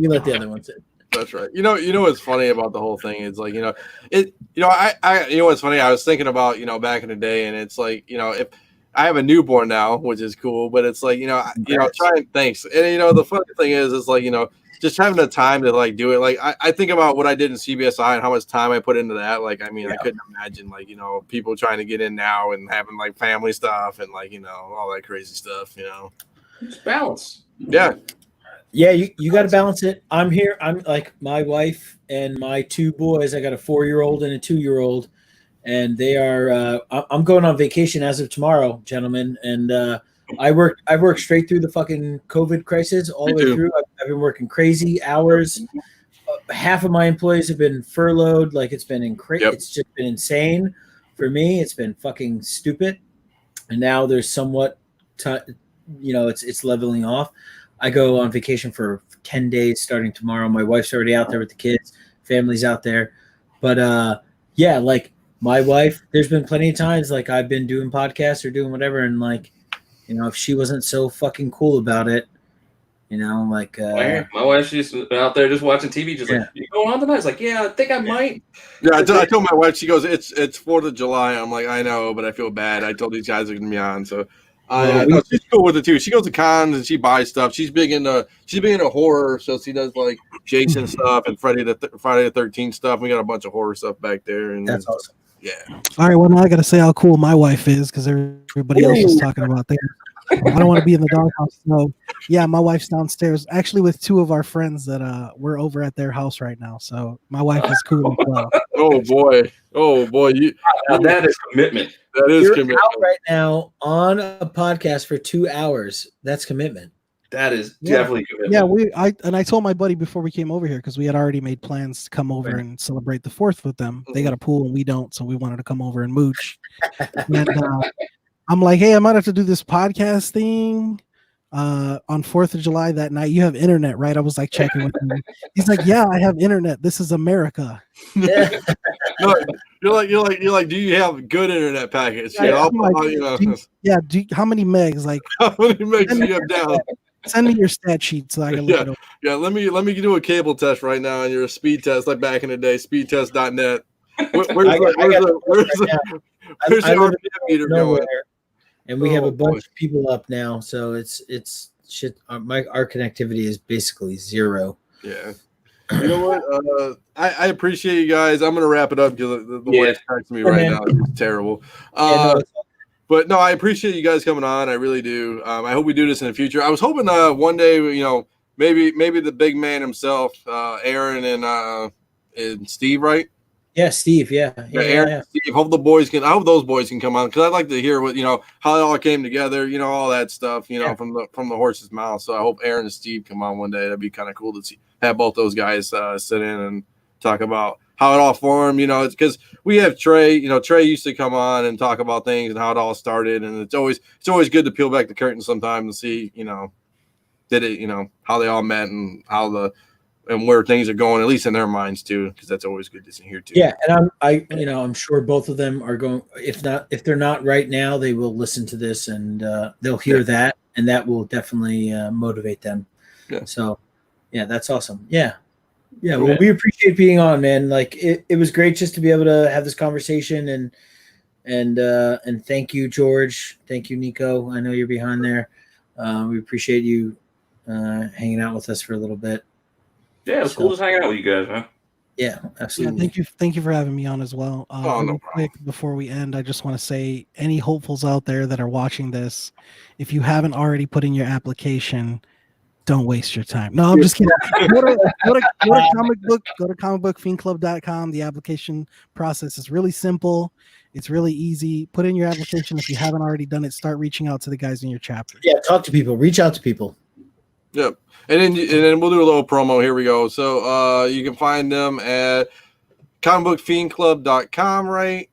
ones in. That's right. You know what's funny about the whole thing is like, you know, I you know what's funny? I was thinking about, you know, back in the day, and it's like, you know, if I have a newborn now, which is cool, but it's like, thanks. And, you know, the funny thing is like, you know, just having the time to like do it. Like I think about what I did in CBSI and how much time I put into that. Like, I mean, I couldn't imagine like, you know, people trying to get in now and having like family stuff and like, you know, all that crazy stuff, you know. Just balance. Yeah. Yeah, you got to balance it. I'm here. I'm like my wife and my 2 boys. I got a 4-year-old and a 2-year-old. And they are. I'm going on vacation as of tomorrow, gentlemen. And I worked straight through the fucking COVID crisis all the way through. I've been working crazy hours. Half of my employees have been furloughed. Like it's been It's just been insane for me. It's been fucking stupid. And now there's somewhat, you know, it's leveling off. I go on vacation for 10 days starting tomorrow. My wife's already out there with the kids. Family's out there, but yeah, like. My wife, there's been plenty of times like I've been doing podcasts or doing whatever, and like, you know, if she wasn't so fucking cool about it, you know, like my wife, she's out there just watching TV, just like, you going on tonight? It's like, yeah, I think I might. Yeah, I told my wife, she goes, it's 4th of July. I'm like, I know, but I feel bad. I told these guys are gonna be on, so no, she's cool with it too. She goes to cons and she buys stuff. She's big into horror, so she does like Jason stuff and Friday the 13th stuff. We got a bunch of horror stuff back there, and that's awesome. Yeah. All right. Well, now I got to say how cool my wife is because everybody else is talking about theirs. I don't want to be in the doghouse. So yeah, my wife's downstairs, actually with two of our friends that we're over at their house right now. So my wife is cool as well. Oh boy, Now that is commitment. that is You're commitment. out right now on a podcast for 2 hours. That's commitment. That is Yeah. definitely commitment. Yeah, I told my buddy before we came over here because we had already made plans to come over and celebrate the 4th with them. They got a pool and we don't, so we wanted to come over and mooch. And I'm like, hey, I might have to do this podcast thing on 4th of July that night. You have internet, right? I was like checking with him. He's like, yeah, I have internet. This is America. Yeah. No, you're like, do you have good internet packets? Yeah, Yeah, I'm like, how many megs? Like, how many megs do you have down? send me your stat sheet so I can look it over. Yeah, let me do a cable test right now and your speed test like back in the day, speedtest.net. Where's the meter going? And we have a Oh, bunch boy. of people up now, so it's shit. Our connectivity is basically zero. Yeah. You know what? I appreciate you guys. I'm gonna wrap it up because the way it's texting me right now is terrible. But no, I appreciate you guys coming on. I really do. I hope we do this in the future. I was hoping one day, maybe the big man himself, Aaron and Steve, right? Yeah, Steve. Yeah. Aaron and Steve. I hope those boys can come on because I'd like to hear what how it all came together. All that stuff. From the horse's mouth. So I hope Aaron and Steve come on one day. That'd be kind of cool to have both those guys sit in and talk about how it all formed. It's because we have Trey. Trey used to come on and talk about things and how it all started. And it's always good to peel back the curtain sometimes and see how they all met and and where things are going, at least in their minds too, because that's always good to hear too. Yeah, and I'm sure both of them are going. If they're not right now, they will listen to this and they'll hear that, and that will definitely motivate them. Yeah. So, yeah, that's awesome. Yeah. Well, we appreciate being on, man. Like it was great just to be able to have this conversation and thank you, George. Thank you, Nico. I know you're behind there. We appreciate you hanging out with us for a little bit. Yeah, it's cool just hanging out with you guys, man. Yeah, absolutely. Yeah, thank you for having me on as well. No quick before we end, I just want to say any hopefuls out there that are watching this, if you haven't already put in your application, don't waste your time. No, I'm just kidding. Go to comicbookfiendclub.com. The application process is really simple. It's really easy. Put in your application. If you haven't already done it, start reaching out to the guys in your chapter. Yeah, talk to people. Reach out to people. Yep. And then we'll do a little promo. Here we go. So you can find them at comicbookfiendclub.com, right?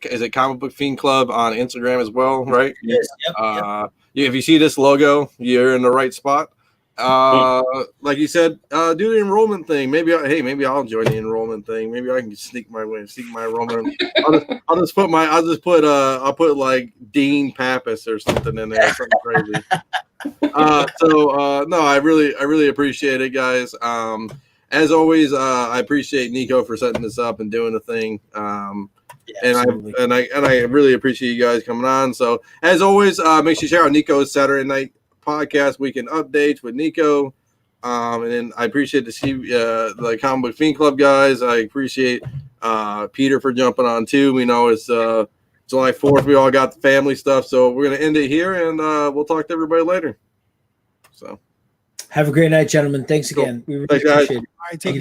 Is it Comic Book Fiend Club on Instagram as well, right? Yes. Yep. If you see this logo, you're in the right spot. Like you said, do the enrollment thing. Maybe I'll join the enrollment thing. Maybe I can sneak my enrollment. I'll put like Dean Pappas or something in there, something crazy. No, I really appreciate it, guys. As always, I appreciate Nico for setting this up and doing the thing. And I really appreciate you guys coming on. So as always, make sure you check out Nico's Saturday Night Podcast Weekend Updates with Nico. And then I appreciate to see the Comic Book Fiend Club guys. I appreciate Peter for jumping on too. We know it's July 4th. We all got the family stuff, so we're gonna end it here, and we'll talk to everybody later. So have a great night, gentlemen. Thanks again. Cool. We really Thanks, guys. appreciate it. All right, take